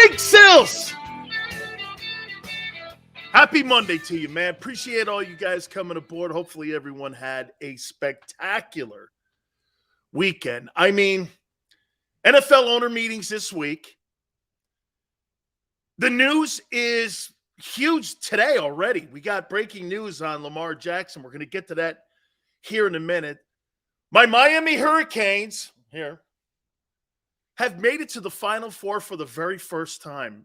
Big Sills! Happy Monday to you, man. Appreciate all you guys coming aboard. Hopefully everyone had a spectacular weekend. I mean, NFL owner meetings this week. The news is huge today already. We got breaking news on Lamar Jackson. We're going to get to that here in a minute. My Miami Hurricanes here have made it to the Final Four for the very first time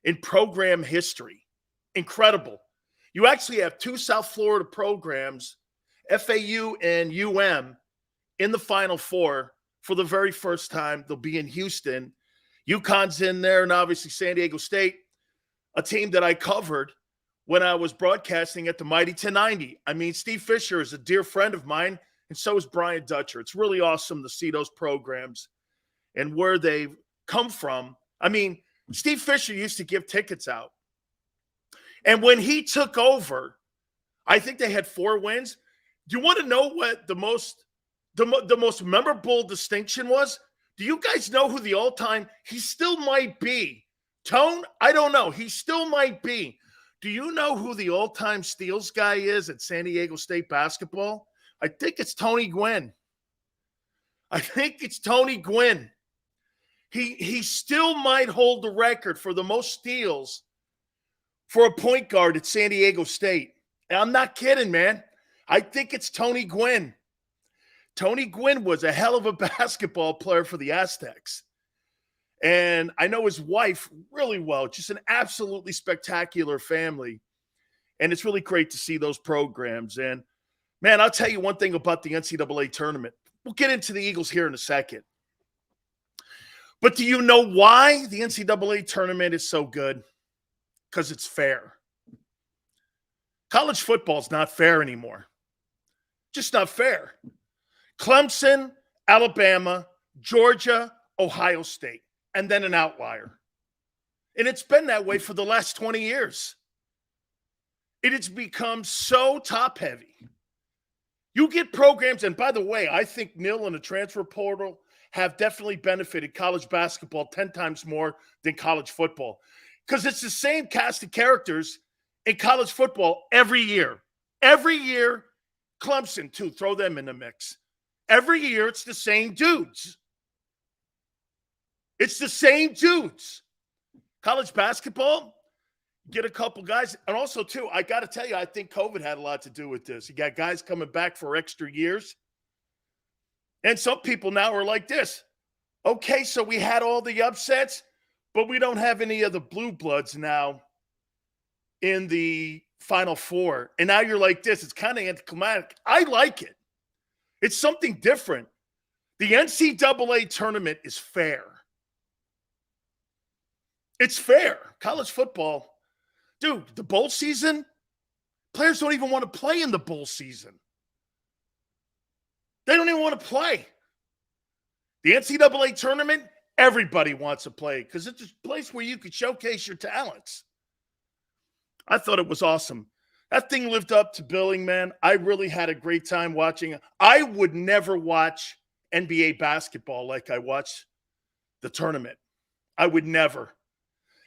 in program history. Incredible. You actually have two South Florida programs, FAU and UM, in the Final Four for the very first time. They'll be in Houston. UConn's in there, and obviously San Diego State, a team that I covered when I was broadcasting at the Mighty 1090. I mean, Steve Fisher is a dear friend of mine, and so is Brian Dutcher. It's really awesome to see those programs and where they've come from. I mean, Steve Fisher used to give tickets out. And when he took over, I think they had 4 wins. Do you want to know what the most memorable distinction was? Do you guys know who the all-time – he still might be. Tone, I don't know. He still might be. Do you know who the all-time steals guy is at San Diego State basketball? I think it's Tony Gwynn. He still might hold the record for the most steals for a point guard at San Diego State. And I'm not kidding, man. I think it's Tony Gwynn. Tony Gwynn was a hell of a basketball player for the Aztecs. And I know his wife really well, just an absolutely spectacular family. And it's really great to see those programs. And, man, I'll tell you one thing about the NCAA tournament. We'll get into the Eagles here in a second. But do you know why the NCAA tournament is so good? Because it's fair. College football is not fair anymore. Just not fair. Clemson, Alabama, Georgia, Ohio State, and then an outlier. And it's been that way for the last 20 years. It has become so top-heavy. You get programs, and by the way, I think NIL and the transfer portal have definitely benefited college basketball 10 times more than college football. Because it's the same cast of characters in college football every year. Every year, Clemson, too, throw them in the mix. Every year, it's the same dudes. It's the same dudes. College basketball, get a couple guys. And also, too, I got to tell you, I think COVID had a lot to do with this. You got guys coming back for extra years. And some people now are like this. Okay, so we had all the upsets, but we don't have any of the blue bloods now in the Final Four. And now you're like this. It's kind of anticlimactic. I like it. It's something different. The NCAA tournament is fair. It's fair. College football, dude, the bowl season, players don't even want to play in the bowl season. They don't even want to play. The NCAA tournament, everybody wants to play because it's a place where you could showcase your talents. I thought it was awesome. That thing lived up to billing, man. I really had a great time watching it. I would never watch NBA basketball like I watched the tournament. I would never.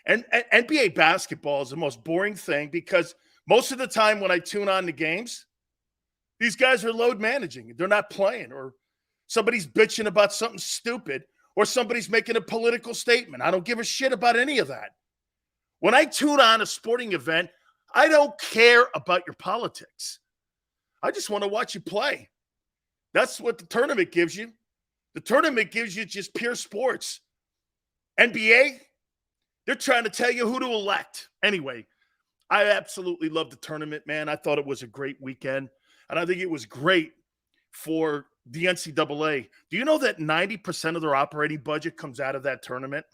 And NBA basketball is the most boring thing because most of the time when I tune on the games, these guys are load managing. They're not playing, or somebody's bitching about something stupid, or somebody's making a political statement. I don't give a shit about any of that. When I tune on a sporting event, I don't care about your politics. I just want to watch you play. That's what the tournament gives you. The tournament gives you just pure sports. NBA, they're trying to tell you who to elect. Anyway, I absolutely love the tournament, man. I thought it was a great weekend. And I think it was great for the NCAA. Do you know that 90% of their operating budget comes out of that tournament?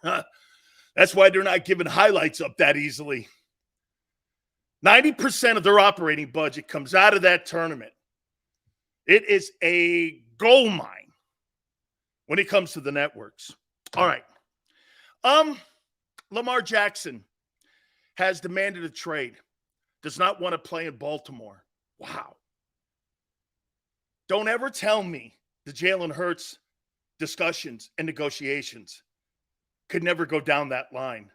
That's why they're not giving highlights up that easily. 90% of their operating budget comes out of that tournament. It is a gold mine when it comes to the networks. All right. Lamar Jackson has demanded a trade. Does not want to play in Baltimore. Wow. Don't ever tell me the Jalen Hurts discussions and negotiations could never go down that line.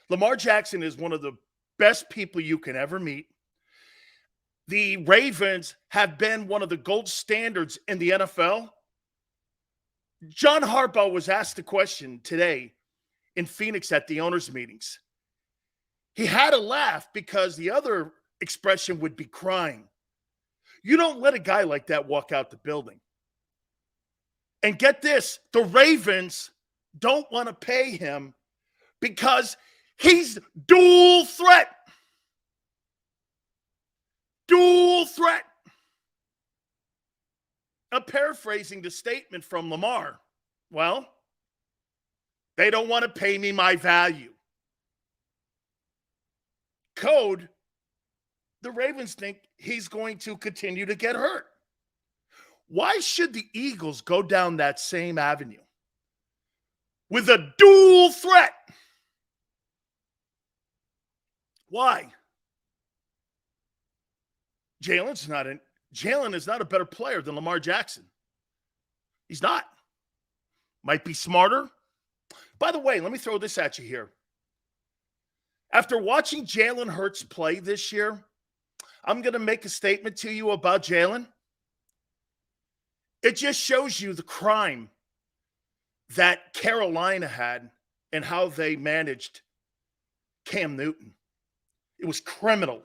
Lamar Jackson is one of the best people you can ever meet. The Ravens have been one of the gold standards in the NFL. John Harbaugh was asked the question today in Phoenix at the owners' meetings. He had a laugh because the other expression would be crying. You don't let a guy like that walk out the building. And get this, the Ravens don't want to pay him because he's dual threat. Dual threat. I'm paraphrasing the statement from Lamar. Well, they don't want to pay me my value. Code, the Ravens think he's going to continue to get hurt. Why should the Eagles go down that same avenue with a dual threat? Why? Jalen is not a better player than Lamar Jackson. He's not. Might be smarter. By the way, let me throw this at you here. After watching Jalen Hurts play this year, I'm going to make a statement to you about Jalen. It just shows you the crime that Carolina had and how they managed Cam Newton. It was criminal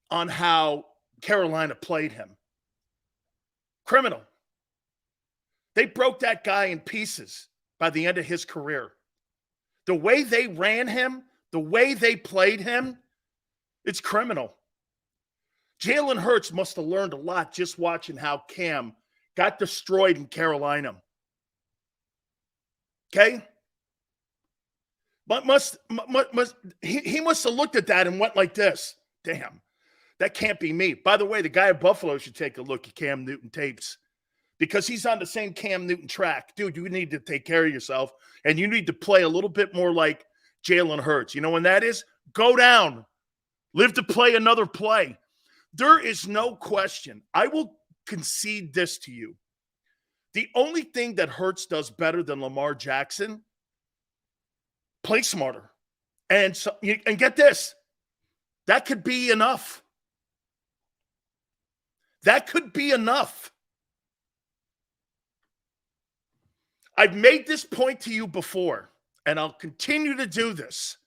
on how Carolina played him. Criminal. They broke that guy in pieces by the end of his career. The way they ran him, the way they played him, it's criminal. Jalen Hurts must have learned a lot just watching how Cam got destroyed in Carolina. Okay? But he must have looked at that and went like this. Damn, that can't be me. By the way, the guy at Buffalo should take a look at Cam Newton tapes because he's on the same Cam Newton track. Dude, you need to take care of yourself, and you need to play a little bit more like Jalen Hurts. You know when that is? Go down. Live to play another play. There is no question. I will concede this to you. The only thing that Hurts does better than Lamar Jackson, play smarter. And get this, that could be enough. That could be enough. I've made this point to you before, and I'll continue to do this.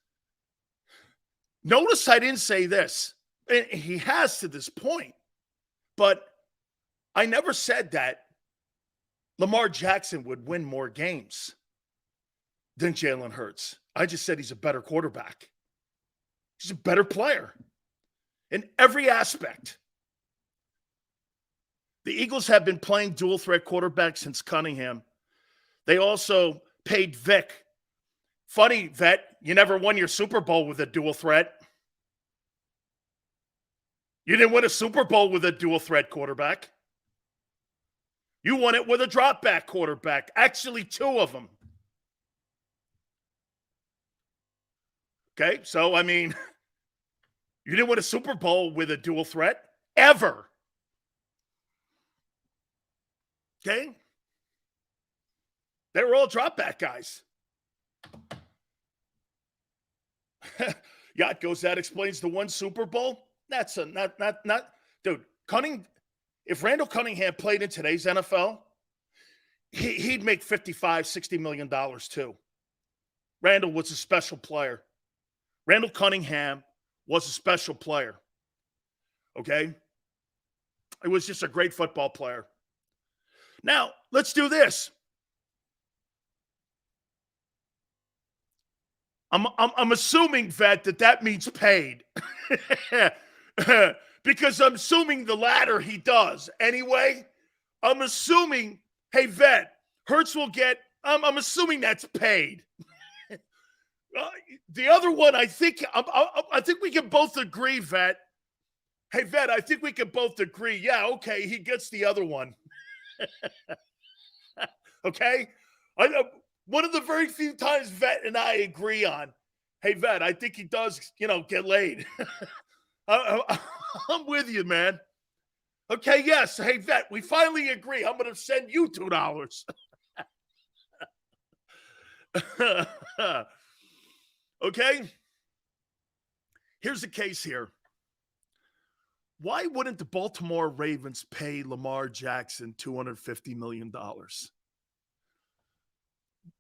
Notice I didn't say this. And he has to this point. But I never said that Lamar Jackson would win more games than Jalen Hurts. I just said he's a better quarterback. He's a better player in every aspect. The Eagles have been playing dual threat quarterback since Cunningham. They also paid Vic. Funny, Vet, you never won your Super Bowl with a dual threat. You didn't win a Super Bowl with a dual threat quarterback. You won it with a drop back quarterback. Actually, two of them. Okay, so, I mean, you didn't win a Super Bowl with a dual threat ever. Okay? They were all drop back guys. Yacht goes, that explains the one Super Bowl. That's a not dude. If Randall Cunningham played in today's NFL, he'd make $55-60 million too. Randall was a special player. Randall Cunningham was a special player. Okay? It was just a great football player. Now, let's do this. I'm assuming, Vet, that means paid. Because I'm assuming the latter he does. Anyway, I'm assuming, hey, Vet, Hurts will get, I'm assuming that's paid. The other one, I think we can both agree, Vet. Hey, Vet, I think we can both agree. Yeah, okay, he gets the other one. Okay? One of the very few times Vet and I agree on, hey, Vet, I think he does, get laid. I'm with you, man. Okay, yes. Hey, Vet, we finally agree. I'm going to send you $2. Okay? Here's the case here. Why wouldn't the Baltimore Ravens pay Lamar Jackson $250 million?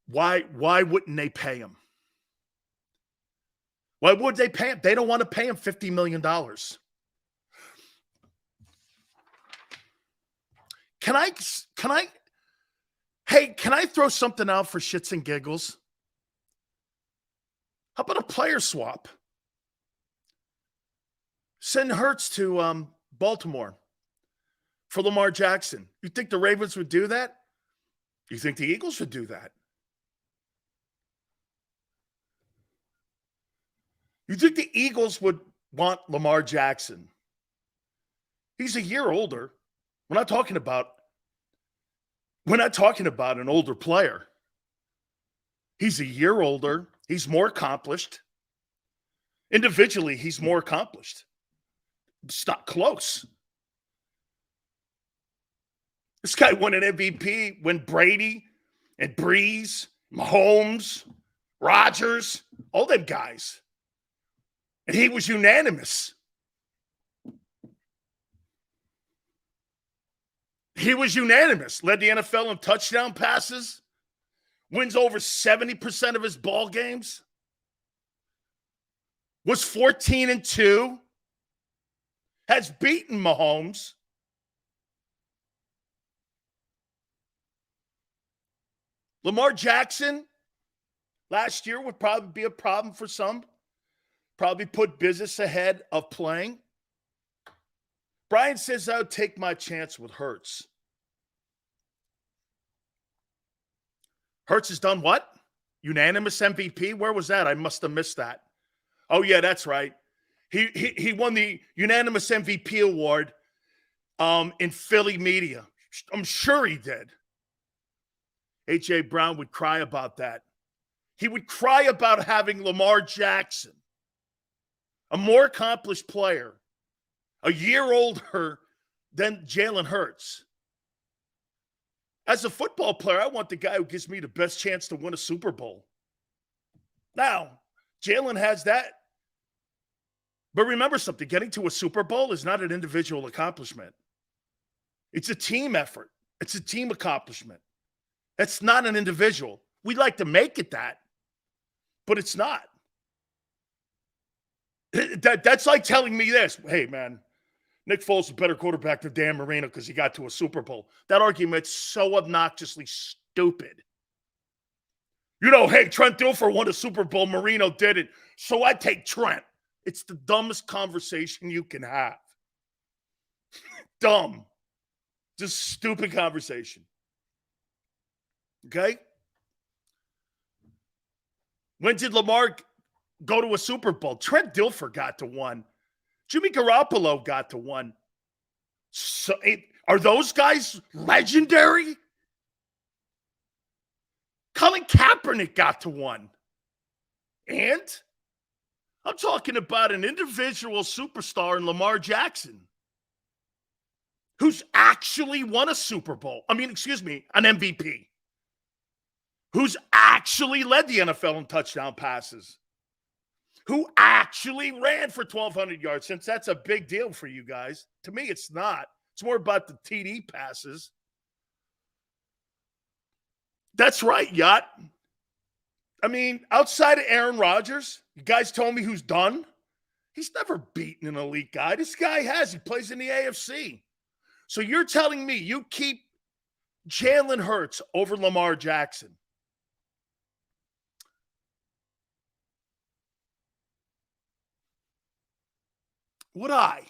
Why wouldn't they pay him? Why would they pay him? They don't want to pay him $50 million. Can I throw something out for shits and giggles? How about a player swap? Send Hurts to Baltimore for Lamar Jackson. You think the Ravens would do that? You think the Eagles would do that? You think the Eagles would want Lamar Jackson? He's a year older. We're not talking about an older player. He's a year older. He's more accomplished. Individually, he's more accomplished. It's not close. This guy won an MVP when Brady and Breeze, Mahomes, Rodgers, all them guys. And he was unanimous. He was unanimous. Led the NFL in touchdown passes. Wins over 70% of his ball games. Was 14-2. Has beaten Mahomes. Lamar Jackson last year would probably be a problem for some. Probably put business ahead of playing. Brian says I would take my chance with Hurts. Hurts has done what? Unanimous MVP? Where was that? I must have missed that. Oh, yeah, that's right. He won the unanimous MVP award in Philly media. I'm sure he did. H.A. Brown would cry about that. He would cry about having Lamar Jackson, a more accomplished player, a year older than Jalen Hurts. As a football player, I want the guy who gives me the best chance to win a Super Bowl. Now, Jalen has that. But remember something, getting to a Super Bowl is not an individual accomplishment. It's a team effort. It's a team accomplishment. It's not an individual. We'd like to make it that, but it's not. That's like telling me this. Hey, man, Nick Foles is a better quarterback than Dan Marino because he got to a Super Bowl. That argument's so obnoxiously stupid. You know, hey, Trent Dilfer won a Super Bowl. Marino didn't. So I take Trent. It's the dumbest conversation you can have. Dumb. Just stupid conversation. Okay? When did Lamar go to a Super Bowl? Trent Dilfer got to one. Jimmy Garoppolo got to one. So, are those guys legendary? Colin Kaepernick got to one. And I'm talking about an individual superstar in Lamar Jackson who's actually won a Super Bowl. An MVP. Who's actually led the NFL in touchdown passes. Who actually ran for 1,200 yards, since that's a big deal for you guys. To me, it's not. It's more about the TD passes. That's right, Yacht. I mean, outside of Aaron Rodgers, you guys told me who's done. He's never beaten an elite guy. This guy has. He plays in the AFC. So you're telling me you keep Jalen Hurts over Lamar Jackson? Would I?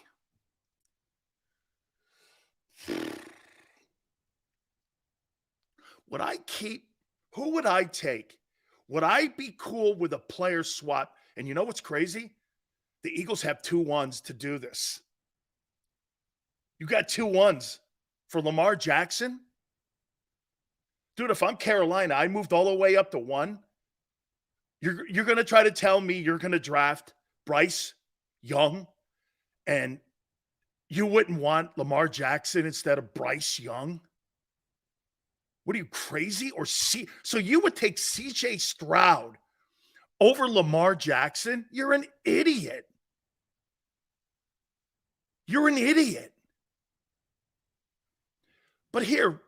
Would I keep? Who would I take? Would I be cool with a player swap? And you know what's crazy? The Eagles have 2 ones to do this. You got 2 ones for Lamar Jackson? Dude, if I'm Carolina, I moved all the way up to 1. You're going to try to tell me you're going to draft Bryce Young and you wouldn't want Lamar Jackson instead of Bryce Young? What are you, crazy? So you would take CJ Stroud over Lamar Jackson? You're an idiot. You're an idiot. But here,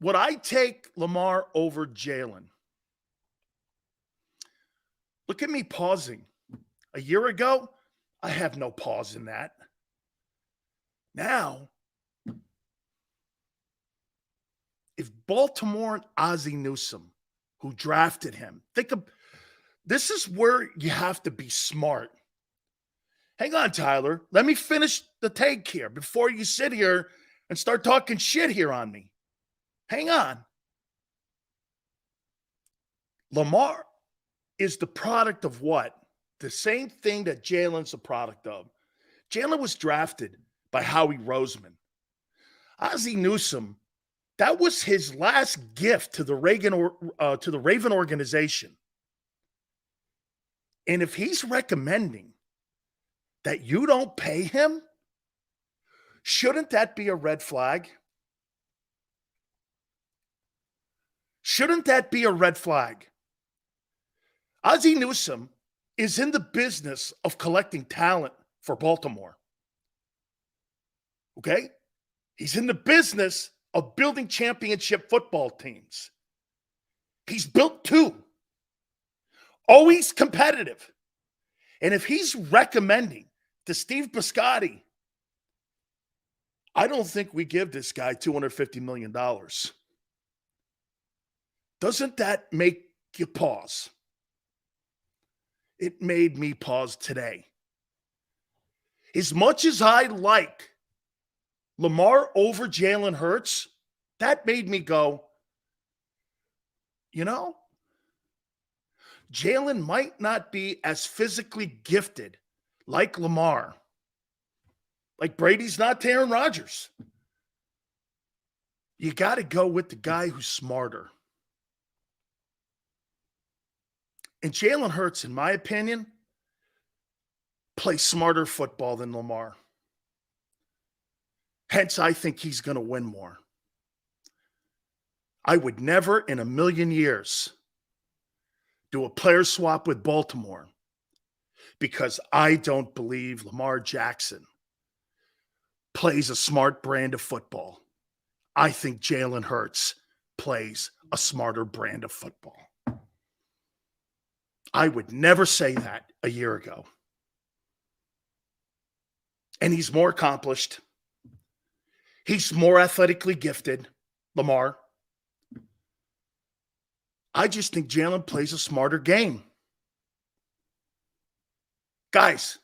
would I take Lamar over Jalen? Look at me pausing. A year ago, I have no pause in that. Now, if Baltimore and Ozzie Newsome, who drafted him, this is where you have to be smart. Hang on, Tyler. Let me finish the take here before you sit here and start talking shit here on me. Hang on. Lamar is the product of what? The same thing that Jalen's a product of. Jalen was drafted by Howie Roseman. Ozzie Newsome, that was his last gift to the Raven organization. And if he's recommending that you don't pay him, shouldn't that be a red flag? Shouldn't that be a red flag? Ozzie Newsome is in the business of collecting talent for Baltimore. Okay? He's in the business of building championship football teams. He's built two. Always competitive. And if he's recommending to Steve Biscotti, I don't think we give this guy $250 million. Doesn't that make you pause? It made me pause today. As much as I like Lamar over Jalen Hurts, that made me go, Jalen might not be as physically gifted like Lamar. Like Brady's not to Aaron Rodgers. You got to go with the guy who's smarter. And Jalen Hurts, in my opinion, plays smarter football than Lamar. Hence, I think he's going to win more. I would never in a million years do a player swap with Baltimore because I don't believe Lamar Jackson plays a smart brand of football. I think Jalen Hurts plays a smarter brand of football. I would never say that a year ago. And he's more accomplished. He's more athletically gifted, Lamar. I just think Jalen plays a smarter game. Guys,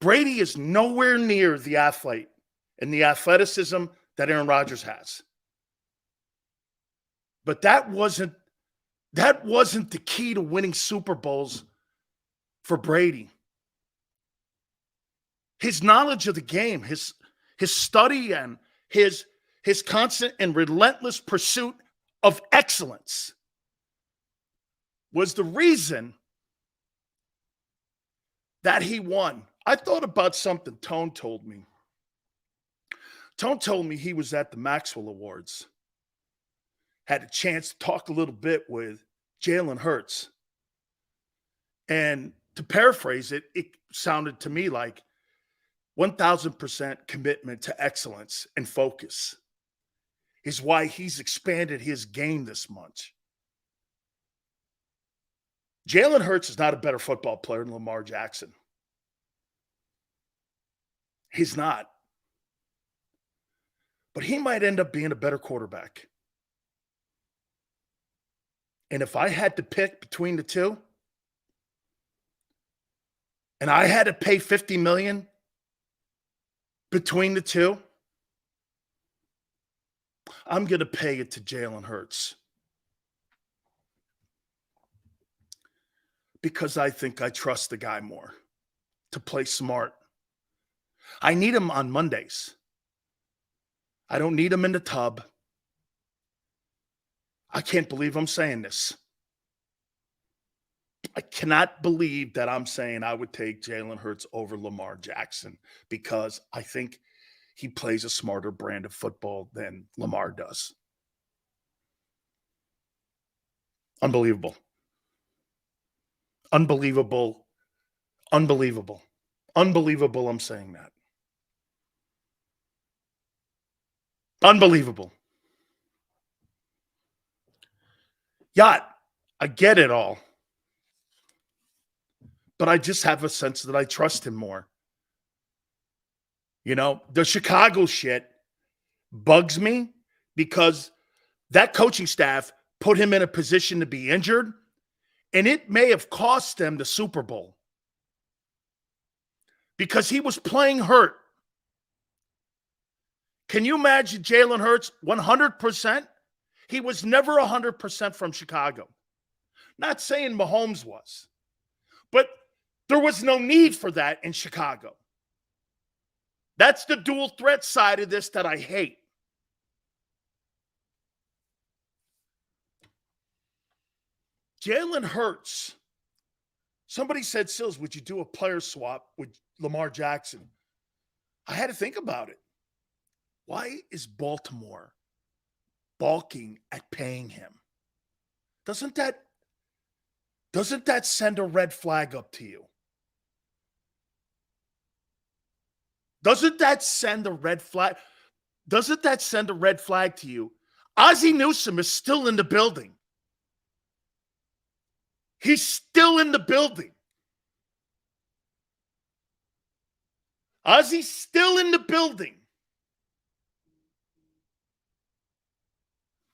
Brady is nowhere near the athlete and the athleticism that Aaron Rodgers has. But that wasn't the key to winning Super Bowls for Brady. His knowledge of the game, his study, and his constant and relentless pursuit of excellence was the reason that he won. I thought about something Tone told me. Tone told me he was at the Maxwell Awards. Had a chance to talk a little bit with Jalen Hurts. And to paraphrase it, it sounded to me like 1,000% commitment to excellence and focus is why he's expanded his game this much. Jalen Hurts is not a better football player than Lamar Jackson. He's not. But he might end up being a better quarterback. And if I had to pick between the two, and I had to pay $50 million between the two, I'm going to pay it to Jalen Hurts. Because I think I trust the guy more to play smart. I need him on Mondays. I don't need him in the tub. I can't believe I'm saying this. I cannot believe that I'm saying I would take Jalen Hurts over Lamar Jackson because I think he plays a smarter brand of football than Lamar does. Unbelievable. Unbelievable. Unbelievable. Unbelievable, I'm saying that. Unbelievable. Yacht, I get it all. But I just have a sense that I trust him more. You know, the Chicago shit bugs me because that coaching staff put him in a position to be injured, and it may have cost them the Super Bowl because he was playing hurt. Can you imagine Jalen Hurts 100%? He was never 100% from Chicago. Not saying Mahomes was, but there was no need for that in Chicago. That's the dual threat side of this that I hate. Jalen Hurts. Somebody said, Sills, would you do a player swap with Lamar Jackson? I had to think about it. Why is Baltimore balking at paying him? Doesn't that send a red flag up to you? Doesn't that send a red flag? Doesn't that send a red flag to you? Ozzie Newsome is still in the building. He's still in the building. Ozzie's still in the building.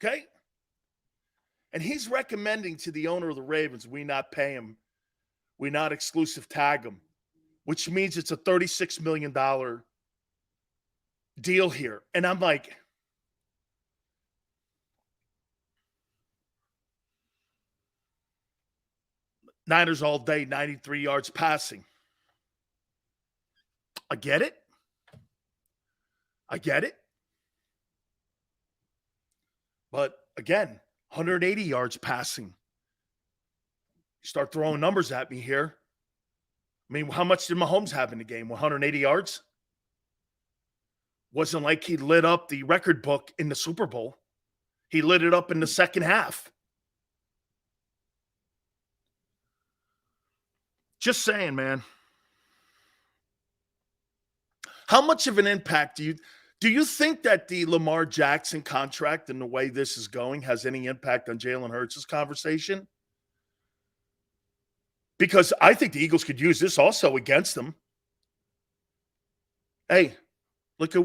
Okay? And he's recommending to the owner of the Ravens, we not pay him. We not exclusive tag him, which means it's a $36 million deal here. And I'm like, Niners all day, 93 yards passing. I get it. I get it. But again, 180 yards passing. You start throwing numbers at me here. I mean, how much did Mahomes have in the game? 180 yards? Wasn't like he lit up the record book in the Super Bowl. He lit it up in the second half. Just saying, man. How much of an impact do you think that the Lamar Jackson contract and the way this is going has any impact on Jalen Hurts' conversation? Because I think the Eagles could use this also against them. Hey, look at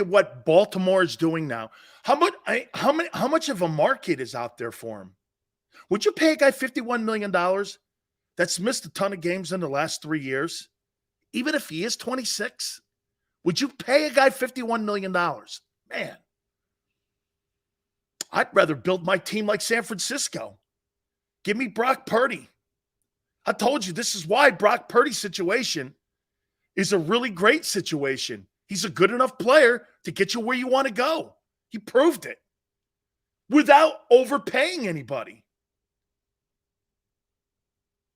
what Baltimore is doing now. How much of a market is out there for him? Would you pay a guy $51 million that's missed a ton of games in the last 3 years, even if he is 26? Would you pay a guy $51 million? Man, I'd rather build my team like San Francisco. Give me Brock Purdy. I told you this is why Brock Purdy's situation is a really great situation. He's a good enough player to get you where you want to go. He proved it without overpaying anybody.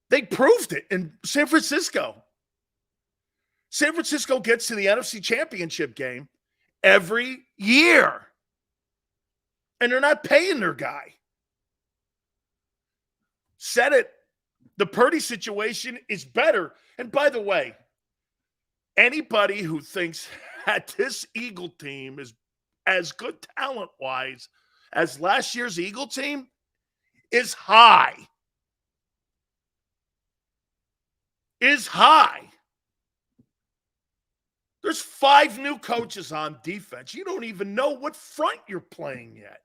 They proved it in San Francisco. San Francisco gets to the NFC Championship game every year. And they're not paying their guy. Said it. The Purdy situation is better. And by the way, anybody who thinks that this Eagle team is as good talent-wise as last year's Eagle team is high. Is high. There's 5 new coaches on defense. You don't even know what front you're playing yet.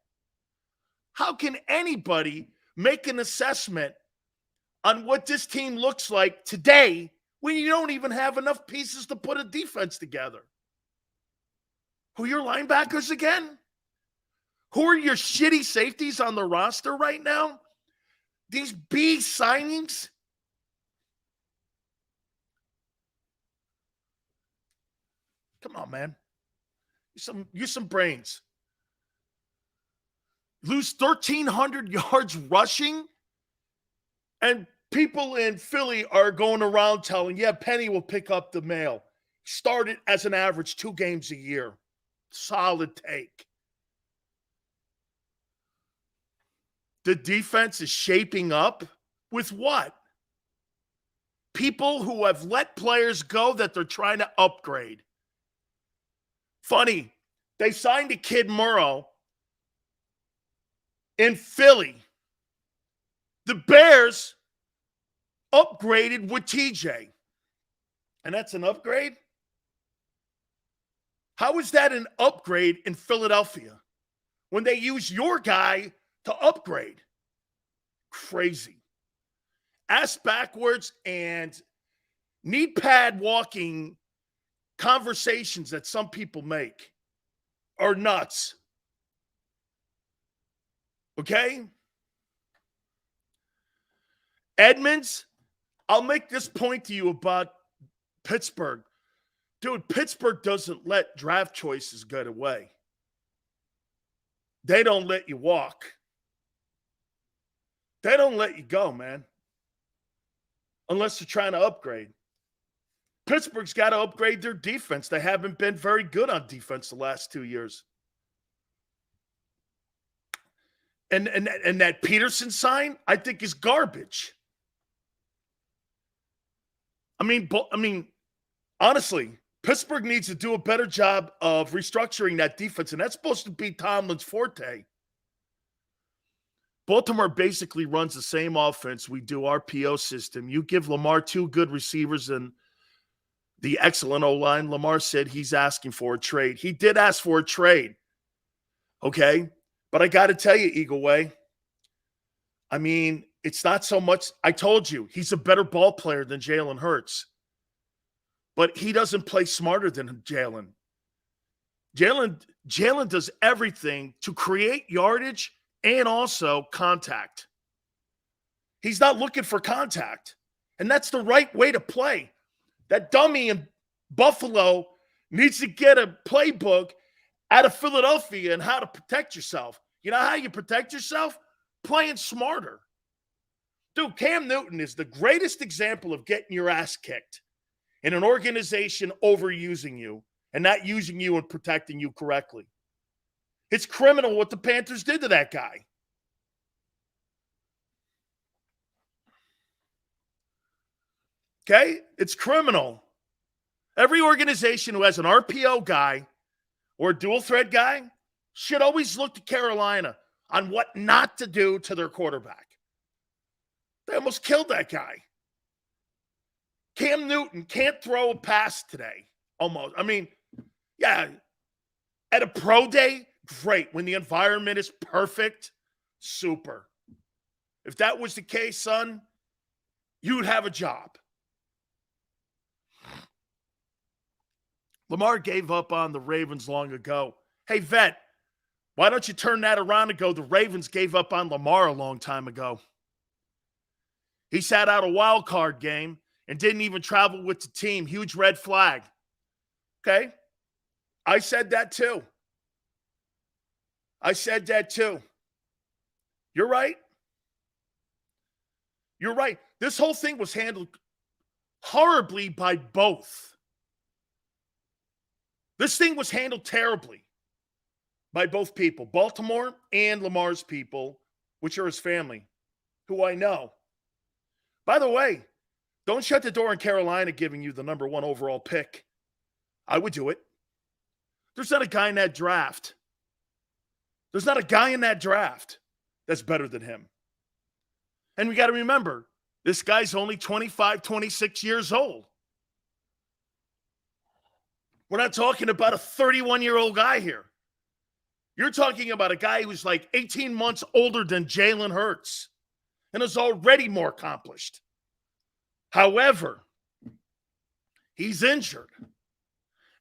How can anybody make an assessment on what this team looks like today when you don't even have enough pieces to put a defense together? Who are your linebackers again? Who are your shitty safeties on the roster right now? These B signings? Come on, man. Use some brains. Lose 1,300 yards rushing, and people in Philly are going around telling, yeah, Penny will pick up the mail. Started as an average 2 games a year. Solid take. The defense is shaping up with what? People who have let players go that they're trying to upgrade. Funny, they signed a kid Murrow in Philly. The Bears upgraded with TJ. And that's an upgrade? How is that an upgrade in Philadelphia when they use your guy to upgrade? Crazy. Ass backwards and knee pad walking conversations that some people make are nuts. Okay? Edmonds, I'll make this point to you about Pittsburgh. Dude, Pittsburgh doesn't let draft choices get away. They don't let you walk. They don't let you go, man. Unless they're trying to upgrade. Pittsburgh's got to upgrade their defense. They haven't been very good on defense the last 2 years. And that Peterson sign, I think, is garbage. I mean, honestly, Pittsburgh needs to do a better job of restructuring that defense, and that's supposed to be Tomlin's forte. Baltimore basically runs the same offense. We do our PO system. You give Lamar 2 good receivers and the excellent O-line. Lamar said he's asking for a trade. He did ask for a trade. Okay? But I got to tell you, Eagle Way, I mean, it's not so much. I told you, he's a better ball player than Jalen Hurts. But he doesn't play smarter than Jalen. Jalen does everything to create yardage and also contact. He's not looking for contact. And that's the right way to play. That dummy in Buffalo needs to get a playbook out of Philadelphia and how to protect yourself. You know how you protect yourself? Playing smarter. Dude, Cam Newton is the greatest example of getting your ass kicked in an organization overusing you and not using you and protecting you correctly. It's criminal what the Panthers did to that guy. Okay? It's criminal. Every organization who has an RPO guy or a dual threat guy should always look to Carolina on what not to do to their quarterback. They almost killed that guy. Cam Newton can't throw a pass today. Almost. I mean, yeah, at a pro day, great. When the environment is perfect, super. If that was the case, son, you would have a job. Lamar gave up on the Ravens long ago. Hey, vet, why don't you turn that around and go, the Ravens gave up on Lamar a long time ago. He sat out a wild card game and didn't even travel with the team. Huge red flag. Okay? I said that too. You're right. You're right. This whole thing was handled horribly by both. This thing was handled terribly by both people, Baltimore and Lamar's people, which are his family, who I know. By the way, don't shut the door on Carolina giving you the number 1 overall pick. I would do it. There's not a guy in that draft. There's not a guy in that draft that's better than him. And we got to remember, this guy's only 25, 26 years old. We're not talking about a 31-year-old guy here. You're talking about a guy who's like 18 months older than Jalen Hurts and is already more accomplished. However, he's injured,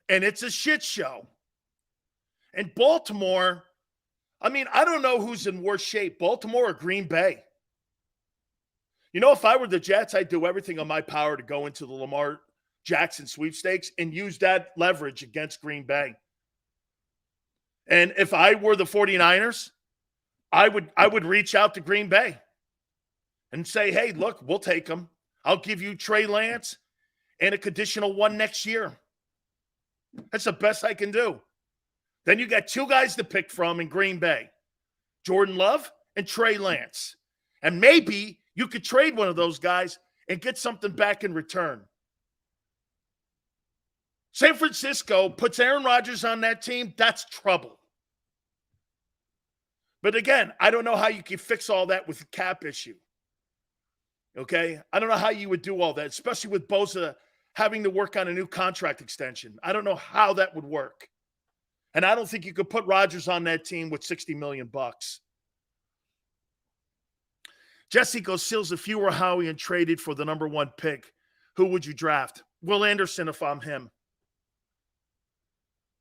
and it's a shit show. And Baltimore, I mean, I don't know who's in worse shape, Baltimore or Green Bay. You know, if I were the Jets, I'd do everything on my power to go into the Lamar Jackson sweepstakes and use that leverage against Green Bay. And if I were the 49ers, I would reach out to Green Bay and say, hey, look, we'll take them. I'll give you Trey Lance and a conditional 1 next year. That's the best I can do. Then you got two guys to pick from in Green Bay, Jordan Love and Trey Lance. And maybe you could trade one of those guys and get something back in return. San Francisco puts Aaron Rodgers on that team. That's trouble. But again, I don't know how you can fix all that with the cap issue. Okay? I don't know how you would do all that, especially with Bosa having to work on a new contract extension. I don't know how that would work. And I don't think you could put Rodgers on that team with $60 million. Jesse goes, Seals, if you were Howie and traded for the number 1 pick, who would you draft? Will Anderson if I'm him.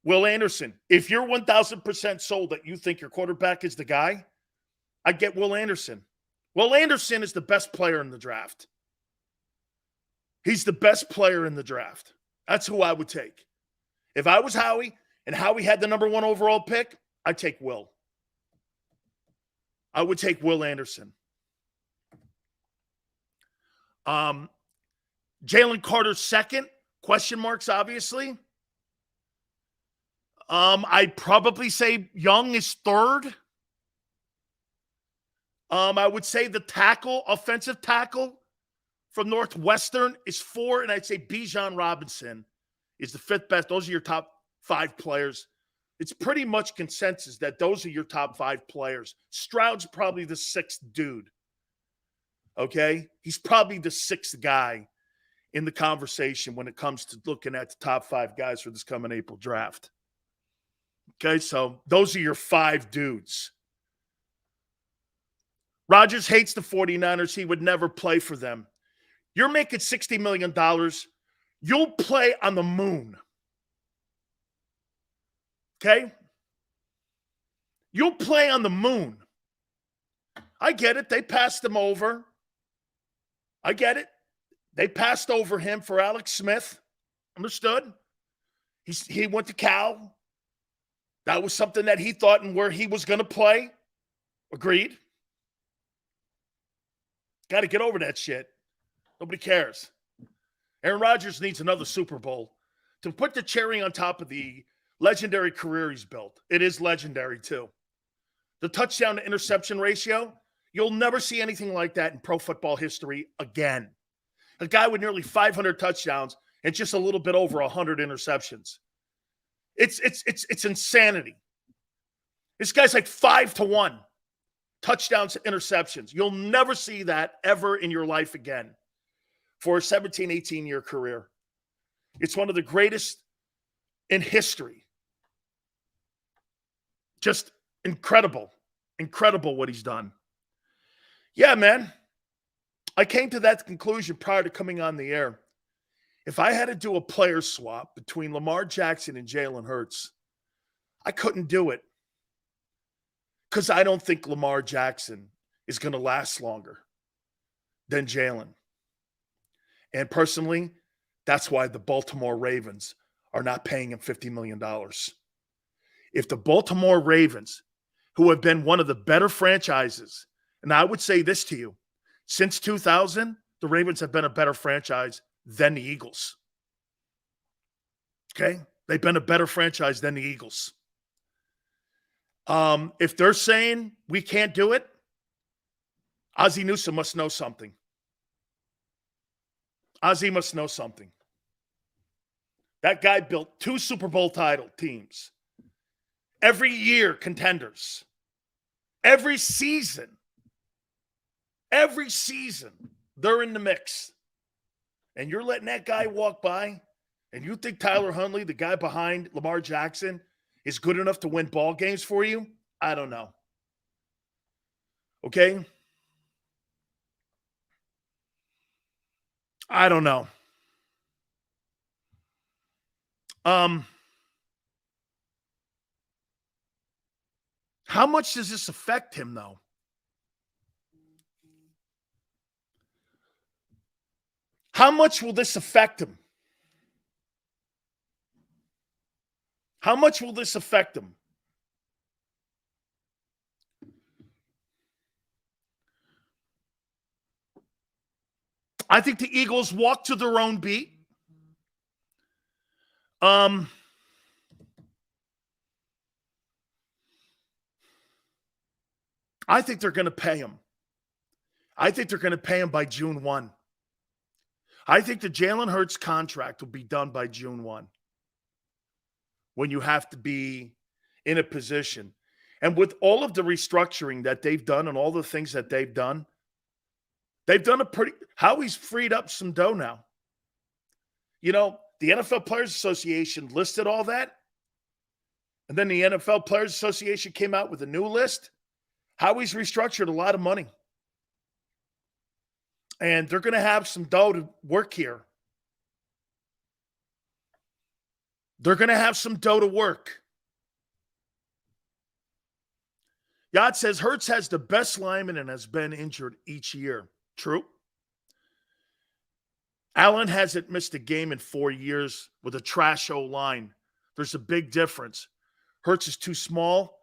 Will Anderson. If you're 1,000% sold that you think your quarterback is the guy, I'd get Will Anderson. Will Anderson is the best player in the draft. He's the best player in the draft. That's who I would take. If I was Howie and Howie had the number 1 overall pick, I'd take Will. I would take Will Anderson. Jalen Carter's second, question marks, obviously. I'd probably say Young is third. I would say the tackle, offensive tackle from Northwestern is 4, and I'd say Bijan Robinson is the 5th best. Those are your top 5 players. It's pretty much consensus that those are your top 5 players. Stroud's probably the 6th dude. Okay? He's probably the 6th guy in the conversation when it comes to looking at the top 5 guys for this coming April draft. Okay, so those are your 5 dudes. Rodgers hates the 49ers. He would never play for them. You're making $60 million. You'll play on the moon. Okay? You'll play on the moon. I get it. They passed him over. I get it. They passed over him for Alex Smith. Understood? He went to Cal. That was something that he thought and where he was going to play. Agreed. Got to get over that shit. Nobody cares. Aaron Rodgers needs another Super Bowl to put the cherry on top of the legendary career he's built. It is legendary, too. The touchdown to interception ratio, you'll never see anything like that in pro football history again. A guy with nearly 500 touchdowns and just a little bit over 100 interceptions. It's insanity. This guy's like 5-1 touchdowns to interceptions. You'll never see that ever in your life again for a 17, 18-year career. It's one of the greatest in history. Just incredible. Incredible what he's done. Yeah, man. I came to that conclusion prior to coming on the air. If I had to do a player swap between Lamar Jackson and Jalen Hurts, I couldn't do it because I don't think Lamar Jackson is going to last longer than Jalen. And personally, that's why the Baltimore Ravens are not paying him $50 million. If the Baltimore Ravens, who have been one of the better franchises, and I would say this to you, since 2000, the Ravens have been a better franchise than the Eagles. Okay? They've been a better franchise than the Eagles. If they're saying we can't do it, Ozzie Newsome must know something. Ozzie must know something. That guy built 2 Super Bowl title teams. Every year, contenders. Every season, they're in the mix. And you're letting that guy walk by, and you think Tyler Huntley, the guy behind Lamar Jackson, is good enough to win ball games for you? I don't know. Okay? I don't know. How much does this affect him, though? How much will this affect him? How much will this affect him? I think the Eagles walk to their own beat. I think they're going to pay him. I think they're going to pay him by June 1. I think the Jalen Hurts contract will be done by June 1 when you have to be in a position. And with all of the restructuring that they've done and all the things that they've done a pretty – Howie's freed up some dough now. You know, the NFL Players Association listed all that. And then the NFL Players Association came out with a new list. Howie's restructured a lot of money. And they're going to have some dough to work here. They're going to have some dough to work. Yacht says Hurts has the best lineman and has been injured each year. True. Allen hasn't missed a game in 4 years with a trash O-line. There's a big difference. Hurts is too small.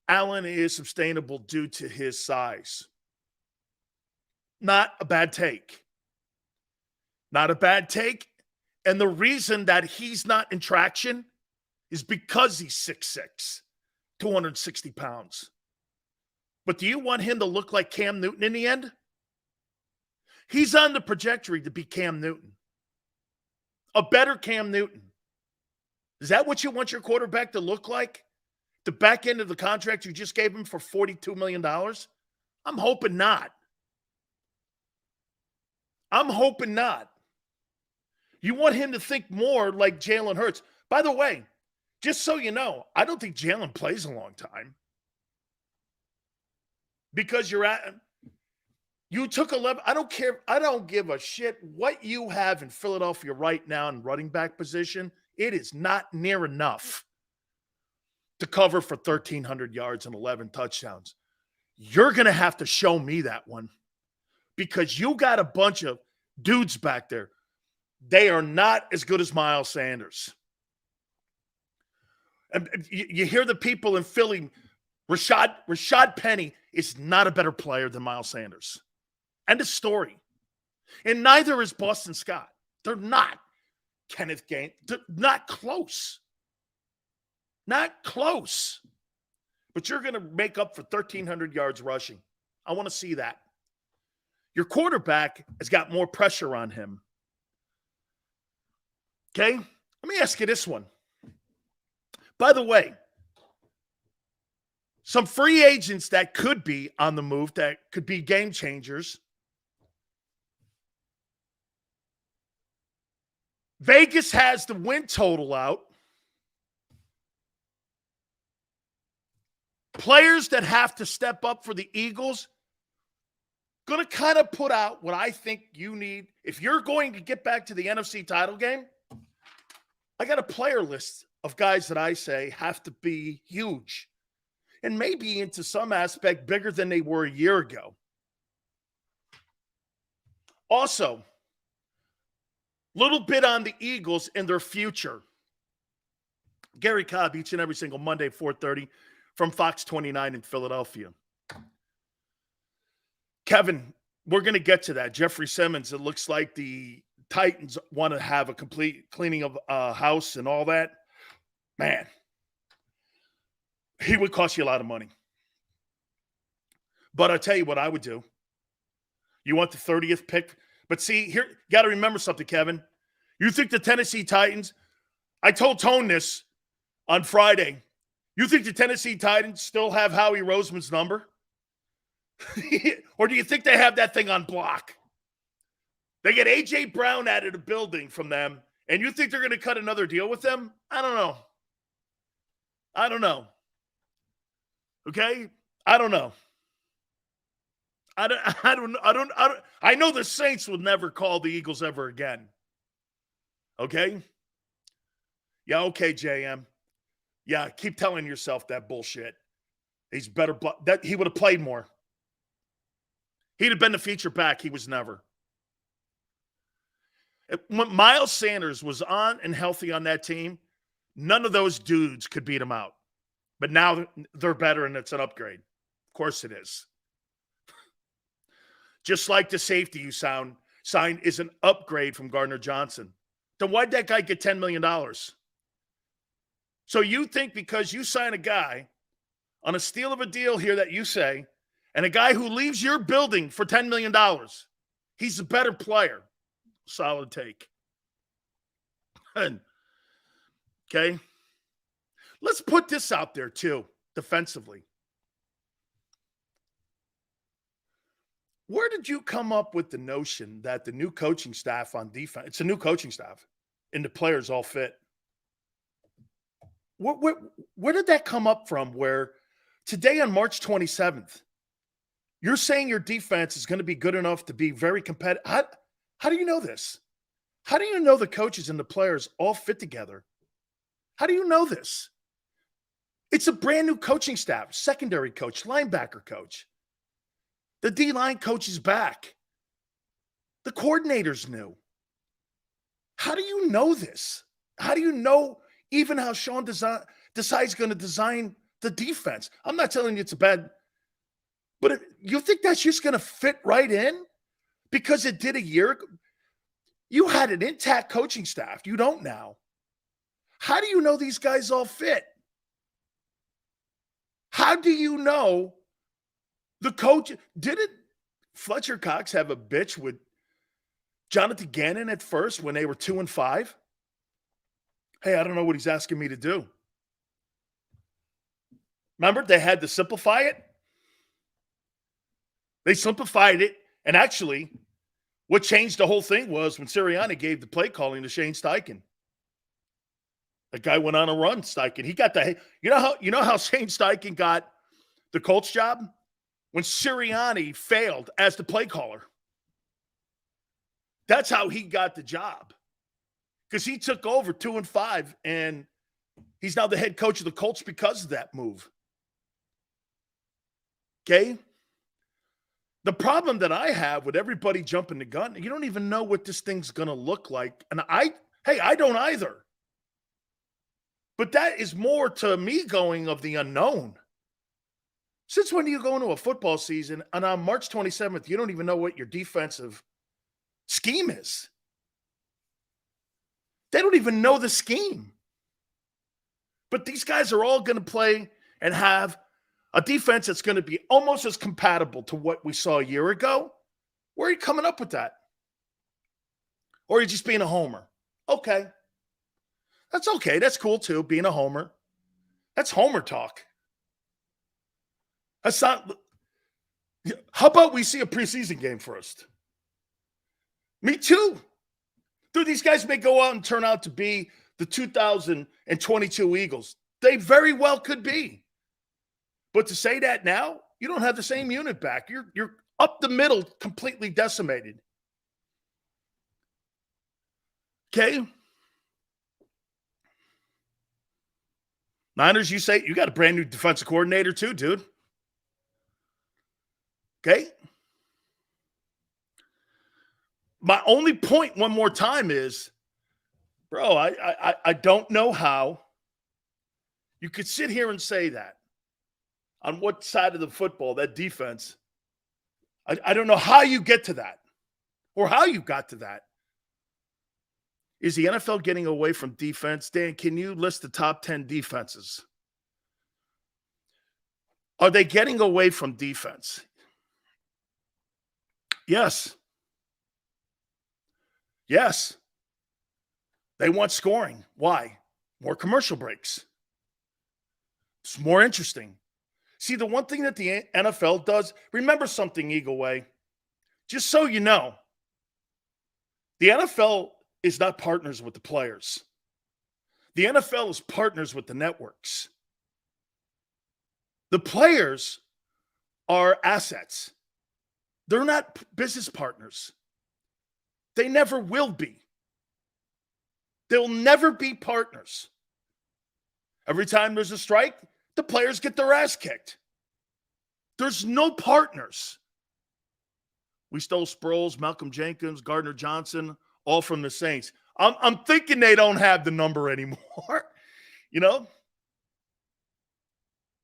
Allen is sustainable due to his size. Not a bad take. Not a bad take. And the reason that he's not in traction is because he's 6'6", 260 pounds. But do you want him to look like Cam Newton in the end? He's on the trajectory to be Cam Newton. A better Cam Newton. Is that what you want your quarterback to look like? The back end of the contract you just gave him for $42 million? I'm hoping not. I'm hoping not. You want him to think more like Jalen Hurts. By the way, just so you know, I don't think Jalen plays a long time. Because you took 11. I don't care. I don't give a shit what you have in Philadelphia right now in running back position. It is not near enough to cover for 1,300 yards and 11 touchdowns. You're going to have to show me that one. Because you got a bunch of dudes back there. They are not as good as Miles Sanders. And you hear the people in Philly, Rashad Penny is not a better player than Miles Sanders. End of story. And neither is Boston Scott. They're not. Kenneth Gain. They're not close. Not close. But you're going to make up for 1,300 yards rushing. I want to see that. Your quarterback has got more pressure on him. Okay? Let me ask you this one. By the way, some free agents that could be on the move, that could be game changers. Vegas has the win total out. Players that have to step up for the Eagles, going to kind of put out what I think you need. If you're going to get back to the NFC title game, I got a player list of guys that I say have to be huge and maybe into some aspect bigger than they were a year ago. Also, little bit on the Eagles and their future. Gary Cobb each and every single Monday, 4:30 from Fox 29 in Philadelphia. Kevin, we're going to get to that. Jeffrey Simmons, it looks like the Titans want to have a complete cleaning of house and all that. Man, he would cost you a lot of money. But I'll tell you what I would do. You want the 30th pick? But see, here, you got to remember something, Kevin. You think the Tennessee Titans, I told Tone this on Friday, you think the Tennessee Titans still have Howie Roseman's number? Or do you think they have that thing on block? They get A.J. Brown out of the building from them, and you think they're going to cut another deal with them? I don't know. Okay? I don't know. I know the Saints will never call the Eagles ever again. Okay? Yeah, okay, JM. Yeah, keep telling yourself that bullshit. He's better. That he would have played more. He'd have been the feature back. He was never. When Miles Sanders was on and healthy on that team, none of those dudes could beat him out. But now they're better, and it's an upgrade. Of course it is. Just like the safety you signed is an upgrade from Gardner Johnson. Then why'd that guy get $10 million? So you think because you sign a guy on a steal of a deal here that you say and a guy who leaves your building for $10 million, he's a better player. Solid take. Okay. Let's put this out there too, defensively. Where did you come up with the notion that the new coaching staff on defense, it's a new coaching staff, and the players all fit? Where did that come up from where today on March 27th, you're saying your defense is going to be good enough to be very competitive? How do you know this? How do you know the coaches and the players all fit together? How do you know this? It's a brand new coaching staff, secondary coach, linebacker coach. The D-line coach is back. The coordinator's new. How do you know this? How do you know even how Sean decides going to design the defense? I'm not telling you it's a bad, but you think that's just going to fit right in because it did a year ago? You had an intact coaching staff. You don't now. How do you know these guys all fit? How do you know the coach? Didn't Fletcher Cox have a bitch with Jonathan Gannon at first when they were 2-5? Hey, I don't know what he's asking me to do. Remember, they had to simplify it? They simplified it, and actually, what changed the whole thing was when Sirianni gave the play calling to Shane Steichen. That guy went on a run, Steichen. He got the you know how Shane Steichen got the Colts job? When Sirianni failed as the play caller. That's how he got the job. Because he took over 2-5, and he's now the head coach of the Colts because of that move. Okay? The problem that I have with everybody jumping the gun, you don't even know what this thing's going to look like. And I don't either. But that is more to me going of the unknown. Since when do you go into a football season and on March 27th, you don't even know what your defensive scheme is? They don't even know the scheme. But these guys are all going to play and have a defense that's going to be almost as compatible to what we saw a year ago. Where are you coming up with that? Or are you just being a homer? Okay. That's okay. That's cool too, being a homer. That's homer talk. That's not. How about we see a preseason game first? Me too. Dude, these guys may go out and turn out to be the 2022 Eagles. They very well could be. But to say that now, you don't have the same unit back. You're up the middle, completely decimated. Okay? Niners, you say you got a brand new defensive coordinator too, dude. Okay? My only point one more time is, bro, I don't know how you could sit here and say that. On what side of the football, that defense, I don't know how you get to that or how you got to that. Is the NFL getting away from defense? Dan, can you list the top 10 defenses? Are they getting away from defense? Yes. Yes. They want scoring. Why? More commercial breaks. It's more interesting. See, the one thing that the NFL does, remember something, Eagle Way, just so you know, the NFL is not partners with the players. The NFL is partners with the networks. The players are assets. They're not business partners. They never will be. They'll never be partners. Every time there's a strike, the players get their ass kicked. There's no partners. We stole Sproles, Malcolm Jenkins, Gardner Johnson, all from the Saints. I'm thinking they don't have the number anymore. You know?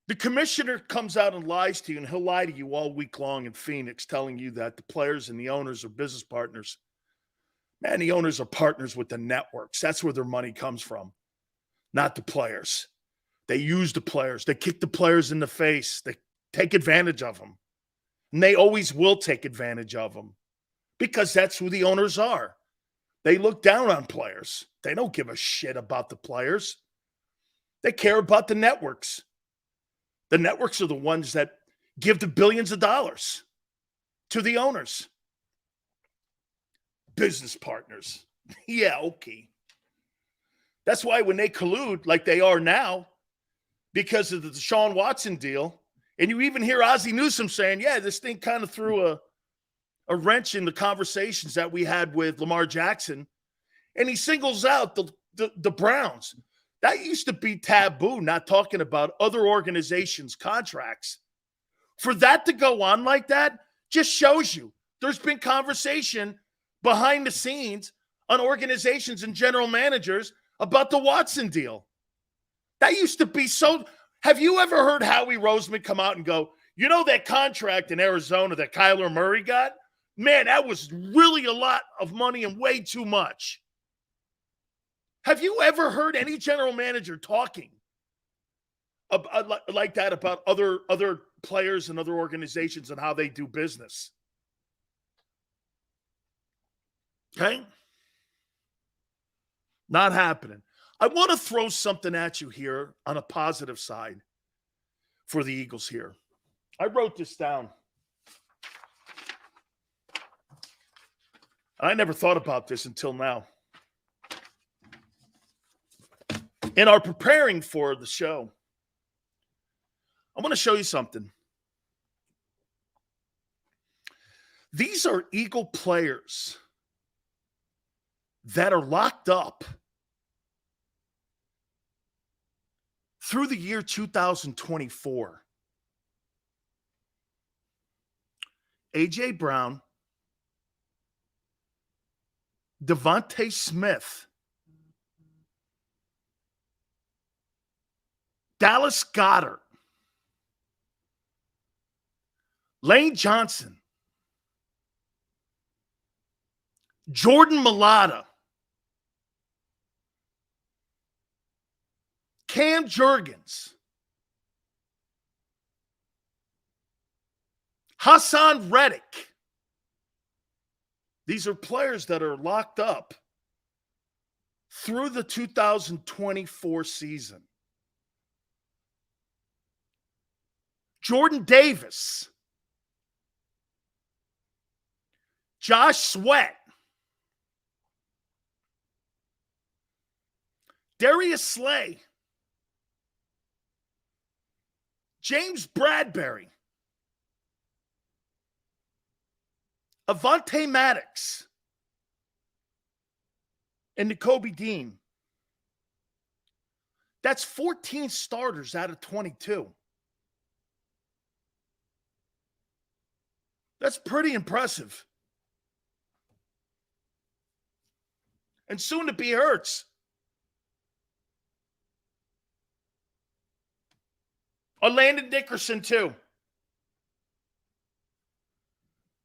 The commissioner comes out and lies to you, and he'll lie to you all week long in Phoenix, telling you that the players and the owners are business partners. Man, the owners are partners with the networks. That's where their money comes from, not the players. They use the players. They kick the players in the face. They take advantage of them. And they always will take advantage of them because that's who the owners are. They look down on players. They don't give a shit about the players. They care about the networks. The networks are the ones that give the billions of dollars to the owners. Business partners. Yeah, okay. That's why when they collude like they are now, because of the Deshaun Watson deal, and you even hear Ozzie Newsome saying, yeah, this thing kind of threw a wrench in the conversations that we had with Lamar Jackson. And he singles out the Browns. That used to be taboo, not talking about other organizations' contracts. For that to go on like that just shows you there's been conversation behind the scenes on organizations and general managers about the Watson deal. That used to be so. Have you ever heard Howie Roseman come out and go, you know that contract in Arizona that Kyler Murray got? Man, that was really a lot of money and way too much. Have you ever heard any general manager talking like that about other players and other organizations and how they do business? Okay? Not happening. I want to throw something at you here on a positive side for the Eagles here. I wrote this down. I never thought about this until now. In our preparing for the show, I want to show you something. These are Eagle players that are locked up through the year 2024. A.J. Brown, Devontae Smith, Dallas Goedert, Lane Johnson, Jordan Mailata, Cam Jurgens, Hassan Reddick. These are players that are locked up through the 2024 season. Jordan Davis, Josh Sweat, Darius Slay, James Bradbury, Avonte Maddox, and Nakobe Dean. That's 14 starters out of 22. That's pretty impressive. And soon to be Hurts. Landon Dickerson, too.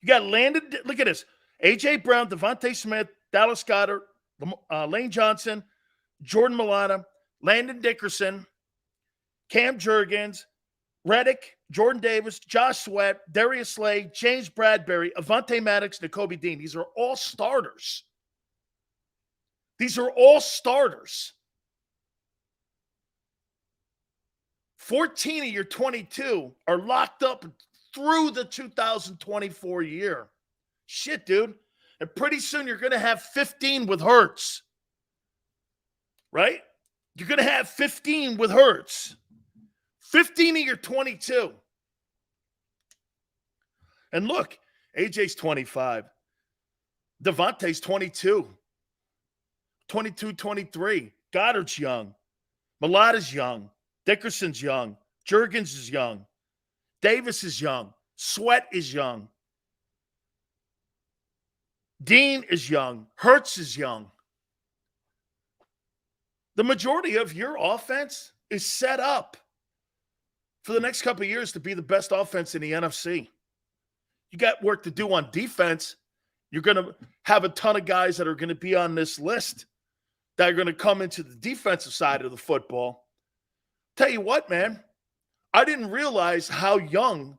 You got Landon. Look at this. A.J. Brown, Devontae Smith, Dallas Goedert, Lane Johnson, Jordan Mailata, Landon Dickerson, Cam Jurgens, Reddick, Jordan Davis, Josh Sweat, Darius Slay, James Bradbury, Avonte Maddox, Nakobe Dean. These are all starters. These are all starters. 14 of your 22 are locked up through the 2024 year. Shit, dude. And pretty soon you're going to have 15 with Hurts. Right? You're going to have 15 with Hurts. 15 of your 22. And look, AJ's 25. Devontae's 22. 22, 23. Goddard's young. Mailata's young. Dickerson's young. Jurgens is young. Davis is young. Sweat is young. Dean is young. Hurts is young. The majority of your offense is set up for the next couple of years to be the best offense in the NFC. You got work to do on defense. You're going to have a ton of guys that are going to be on this list that are going to come into the defensive side of the football. Tell you what, man, I didn't realize how young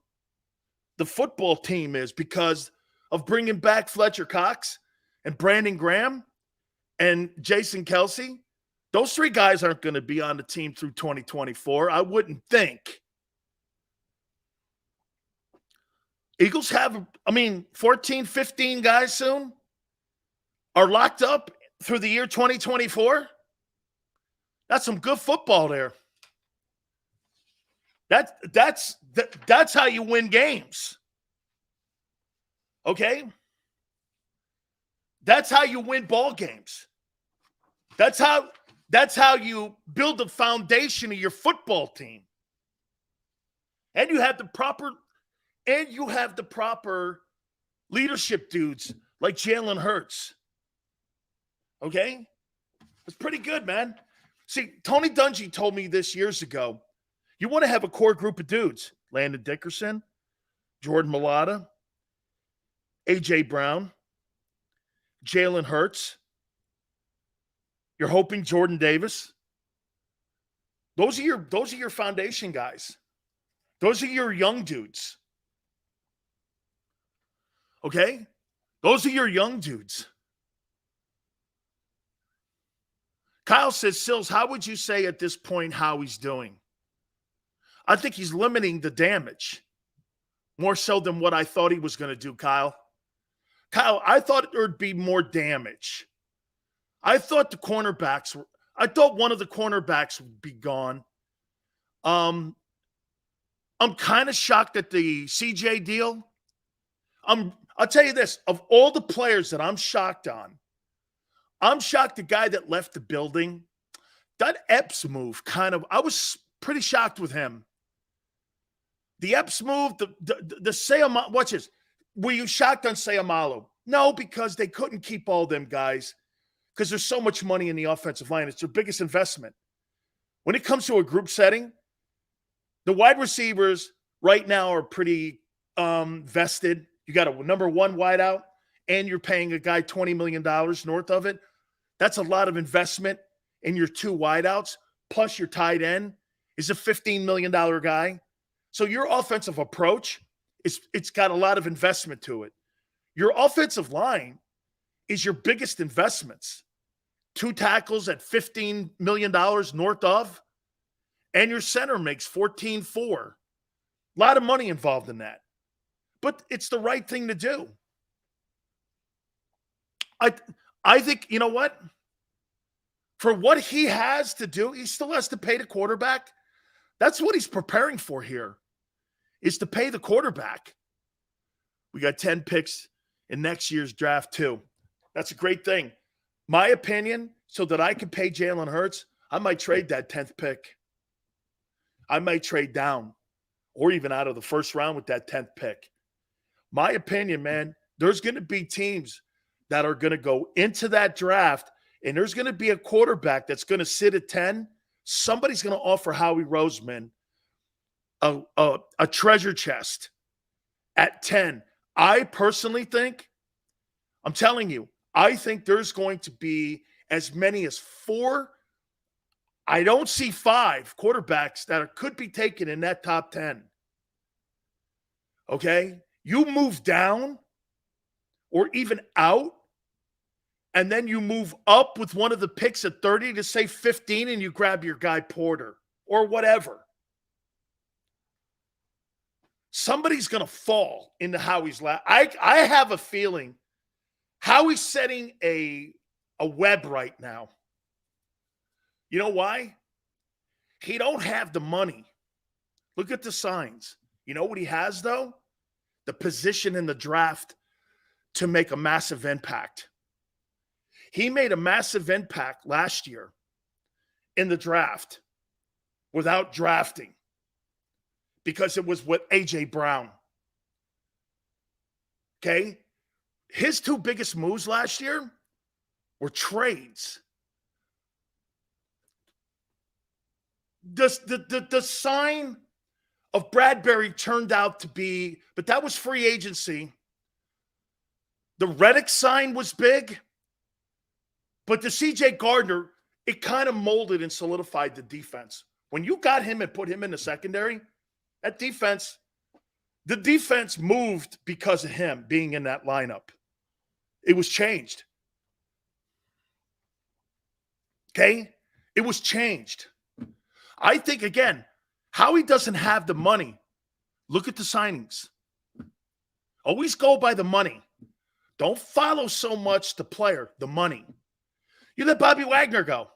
the football team is because of bringing back Fletcher Cox and Brandon Graham and Jason Kelsey. Those three guys aren't going to be on the team through 2024. I wouldn't think. Eagles have, 14, 15 guys soon are locked up through the year 2024. That's some good football there. That's how you win games. Okay? That's how you win ball games. That's how you build the foundation of your football team. And you have the proper leadership dudes like Jalen Hurts. Okay? It's pretty good, man. See, Tony Dungy told me this years ago. You want to have a core group of dudes. Landon Dickerson, Jordan Mailata, A.J. Brown, Jalen Hurts. You're hoping Jordan Davis. Those are your foundation guys. Those are your young dudes. Okay? Those are your young dudes. Kyle says, Sills, how would you say at this point how he's doing? I think he's limiting the damage more so than what I thought he was going to do, Kyle. Kyle, I thought there would be more damage. I thought one of the cornerbacks would be gone. I'm kind of shocked at the CJ deal. I'll tell you this, of all the players that I'm shocked on, I'm shocked the guy that left the building. That Epps move I was pretty shocked with him. The Epps move, the Sayamalo, watch this. Were you shocked on Sayamalo? No, because they couldn't keep all them guys because there's so much money in the offensive line. It's their biggest investment. When it comes to a group setting, the wide receivers right now are pretty vested. You got a number one wideout, and you're paying a guy $20 million north of it. That's a lot of investment in your two wideouts, plus your tight end is a $15 million guy. So your offensive approach, it's got a lot of investment to it. Your offensive line is your biggest investments. 2 tackles at $15 million north of, and your center makes $14.4. A lot of money involved in that. But it's the right thing to do. I think, you know what? For what he has to do, he still has to pay the quarterback. That's what he's preparing for here, is to pay the quarterback. We got 10 picks in next year's draft too. That's a great thing. My opinion, so that I can pay Jalen Hurts, I might trade that 10th pick. I might trade down or even out of the first round with that 10th pick. My opinion, man, there's going to be teams that are going to go into that draft, and there's going to be a quarterback that's going to sit at 10. Somebody's going to offer Howie Roseman a treasure chest at 10. I personally think, I'm telling you, I think there's going to be as many as 4. I don't see 5 quarterbacks that could be taken in that top 10. Okay? You move down or even out, and then you move up with one of the picks at 30 to say 15, and you grab your guy Porter or whatever. Somebody's going to fall into Howie's lap. I have a feeling Howie's setting a web right now. You know why? He don't have the money. Look at the signs. You know what he has, though? The position in the draft to make a massive impact. He made a massive impact last year in the draft without drafting because it was with A.J. Brown. Okay? His 2 biggest moves last year were trades. The sign of Bradbury turned out to be, but that was free agency. The Reddick sign was big, but the C.J. Gardner, it kind of molded and solidified the defense. When you got him and put him in the secondary, that defense, The defense moved because of him being in that lineup. It was changed. Okay? It was changed. I think, again, Howie doesn't have the money. Look at the signings. Always go by the money. Don't follow so much the player, the money. You let Bobby Wagner go.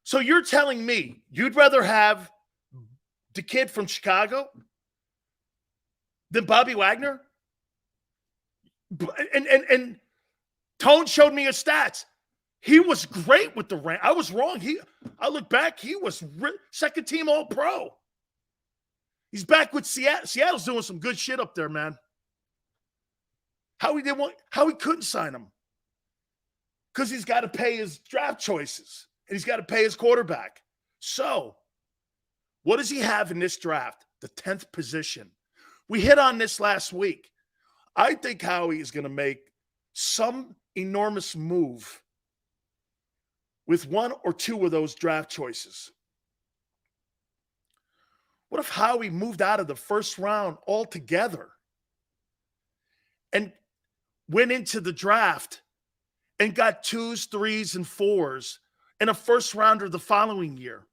So you're telling me you'd rather have the kid from Chicago than Bobby Wagner? And Tone showed me his stats. He was great with the Rams. I was wrong. I look back, he was second team All-Pro. He's back with Seattle. Seattle's doing some good shit up there, man. Howie couldn't sign him. Because he's got to pay his draft choices. And he's got to pay his quarterback. So, what does he have in this draft? The 10th position. We hit on this last week. I think Howie is going to make some enormous move with one or two of those draft choices. What if Howie moved out of the first round altogether and went into the draft and got 2s, 3s, and 4s and a first rounder the following year?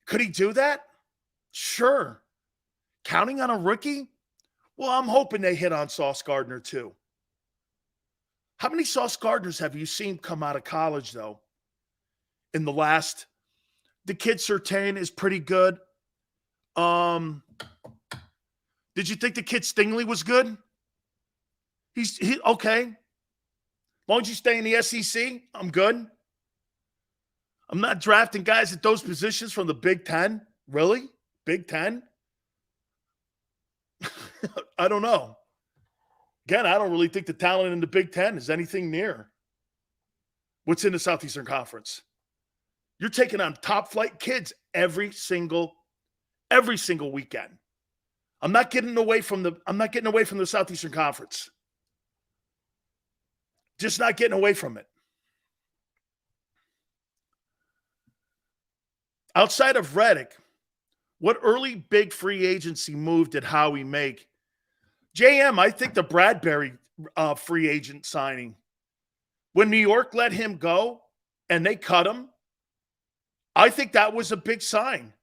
Could he do that? Sure. Counting on a rookie? Well, I'm hoping they hit on Sauce Gardner too. How many Sauce Gardners have you seen come out of college, though? In the last, the kid Surtain is pretty good. Did you think the kid Stingley was good? He's okay. As long as you stay in the SEC, I'm good. I'm not drafting guys at those positions from the Big Ten. Really? Big Ten? I don't know. Again, I don't really think the talent in the Big Ten is anything near what's in the Southeastern Conference. You're taking on top flight kids every single weekend. I'm not getting away from the Southeastern Conference. Just not getting away from it. Outside of Reddick, what early big free agency move did Howie make? JM, I think the Bradbury free agent signing. When New York let him go and they cut him, I think that was a big sign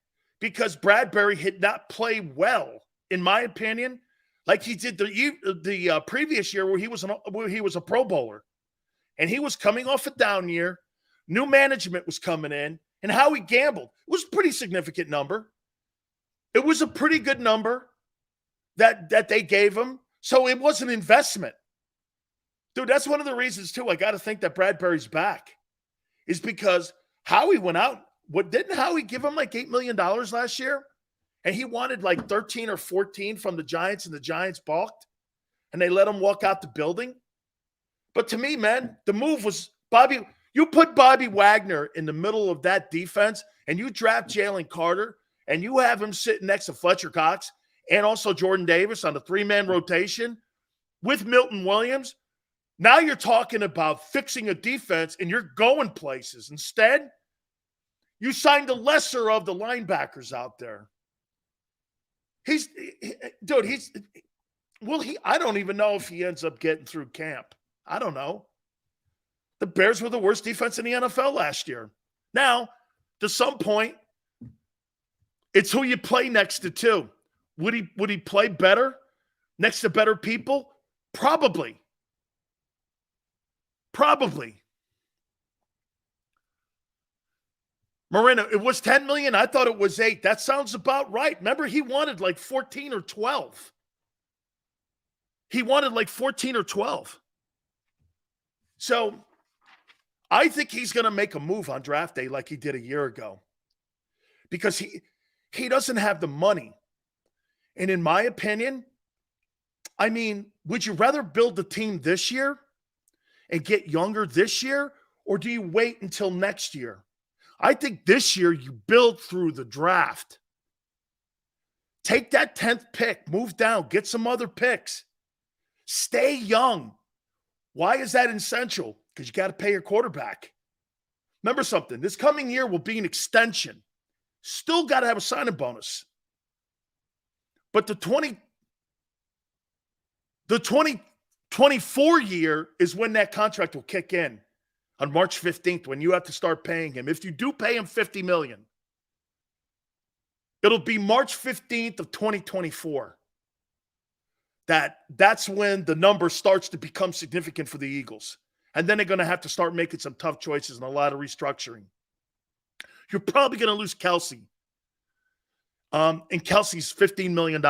because Bradbury had not played well, in my opinion, like he did the previous year where he was a Pro Bowler. And he was coming off a down year. New management was coming in. And Howie gambled. It was a pretty significant number. It was a pretty good number that they gave him. So it was an investment. Dude, that's one of the reasons, too, I got to think that Bradbury's back is because Howie went out. Didn't Howie give him like $8 million last year? And he wanted like 13 or 14 from the Giants, and the Giants balked. And they let him walk out the building. But to me, man, the move was Bobby. You put Bobby Wagner in the middle of that defense, and you draft Jalen Carter, and you have him sitting next to Fletcher Cox and also Jordan Davis on the 3-man rotation with Milton Williams. Now you're talking about fixing a defense, and you're going places. Instead, you signed the lesser of the linebackers out there. I don't even know if he ends up getting through camp. I don't know. The Bears were the worst defense in the NFL last year. Now, to some point, it's who you play next to too. Would he play better next to better people? Probably. Moreno, it was $10 million. I thought it was $8 million. That sounds about right. Remember, he wanted like 14 or 12. He wanted like 14 or 12. So I think he's going to make a move on draft day like he did a year ago because he doesn't have the money. And in my opinion, I mean, would you rather build the team this year and get younger this year, or do you wait until next year? I think this year you build through the draft. Take that 10th pick, move down, get some other picks. Stay young. Why is that essential? Because you got to pay your quarterback. Remember something, this coming year will be an extension. Still got to have a signing bonus. But the 2024 year is when that contract will kick in on March 15th, when you have to start paying him. If you do pay him $50 million, it'll be March 15th of 2024. That's when the number starts to become significant for the Eagles. And then they're going to have to start making some tough choices and a lot of restructuring. You're probably going to lose Kelsey. And Kelsey's $15 million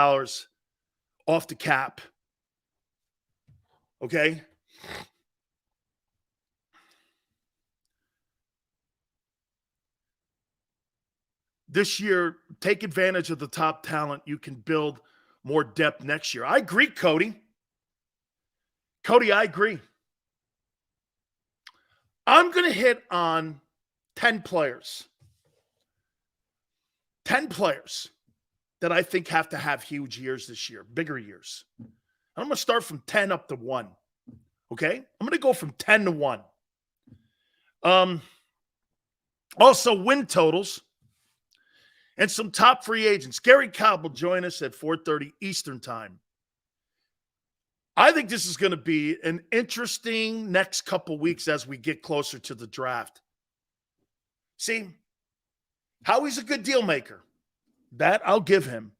off the cap. Okay? This year, take advantage of the top talent. You can build more depth next year. I agree, Cody. Cody, I agree. I'm going to hit on 10 players. 10 players that I think have to have huge years this year, bigger years. I'm going to start from 10 up to 1. Okay? I'm going to go from 10 to 1. Also, win totals and some top free agents. Gary Cobb will join us at 4:30 Eastern time. I think this is going to be an interesting next couple weeks as we get closer to the draft. See, Howie's a good deal maker. That I'll give him.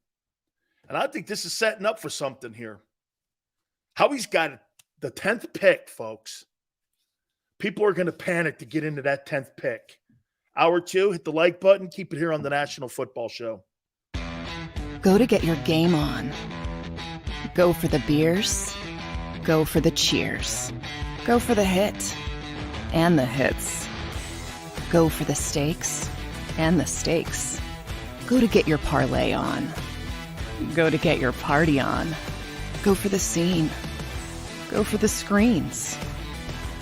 And I think this is setting up for something here. Howie's got the 10th pick, folks. People are going to panic to get into that 10th pick. Hour 2, hit the like button. Keep it here on the National Football Show. Go to get your game on. Go for the beers. Go for the cheers. Go for the hit and the hits. Go for the stakes and the stakes. Go to get your parlay on. Go to get your party on. Go for the scene. Go for the screens.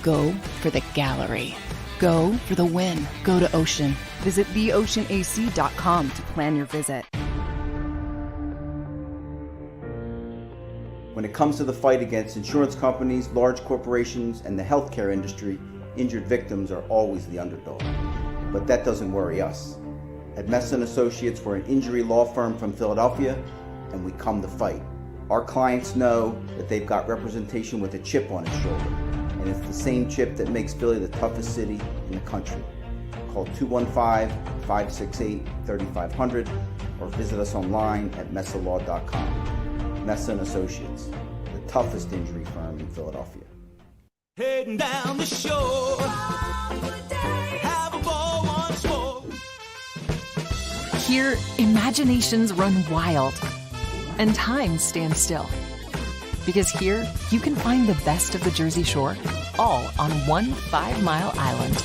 Go for the gallery. Go for the win. Go to Ocean. Visit theoceanac.com to plan your visit. When it comes to the fight against insurance companies, large corporations, and the healthcare industry, injured victims are always the underdog. But that doesn't worry us. At Messa & Associates, we're an injury law firm from Philadelphia, and we come to fight. Our clients know that they've got representation with a chip on its shoulder, and it's the same chip that makes Philly the toughest city in the country. Call 215-568-3500 or visit us online at messalaw.com. Messa & Associates, the toughest injury firm in Philadelphia. Heading down the shore, have a ball once more. Here, imaginations run wild and time stands still. Because here, you can find the best of the Jersey Shore, all on one 5-mile island.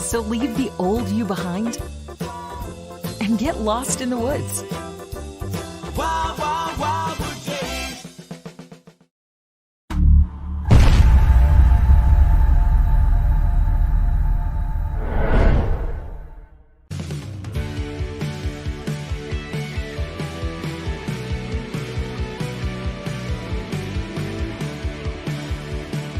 So leave the old you behind and get lost in the woods. Wild, wild, wildwood days.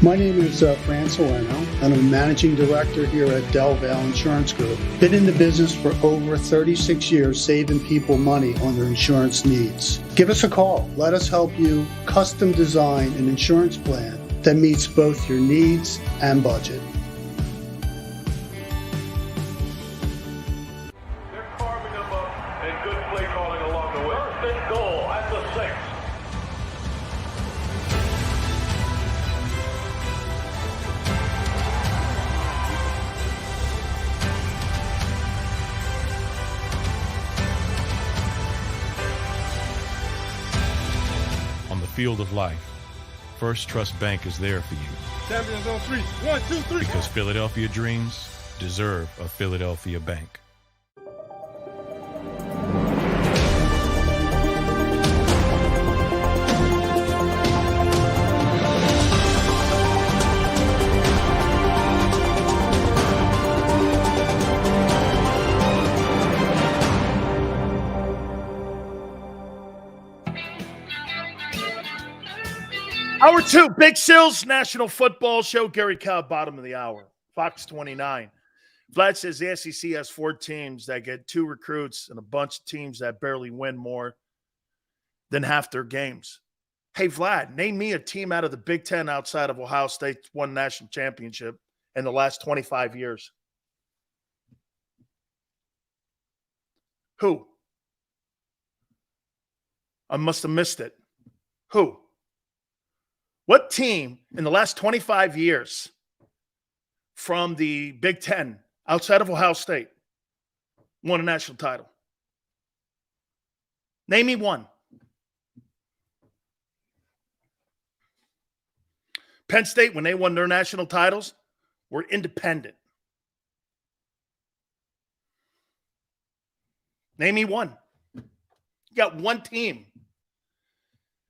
My name is Fran Soleno, and I'm a managing director here at Del Valle Insurance Group. Been in the business for over 36 years, saving people money on their insurance needs. Give us a call. Let us help you custom design an insurance plan that meets both your needs and budget. They're carving them up and good play calling along the way. First and goal at the 6. On the field of life, First Trust Bank is there for you. Champions on 3. 1, 2, 3. Because Philadelphia dreams deserve a Philadelphia bank. Hour 2, Big Sills, National Football Show. Gary Cobb, bottom of the hour. Fox 29. Vlad says the SEC has 4 teams that get 2 recruits and a bunch of teams that barely win more than half their games. Hey, Vlad, name me a team out of the Big Ten outside of Ohio State that's won national championship in the last 25 years. Who? I must have missed it. Who? What team in the last 25 years from the Big Ten outside of Ohio State won a national title? Name me one. Penn State, when they won their national titles, were independent. Name me one. You got one team.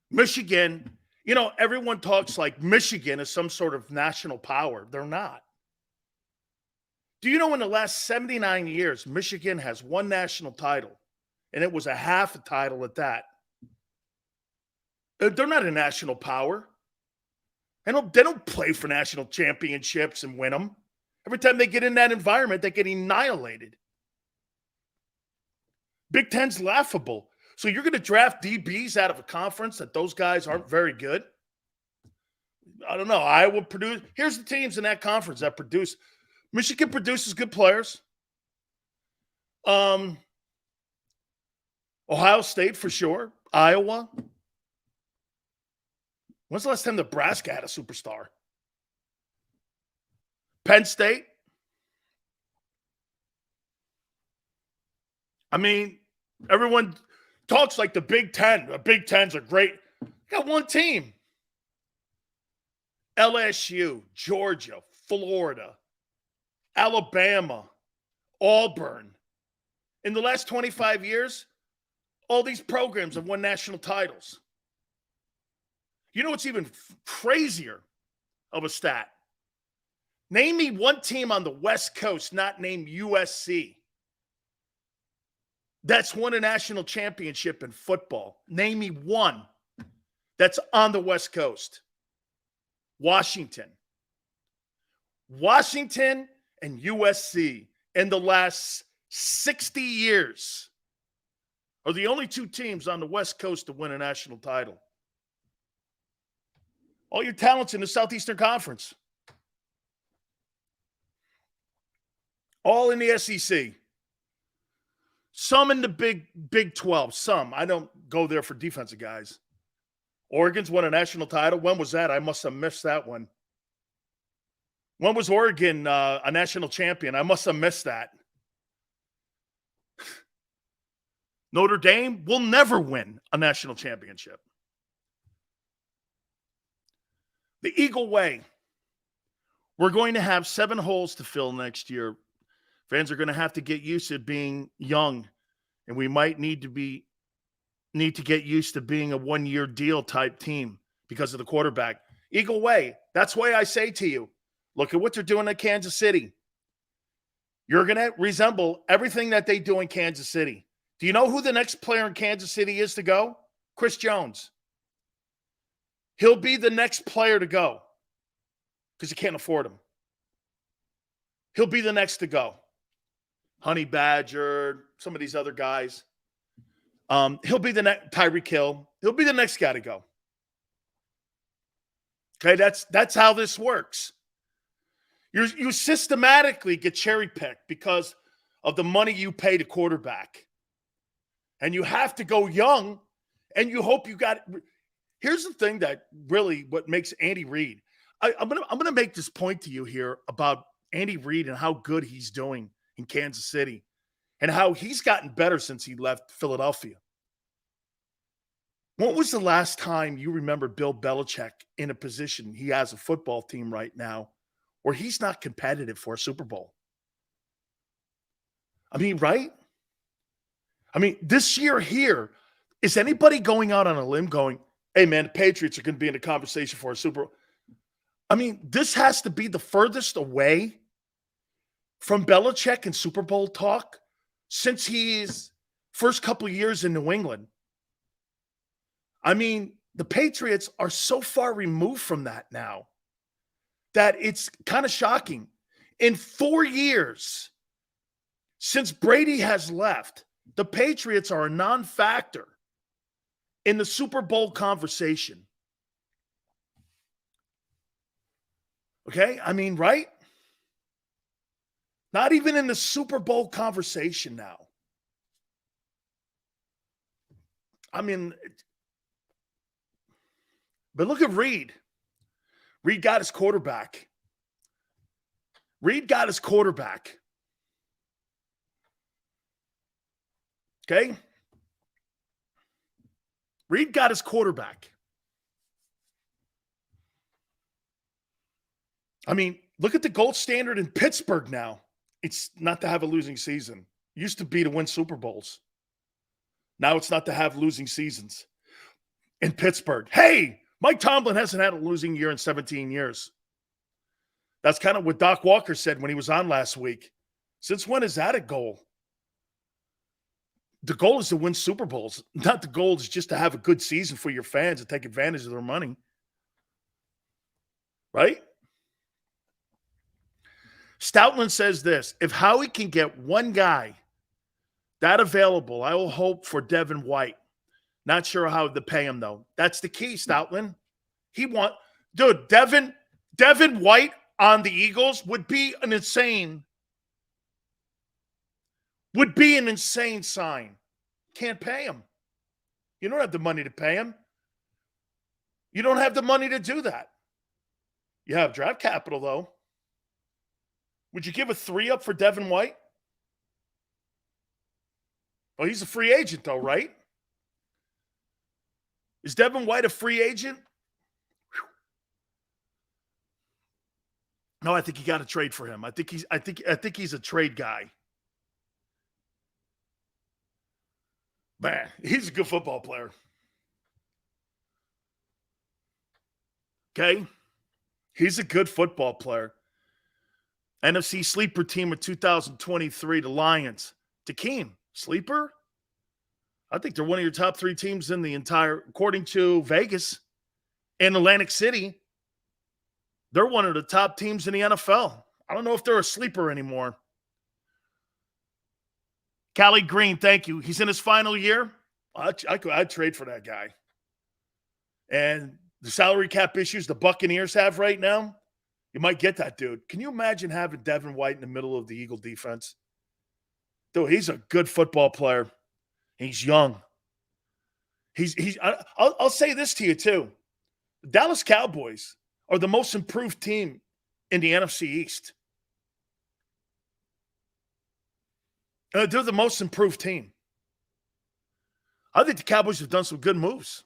Michigan, everyone talks like Michigan is some sort of national power. They're not. Do you know in the last 79 years, Michigan has one national title, and it was a half a title at that. They're not a national power. They don't play for national championships and win them. Every time they get in that environment, they get annihilated. Big Ten's laughable. So you're going to draft DBs out of a conference that those guys aren't very good? I don't know. Iowa produce. Here's the teams in that conference that produce. Michigan produces good players. Ohio State for sure. Iowa. When's the last time Nebraska had a superstar? Penn State. I mean, everyone talks like the Big Ten. The Big Ten's are great. Got one team. LSU, Georgia, Florida, Alabama, Auburn. In the last 25 years, all these programs have won national titles. You know what's even crazier of a stat? Name me one team on the West Coast, not named USC, that's won a national championship in football. Name me one that's on the West Coast. Washington. Washington and USC in the last 60 years are the only 2 teams on the West Coast to win a national title. All your talents in the Southeastern Conference. All in the SEC. Some in the Big 12. Some. I don't go there for defensive guys. Oregon's won a national title. When was that? I must have missed that one. When was Oregon a national champion? I must have missed that. Notre Dame will never win a national championship. The Eagle Way. We're going to have 7 holes to fill next year. Fans are going to have to get used to being young, and we might need to get used to being a 1-year deal type team because of the quarterback. Eagle Way. That's why I say to you, look at what they're doing at Kansas City. You're going to resemble everything that they do in Kansas City. Do you know who the next player in Kansas City is to go? Chris Jones. He'll be the next player to go because you can't afford him. He'll be the next to go. Honey Badger, some of these other guys. He'll be the next Tyreek Hill. He'll be the next guy to go. Okay, that's how this works. You systematically get cherry-picked because of the money you pay to quarterback. And you have to go young, and you hope you got – here's the thing that really what makes Andy Reid. I'm gonna make this point to you here about Andy Reid and how good he's doing in Kansas City and how he's gotten better since he left Philadelphia. When was the last time you remember Bill Belichick in a position he has a football team right now where he's not competitive for a Super Bowl? I mean, right? I mean, this year here, is anybody going out on a limb going, hey, man, the Patriots are going to be in the conversation for a Super Bowl? I mean, this has to be the furthest away from Belichick and Super Bowl talk since his first couple of years in New England. I mean, the Patriots are so far removed from that now that it's kind of shocking. In 4 years, Since Brady has left, the Patriots are a non-factor in the Super Bowl conversation. Okay? I mean, right? Not even in the Super Bowl conversation now. I mean, but look at Reed. Reed got his quarterback. Okay? Reed got his quarterback. I mean, look at the gold standard in Pittsburgh now. It's not to have a losing season. It used to be to win Super Bowls. Now it's not to have losing seasons in Pittsburgh. Hey, Mike Tomlin hasn't had a losing year in 17 years. That's kind of what Doc Walker said when he was on last week. Since when is that a goal? The goal is to win Super Bowls. Not the goal is just to have a good season for your fans and take advantage of their money. Right? Stoutland says this, if Howie can get one guy that available, I will hope for Devin White. Not sure how to pay him, though. That's the key, Stoutland. Devin White on the Eagles would be an insane sign. Can't pay him. You don't have the money to pay him. You don't have the money to do that. You have draft capital, though. Would you give a 3 up for Devin White? Oh, he's a free agent, though, right? Is Devin White a free agent? Whew. No, I think you got to trade for him. I think he's a trade guy. Man, he's a good football player. Okay? He's a good football player. NFC sleeper team of 2023, the Lions. Jakeem, sleeper? I think they're one of your top 3 teams in the entire, according to Vegas and Atlantic City. They're one of the top teams in the NFL. I don't know if they're a sleeper anymore. Callie Green, thank you. He's in his final year. I'd trade for that guy. And the salary cap issues the Buccaneers have right now, you might get that dude. Can you imagine having Devin White in the middle of the Eagle defense? Dude, he's a good football player. He's young. I'll say this to you, too. The Dallas Cowboys are the most improved team in the NFC East. They're the most improved team. I think the Cowboys have done some good moves.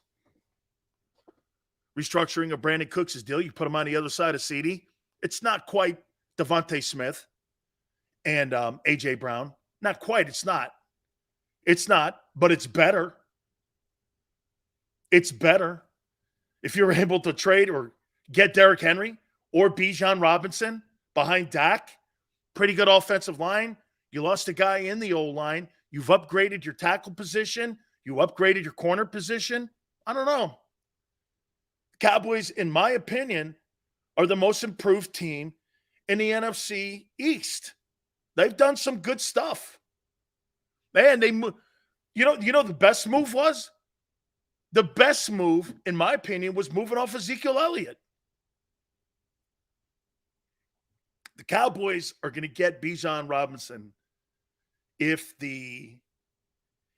Restructuring of Brandon Cooks' deal. You put him on the other side of CD. It's not quite Devontae Smith and A.J. Brown. Not quite. It's not. It's not, but it's better. It's better. If you're able to trade or get Derrick Henry or Bijan Robinson behind Dak, pretty good offensive line. You lost a guy in the O-line. You've upgraded your tackle position. You upgraded your corner position. I don't know. Cowboys, in my opinion, are the most improved team in the NFC East. They've done some good stuff. Man, you know the best move was? The best move, in my opinion, was moving off Ezekiel Elliott. The Cowboys are going to get Bijan Robinson if the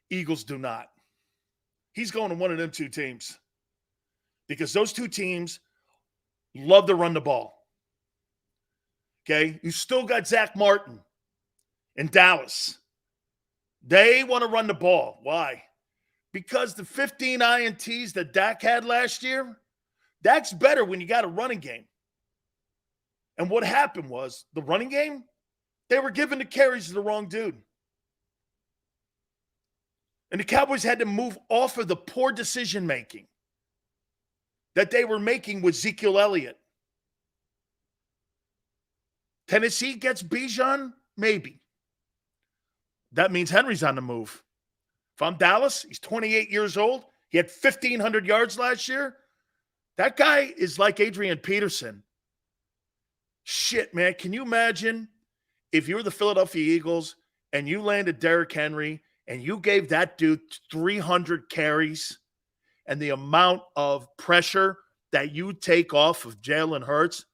Eagles do not. He's going to one of them 2 teams because those 2 teams love to run the ball. Okay? You still got Zach Martin in Dallas. They want to run the ball. Why? Because the 15 INTs that Dak had last year, Dak's better when you got a running game. And what happened was the running game, they were giving the carries to the wrong dude. And the Cowboys had to move off of the poor decision-making that they were making with Ezekiel Elliott. Tennessee gets Bijan? Maybe. That means Henry's on the move. If I'm Dallas, he's 28 years old. He had 1,500 yards last year. That guy is like Adrian Peterson. Shit, man. Can you imagine if you were the Philadelphia Eagles and you landed Derrick Henry and you gave that dude 300 carries and the amount of pressure that you take off of Jalen Hurts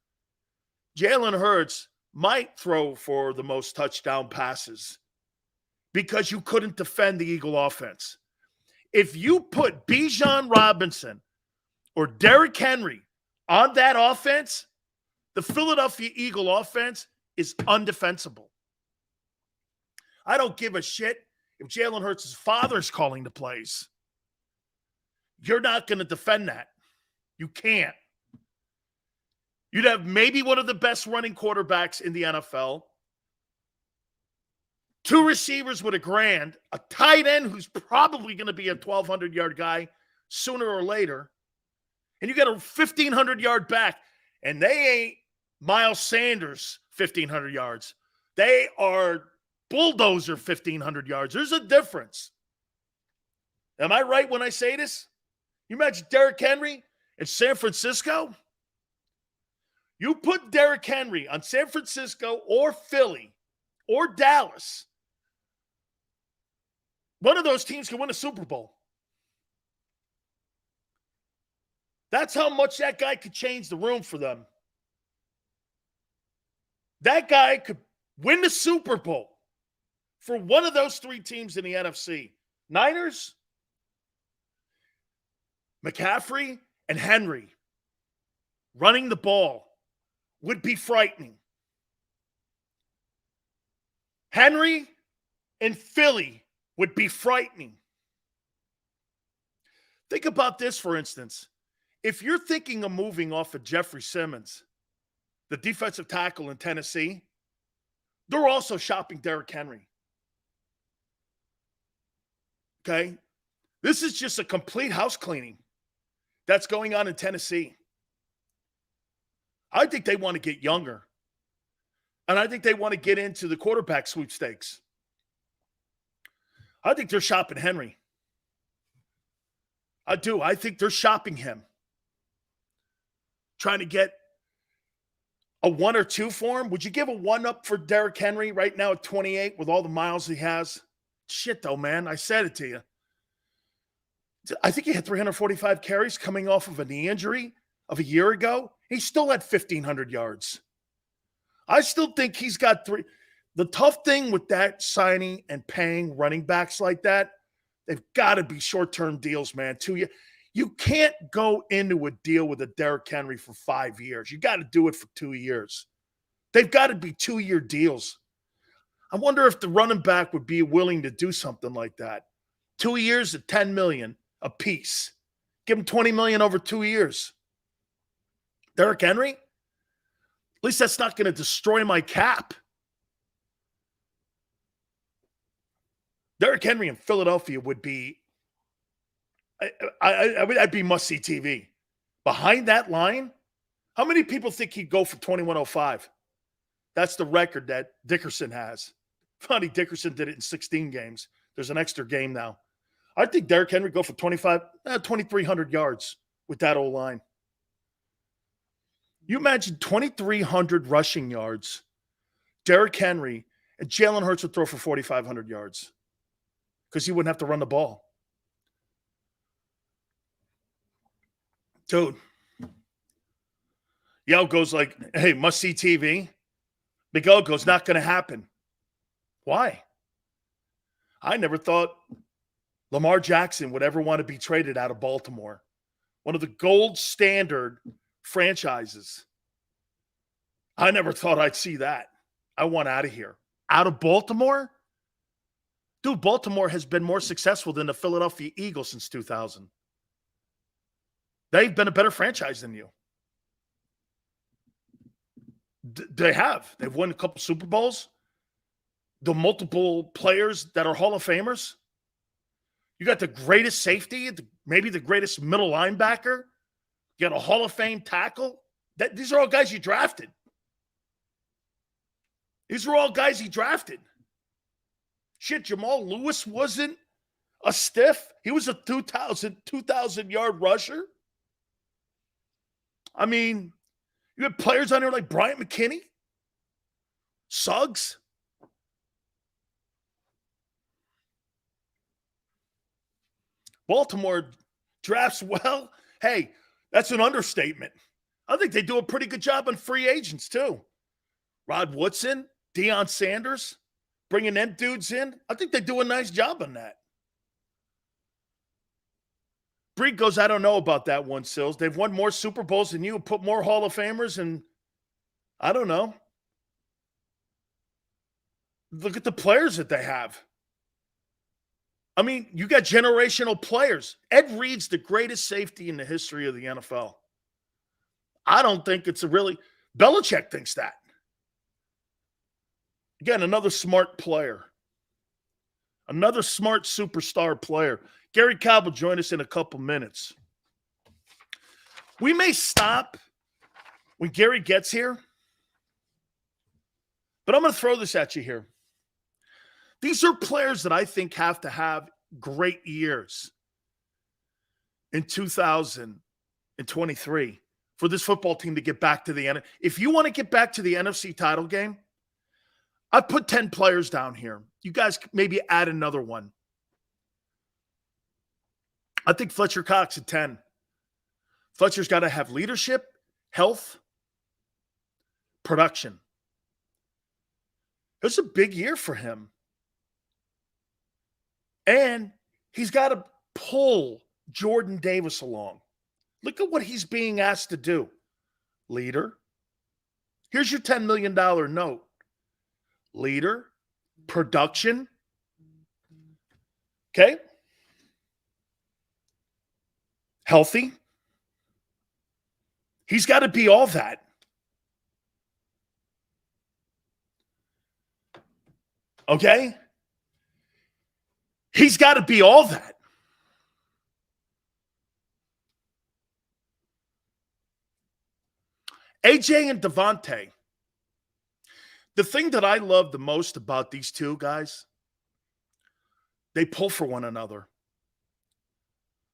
might throw for the most touchdown passes because you couldn't defend the Eagle offense. If you put Bijan Robinson or Derrick Henry on that offense, the Philadelphia Eagle offense is undefensible. I don't give a shit if Jalen Hurts' father's calling the plays. You're not going to defend that. You can't. You'd have maybe one of the best running quarterbacks in the NFL, 2 receivers with $1,000, a tight end who's probably going to be a 1,200-yard guy sooner or later, and you got a 1,500-yard back, and they ain't Miles Sanders 1,500 yards. They are bulldozer 1,500 yards. There's a difference. Am I right when I say this? You imagine Derrick Henry in San Francisco? You put Derrick Henry on San Francisco or Philly or Dallas, one of those teams can win a Super Bowl. That's how much that guy could change the room for them. That guy could win the Super Bowl for one of those 3 teams in the NFC. Niners, McCaffrey, and Henry running the ball would be frightening. Henry and Philly would be frightening. Think about this, for instance. If you're thinking of moving off of Jeffrey Simmons, the defensive tackle in Tennessee, they're also shopping Derrick Henry. Okay? This is just a complete house cleaning that's going on in Tennessee. I think they want to get younger. And I think they want to get into the quarterback sweepstakes. I think they're shopping Henry. I do. I think they're shopping him. Trying to get a 1 or 2 for him. Would you give a 1 up for Derrick Henry right now at 28 with all the miles he has? Shit, though, man. I said it to you. I think he had 345 carries coming off of a knee injury of a year ago. He still had 1,500 yards. I still think he's got 3. The tough thing with that signing and paying running backs like that, they've got to be short-term deals, man. 2 years. You can't go into a deal with a Derrick Henry for 5 years. You got to do it for 2 years. They've got to be 2-year deals. I wonder if the running back would be willing to do something like that. 2 years at $10 million a piece. Give him $20 million over 2 years. Derrick Henry? At least that's not going to destroy my cap. Derrick Henry in Philadelphia would be, I'd be must-see TV. Behind that line, how many people think he'd go for 2105? That's the record that Dickerson has. Funny, Dickerson did it in 16 games. There's an extra game now. I think Derrick Henry go for 2,300 yards with that old line. You imagine 2,300 rushing yards, Derrick Henry, and Jalen Hurts would throw for 4,500 yards because he wouldn't have to run the ball. Dude. Yell goes like, hey, must-see TV. Big O goes, not going to happen. Why? I never thought Lamar Jackson would ever want to be traded out of Baltimore. One of the gold standard franchises. I never thought I'd see that. I want out of here. Out of Baltimore? Dude, Baltimore has been more successful than the Philadelphia Eagles since 2000. They've been a better franchise than you. They have. They've won a couple Super Bowls. The multiple players that are Hall of Famers. You got the greatest safety, maybe the greatest middle linebacker. You got a Hall of Fame tackle. These are all guys you drafted. These are all guys he drafted. Shit, Jamal Lewis wasn't a stiff. He was a 2,000-yard rusher. I mean, you had players on there like Bryant McKinney, Suggs. Baltimore drafts well. Hey, that's an understatement. I think they do a pretty good job on free agents, too. Rod Woodson, Deion Sanders, bringing them dudes in. I think they do a nice job on that. Breed goes, I don't know about that one, Sills. They've won more Super Bowls than you, put more Hall of Famers, and I don't know. Look at the players that they have. I mean, you got generational players. Ed Reed's the greatest safety in the history of the NFL. I don't think it's a really – Belichick thinks that. Again, another smart player. Another smart superstar player. Gary Cobb will join us in a couple minutes. We may stop when Gary gets here, but I'm going to throw this at you here. These are players that I think have to have great years in 2023 for this football team to get back to the end. If you want to get back to the NFC title game, I've put 10 players down here. You guys maybe add another one. I think Fletcher Cox at 10. Fletcher's got to have leadership, health, production. It's a big year for him. And he's got to pull Jordan Davis along. Look at what he's being asked to do. Leader. Here's your $10 million note. Leader. Production. Okay. Healthy. He's got to be all that. Okay? He's got to be all that. AJ and Devontae. The thing that I love the most about these two guys, they pull for one another.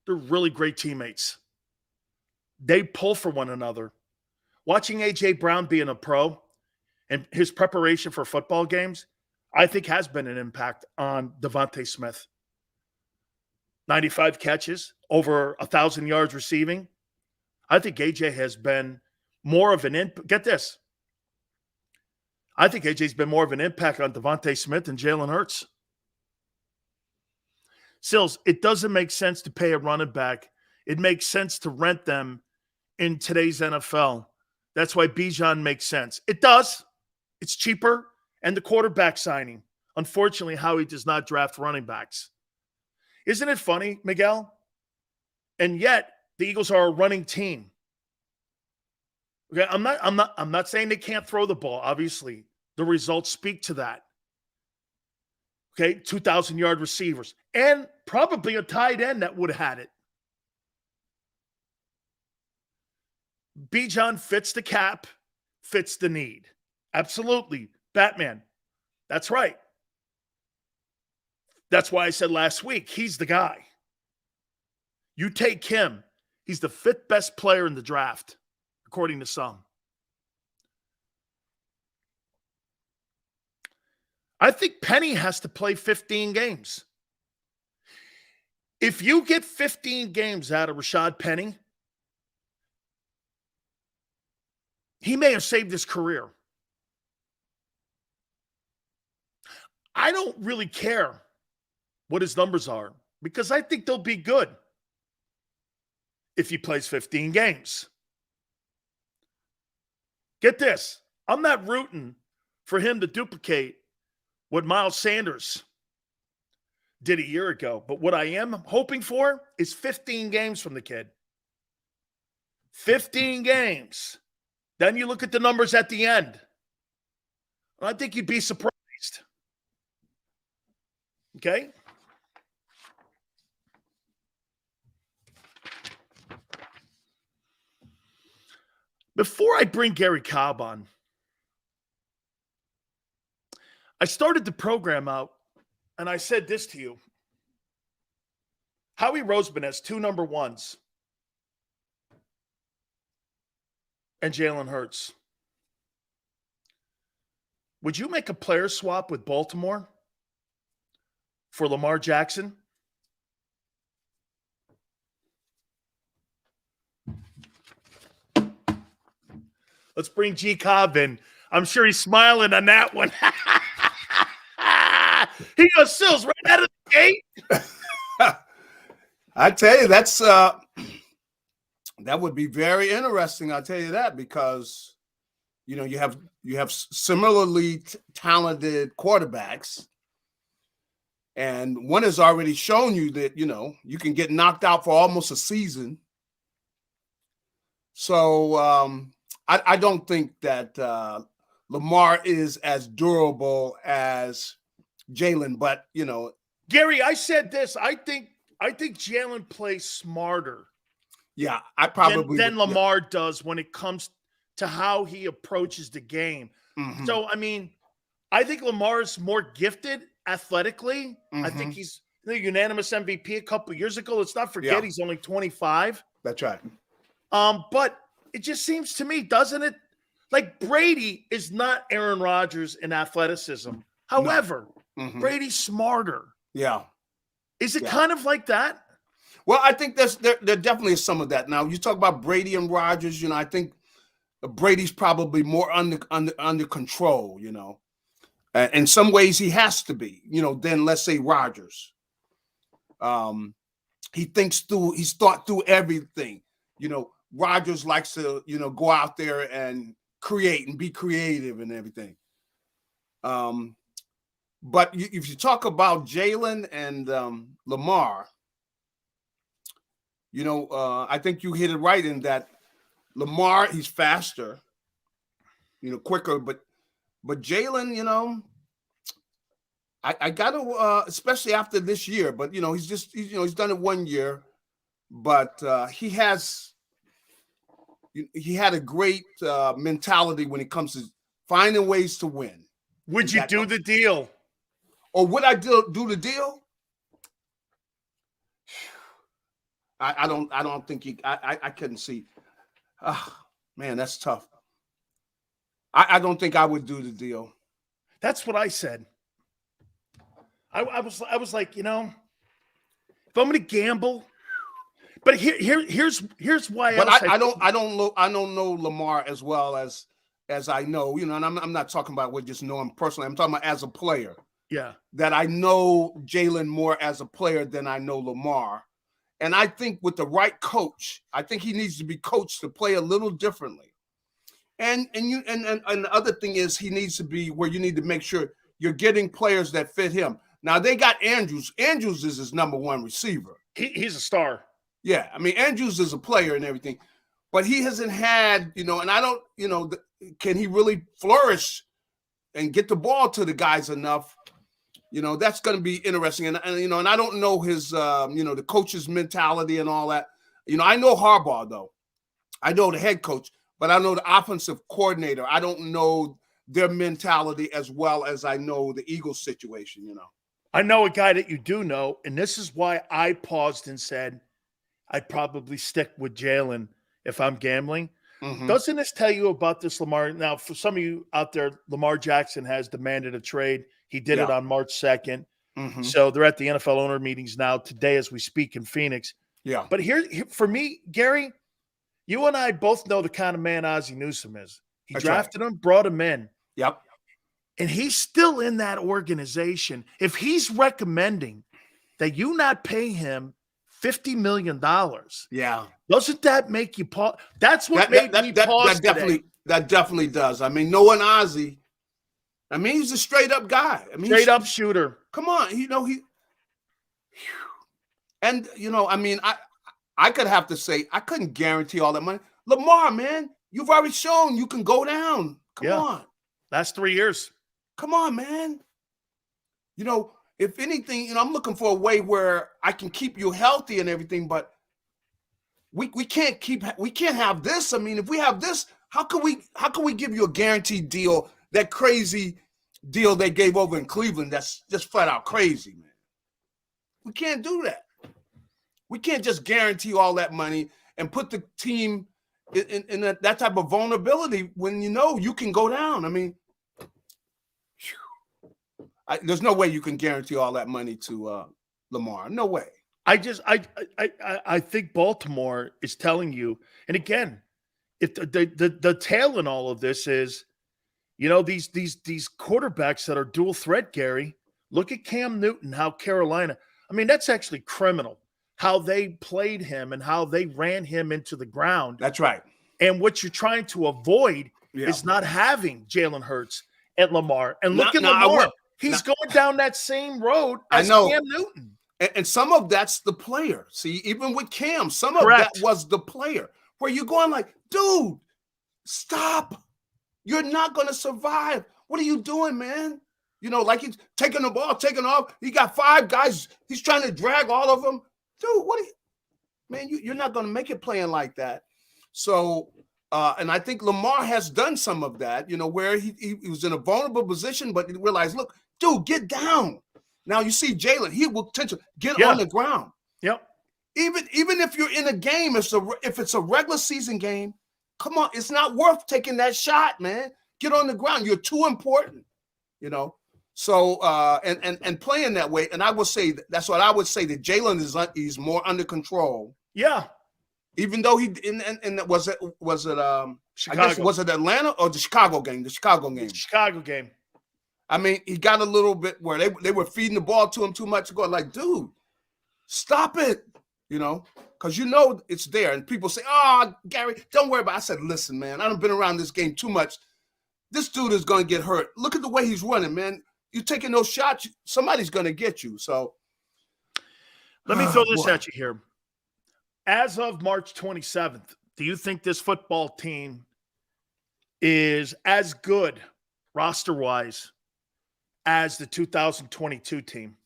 They're really great teammates. They pull for one another. Watching A.J. Brown being a pro and his preparation for football games, I think has been an impact on Devontae Smith. 95 catches, over 1,000 yards receiving. I think A.J. has been more of an get this. I think A.J.'s been more of an impact on Devontae Smith than Jalen Hurts. Sills, it doesn't make sense to pay a running back. It makes sense to rent them in today's NFL. That's why Bijan makes sense. It does. It's cheaper. And the quarterback signing. Unfortunately, Howie does not draft running backs. Isn't it funny, Miguel? And yet, the Eagles are a running team. Okay, I'm not saying they can't throw the ball. Obviously, the results speak to that. Okay, 2,000-yard receivers. And probably a tight end that would have had it. Bijan fits the cap, fits the need. Absolutely. Batman. That's right. That's why I said last week, he's the guy. You take him. He's the fifth best player in the draft, according to some. I think Penny has to play 15 games. If you get 15 games out of Rashad Penny, he may have saved his career. I don't really care what his numbers are because I think they'll be good if he plays 15 games. Get this. I'm not rooting for him to duplicate what Miles Sanders did a year ago. But what I am hoping for is 15 games from the kid. 15 games. Then you look at the numbers at the end. I think you'd be surprised. Okay? Before I bring Gary Cobb on, I started the program out and I said this to you. Howie Roseman has 2 number ones and Jalen Hurts. Would you make a player swap with Baltimore for Lamar Jackson? Let's bring G Cobb in. I'm sure he's smiling on that one. He goes, Sills, right out of the gate. I tell you, that's that would be very interesting. I'll tell you that, because you know you have similarly talented quarterbacks, and one has already shown you that you can get knocked out for almost a season. So I don't think that Lamar is as durable as Jalen, but Gary, I said this. I think Jalen plays smarter. Yeah, I probably than Lamar does when it comes to how he approaches the game. Mm-hmm. So, I mean, I think Lamar's more gifted athletically. Mm-hmm. I think he's the unanimous MVP a couple years ago. Let's not forget he's only 25. That's right. But it just seems to me, doesn't it? Like Brady is not Aaron Rodgers in athleticism. However, Brady's smarter. Yeah. Is it kind of like that? Well, I think there definitely is some of that. Now, you talk about Brady and Rodgers, I think Brady's probably more under control, in some ways he has to be, than let's say Rodgers. He's thought through everything. Rodgers likes to, go out there and create and be creative and everything. But if you talk about Jalen and Lamar, I think you hit it right in that Lamar, he's faster, quicker, but Jalen, I got to, especially after this year, but he's done it 1 year, but he had a great mentality when it comes to finding ways to win. Would you do the deal? Or would I do the deal? I don't think I couldn't see. Man, that's tough. I don't think I would do the deal. That's what I said. I was like, if I'm going to gamble, but here's why. But I don't know Lamar as well as I know, and I'm not talking about what just know him personally. I'm talking about as a player. Yeah. That I know Jalen more as a player than I know Lamar. And I think with the right coach, I think he needs to be coached to play a little differently. And the other thing is he needs to be where you need to make sure you're getting players that fit him. Now they got Andrews. Andrews is his number one receiver. He's a star. Yeah. I mean, Andrews is a player and everything, but he hasn't had, and I don't, can he really flourish and get the ball to the guys enough? That's going to be interesting. And I don't know his, the coach's mentality and all that. I know Harbaugh, though. I know the head coach, but I know the offensive coordinator. I don't know their mentality as well as I know the Eagles situation, I know a guy that you do know, and this is why I paused and said I'd probably stick with Jalen if I'm gambling. Mm-hmm. Doesn't this tell you about this Lamar? Now, for some of you out there, Lamar Jackson has demanded a trade. He did it on March 2nd. Mm-hmm. So they're at the NFL owner meetings now today as we speak in Phoenix. Yeah. But here for me, Gary, you and I both know the kind of man Ozzie Newsome is. He drafted him, brought him in. Yep. And he's still in that organization. If he's recommending that you not pay him $50 million, doesn't that make you pause? That's what made me pause today. That definitely does. I mean, knowing Ozzie, I mean, he's a straight up guy. I mean, straight up shooter. Come on, and I mean, I could have to say I couldn't guarantee all that money. Lamar, man, you've already shown you can go down. Come on. Last 3 years. Come on, man. If anything, I'm looking for a way where I can keep you healthy and everything, but we can't have this. I mean, if we have this, how can we give you a guaranteed deal? That crazy deal they gave over in Cleveland, that's just flat out crazy, man. We can't do that. We can't just guarantee all that money and put the team in that type of vulnerability when you can go down. I mean, there's no way you can guarantee all that money to Lamar. No way. I think Baltimore is telling you, and again, if the tail in all of this is, you know, these quarterbacks that are dual threat, Gary. Look at Cam Newton, how Carolina. I mean, that's actually criminal. How they played him and how they ran him into the ground. That's right. And what you're trying to avoid is not having Jalen Hurts and Lamar. And look at Lamar. He's going down that same road as Cam Newton. And some of that's the player. See, even with Cam, some of that was the player. Where you're going like, dude, stop. You're not going to survive. What are you doing, man? You know, like he's taking the ball, taking off. He got 5 guys. He's trying to drag all of them. Dude, what are you? Man, you're not going to make it playing like that. So, and I think Lamar has done some of that, you know, where he was in a vulnerable position, but he realized, look, dude, get down. Now you see Jalen, he will tend to get on the ground. Yep. Even if you're in a game, if it's a regular season game, come on, it's not worth taking that shot, man. Get on the ground. You're too important, you know. So and playing that way, and I would say that's what I would say that Jalen he's more under control. Yeah. Even though was it Chicago. I guess was it Atlanta or the Chicago game? The Chicago game. I mean, he got a little bit where they were feeding the ball to him too much. Going like, dude, stop it, you know, because you know it's there. And people say, "Oh, Gary, don't worry about it." I said, "Listen, man, I've been around this game too much. This dude is going to get hurt. Look at the way he's running, man. You're taking those shots, somebody's going to get you." So let me throw this at you here. As of March 27th, do you think this football team is as good roster-wise as the 2022 team?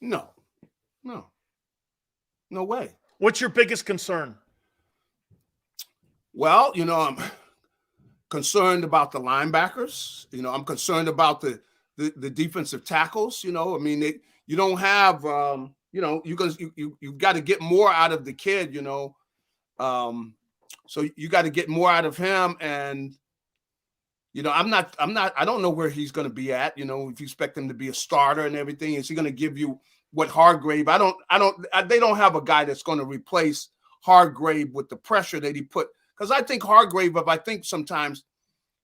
No way. What's your biggest concern? Well, you know, I'm concerned about the linebackers. You know, I'm concerned about the defensive tackles. You know, I mean, you don't have, you know, you've got to get more out of the kid, you know. So you got to get more out of him. And, you know, I don't know where he's going to be at, you know, if you expect him to be a starter and everything. Is he going to give you what Hargrave? They don't have a guy that's going to replace Hargrave with the pressure that he put. Because I think Hargrave, sometimes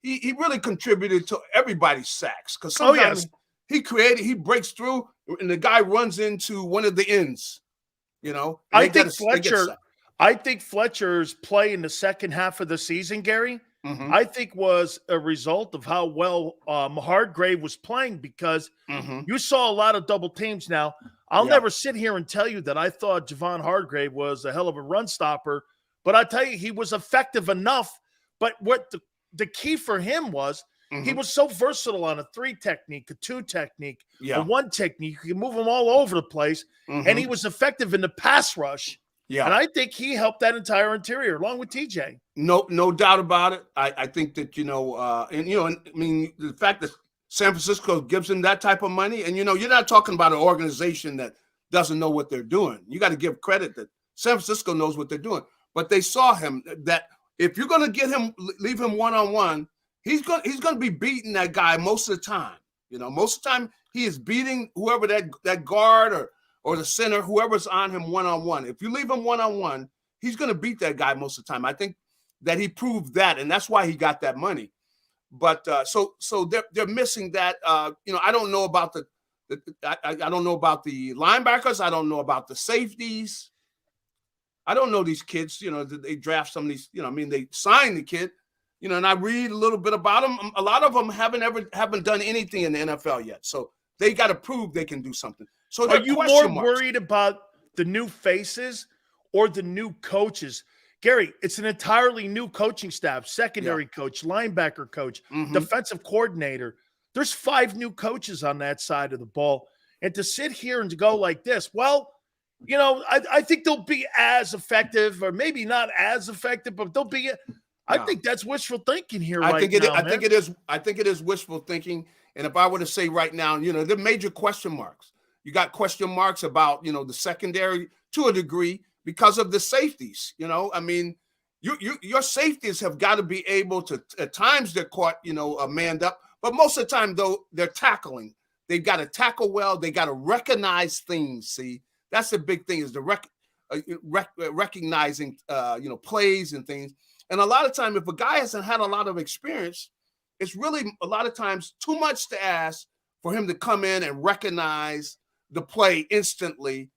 he really contributed to everybody's sacks. Because sometimes he breaks through and the guy runs into one of the ends, you know. I think Fletcher's play in the second half of the season, Gary, I think was a result of how well Hargrave was playing, because you saw a lot of double teams. Now, I'll never sit here and tell you that I thought Javon Hargrave was a hell of a run stopper, but I tell you, he was effective enough. But what the key for him was, he was so versatile on a 3 technique, a 2 technique, a 1 technique. You can move him all over the place, and he was effective in the pass rush. Yeah, and I think he helped that entire interior along with TJ. No doubt about it. I think that, you know, I mean, the fact that San Francisco gives him that type of money, and, you know, you're not talking about an organization that doesn't know what they're doing. You got to give credit that San Francisco knows what they're doing. But they saw him that if you're going to leave him one-on-one, he's going to be beating that guy most of the time. You know, most of the time he is beating whoever that guard or the center, whoever's on him one-on-one. If you leave him one-on-one, he's going to beat that guy most of the time. I think that he proved that, and that's why he got that money. But so they're missing that. You know, I don't know about I don't know about the linebackers. I don't know about the safeties. I don't know these kids. You know, they draft some of these. You know, I mean, they sign the kid. You know, and I read a little bit about them. A lot of them haven't done anything in the NFL yet. So they got to prove they can do something. So are you more worried about the new faces or the new coaches? Gary, it's an entirely new coaching staff, secondary coach, linebacker coach, defensive coordinator. There's 5 new coaches on that side of the ball. And to sit here and to go like this, well, you know, I think they'll be as effective, or maybe not as effective, but they'll be – I think that's wishful thinking here I think it is wishful thinking. And if I were to say right now, you know, there are major question marks. You got question marks about, you know, the secondary to a degree because of the safeties. You know, I mean, your safeties have got to be able to, at times they're caught, you know, manned up, but most of the time, though, they're tackling. They've got to tackle well. They got to recognize things. See, that's the big thing, is the recognizing, you know, plays and things. And a lot of time, if a guy hasn't had a lot of experience, it's really a lot of times too much to ask for him to come in and recognize the play instantly.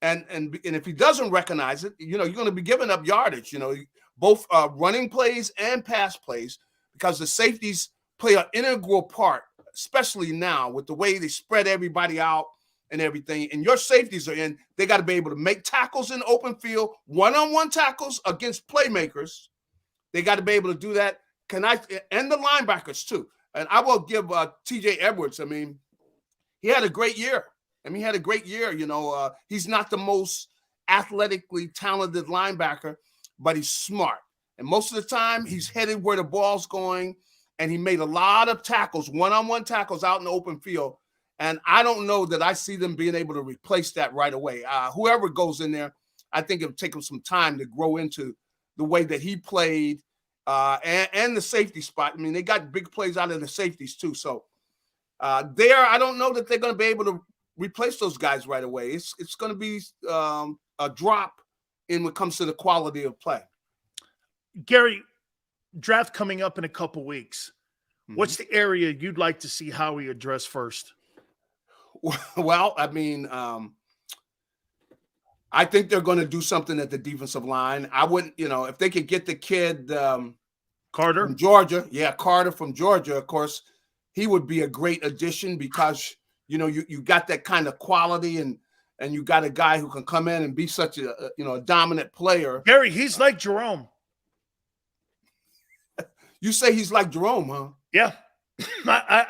And if he doesn't recognize it, you're going to be giving up yardage, both running plays and pass plays, because the safeties play an integral part, especially now with the way they spread everybody out and everything. And your safeties are in, they got to be able to make tackles in the open field, one-on-one tackles against playmakers. They got to be able to do that. And the linebackers too. And I will give TJ Edwards, he had a great year. He had a great year. He's not the most athletically talented linebacker, but he's smart. And most of the time, he's headed where the ball's going, and he made a lot of tackles, one-on-one tackles out in the open field. And I don't know that I see them being able to replace that right away. Whoever goes in there, I think it'll take him some time to grow into the way that he played and the safety spot. They got big plays out of the safeties too. So I don't know that they're going to be able to replace those guys right away. It's going to be a drop in when it comes to the quality of play. Gary, draft coming up in a couple weeks. What's the area you'd like to see Howie address first? Well, I think they're going to do something at the defensive line. I wouldn't, if they could get the kid Carter from Georgia. Yeah, Carter from Georgia. Of course, he would be a great addition because, you got that kind of quality and you got a guy who can come in and be such a dominant player. Gary, he's like Jerome. You say he's like Jerome, huh? Yeah.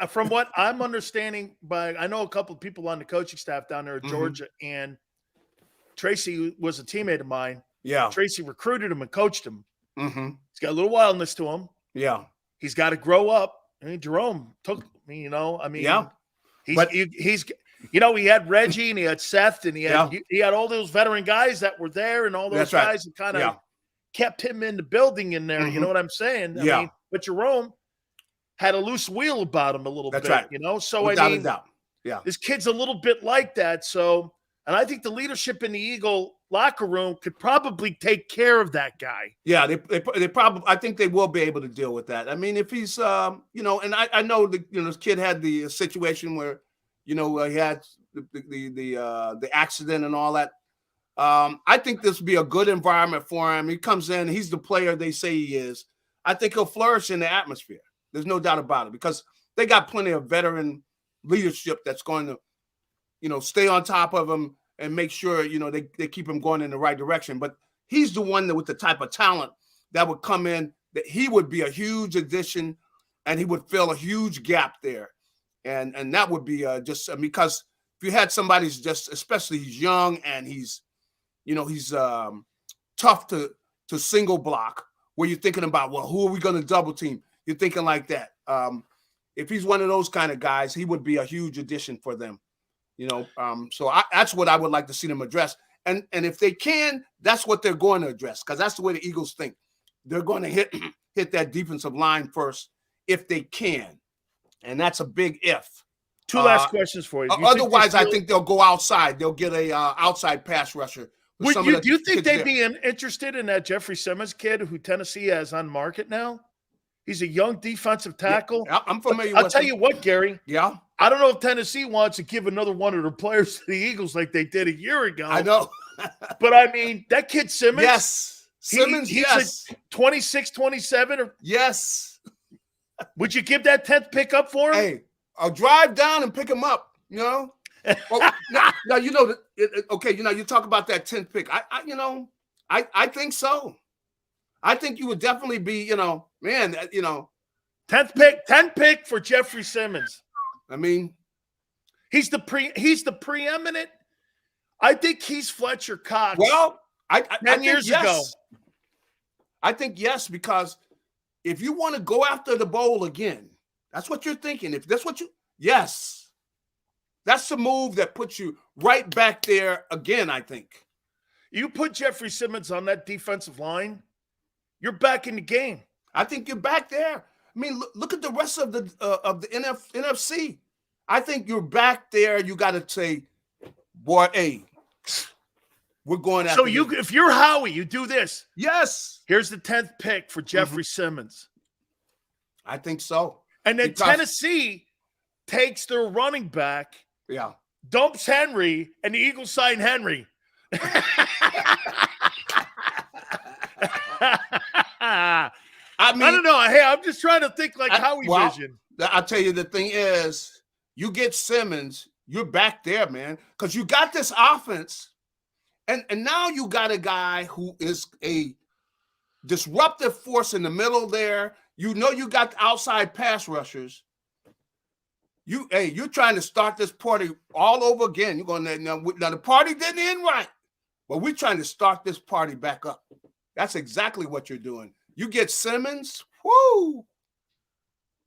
From what I'm understanding, I know a couple of people on the coaching staff down there at Georgia, and Tracy was a teammate of mine. Yeah. Tracy recruited him and coached him. He's got a little wildness to him. Yeah. He's got to grow up. Jerome took me, yeah. He had Reggie and he had Seth and he had all those veteran guys that were there and all those guys that kind of kept him in the building in there. You know what I'm saying? I mean, but Jerome had a loose wheel about him a little bit, right. So Without a doubt. Yeah. This kid's a little bit like that. So, and I think the leadership in the Eagle locker room could probably take care of that guy. Yeah, they probably, I think they will be able to deal with that. If he's, and I know this kid had the situation where, he had the accident and all that. I think this will be a good environment for him. He comes in, he's the player they say he is. I think he'll flourish in the atmosphere. There's no doubt about it, because they got plenty of veteran leadership that's going to, stay on top of him and make sure, they keep him going in the right direction. But he's the one that with the type of talent that would come in, that he would be a huge addition and he would fill a huge gap there. And that would be because if you had somebody who's especially he's young and he's tough to single block, where you're thinking about, well, who are we going to double team? You're thinking like that. If he's one of those kind of guys, he would be a huge addition for them. So that's what I would like to see them address. And if they can, that's what they're going to address, because that's the way the Eagles think. They're going to hit that defensive line first if they can. And that's a big if. Two last questions for you. Otherwise, I think they'll go outside. They'll get a outside pass rusher. Do you think they'd be interested in that Jeffrey Simmons kid who Tennessee has on market now? He's a young defensive tackle. Yeah, I'm familiar with him. I'll tell you what, Gary. Yeah. I don't know if Tennessee wants to give another one of their players to the Eagles like they did a year ago. I know. But, that kid Simmons. Yes. Simmons, he's yes. 26, 27. Yes. Would you give that 10th pick up for him? Hey, I'll drive down and pick him up, Now, you talk about that 10th pick. I think so. I think you would definitely be, 10th pick for Jeffrey Simmons. He's the preeminent. I think he's Fletcher Cox. Well, I 10 years ago. I think yes, because if you want to go after the bowl again, that's what you're thinking. If that's what yes, that's the move that puts you right back there again. I think you put Jeffrey Simmons on that defensive line, you're back in the game. I think you're back there. Look at the rest of the NFC. I think you're back there. You got to say, boy, hey, We're going after So if you're Howie, you do this. Yes. Here's the 10th pick for Jeffrey Simmons. I think so. And then Tennessee takes their running back, dumps Henry, and the Eagles sign Henry. I don't know. Hey, I'm just trying to think like Howie vision. I'll tell you, the thing is, you get Simmons, you're back there, man, because you got this offense, and now you got a guy who is a disruptive force in the middle there. You know you got the outside pass rushers. You're trying to start this party all over again. You're going now the party didn't end right, but we're trying to start this party back up. That's exactly what you're doing. You get Simmons, whoo,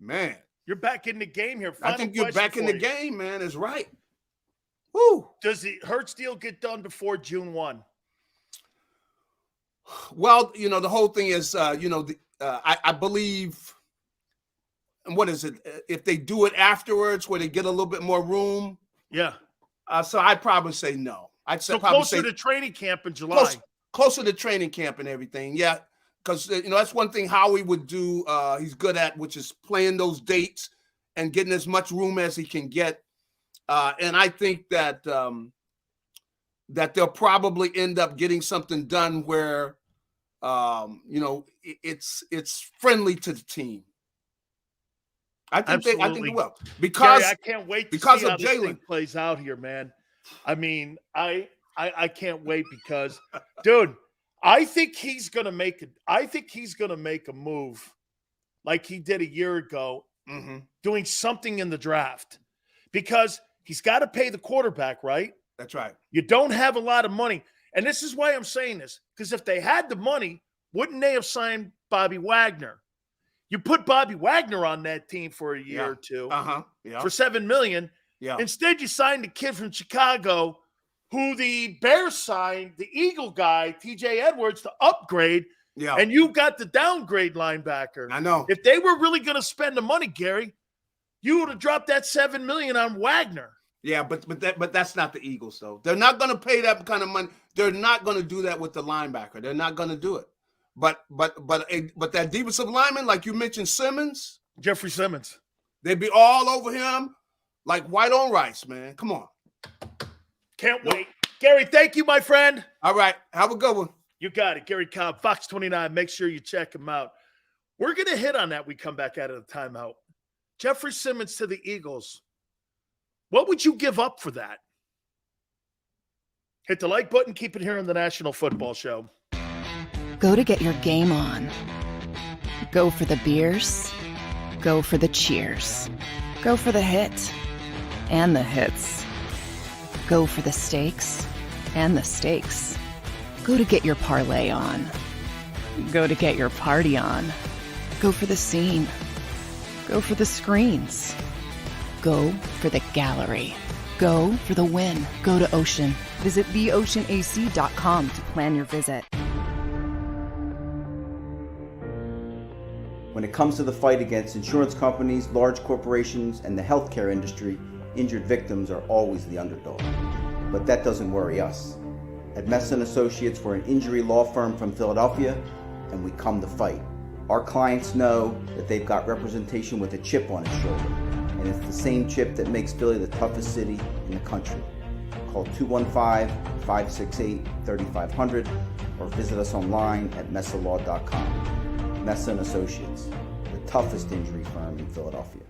man. You're back in the game here. I think you're back in the game, man. Is right. Woo. Does the Hurts deal get done before June 1? Well, the whole thing is, I believe, and what is it? If they do it afterwards, where they get a little bit more room, so I'd probably say no. I'd say probably closer to training camp in July. Closer to training camp and everything, yeah. Because that's one thing Howie would do. He's good at, which is playing those dates and getting as much room as he can get. And I think that that they'll probably end up getting something done where, it's friendly to the team. I think they will, because Gary, I can't wait to because see of how this Jalen thing plays out here, man. I mean, I can't wait because, dude, I think he's gonna make a move like he did a year ago, doing something in the draft, because he's got to pay the quarterback, right? That's right. You don't have a lot of money. And this is why I'm saying this, because if they had the money, wouldn't they have signed Bobby Wagner? You put Bobby Wagner on that team for a year or two for $7 million. Yeah. Instead, you signed a kid from Chicago who the Bears signed, the Eagle guy, TJ Edwards, to upgrade. Yeah. And you got the downgrade linebacker. I know. If they were really going to spend the money, Gary, you would have dropped that $7 million on Wagner. Yeah, but that's not the Eagles, though. They're not going to pay that kind of money. They're not going to do that with the linebacker. They're not going to do it. But that defensive lineman, like you mentioned, Simmons, Jeffrey Simmons, they'd be all over him like white on rice, man. Come on. Can't wait. Gary, thank you, my friend. All right. Have a good one. You got it. Gary Cobb, Fox 29. Make sure you check him out. We're going to hit on that. We come back out of the timeout. Jeffrey Simmons to the Eagles. What would you give up for that? Hit the like button. Keep it here on the National Football Show. Go to get your game on. Go for the beers. Go for the cheers. Go for the hit and the hits. Go for the stakes and the stakes. Go to get your parlay on. Go to get your party on. Go for the scene. Go for the screens. Go for the gallery. Go for the win. Go to Ocean. Visit theoceanac.com to plan your visit. When it comes to the fight against insurance companies, large corporations, and the healthcare industry, injured victims are always the underdog. But that doesn't worry us. At Messa & Associates, we're an injury law firm from Philadelphia, and we come to fight. Our clients know that they've got representation with a chip on its shoulder, and it's the same chip that makes Philly the toughest city in the country. Call 215-568-3500 or visit us online at messalaw.com. Messa & Associates, the toughest injury firm in Philadelphia.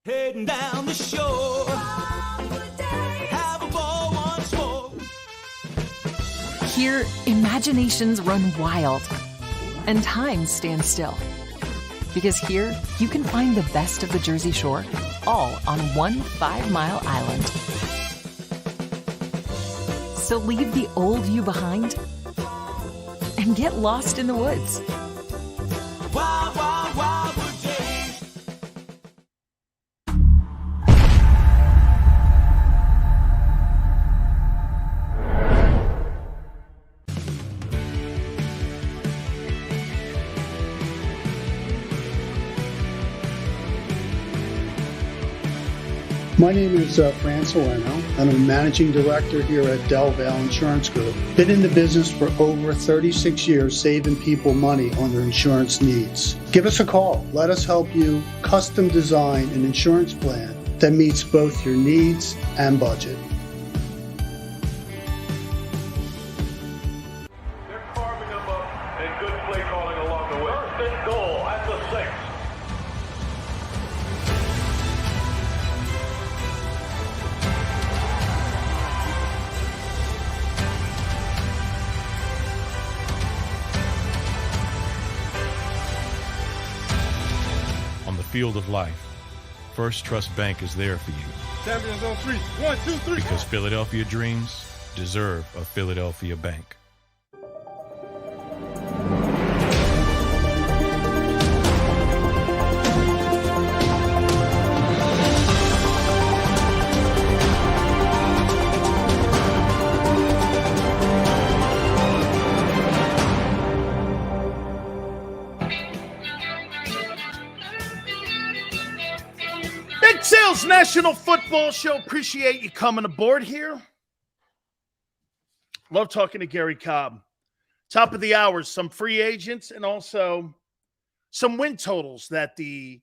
Heading down the shore, have a ball once more. Here, imaginations run wild and time stands still. Because here, you can find the best of the Jersey Shore, all on one 5-mile island. So leave the old you behind and get lost in the woods. Wild, wild, wildwood days. My name is Fran Sileo, and I'm a managing director here at Del Valle Insurance Group. Been in the business for over 36 years, saving people money on their insurance needs. Give us a call. Let us help you custom design an insurance plan that meets both your needs and budget. They're carving them up and good play calling along the way. First and goal at the 6. On the field of life, First Trust Bank is there for you. Champions on 3. 1, 2, 3. Because Philadelphia dreams deserve a Philadelphia bank. Big Sales National Football Show. Appreciate you coming aboard here. Love talking to Gary Cobb. Top of the hour, some free agents and also some win totals that the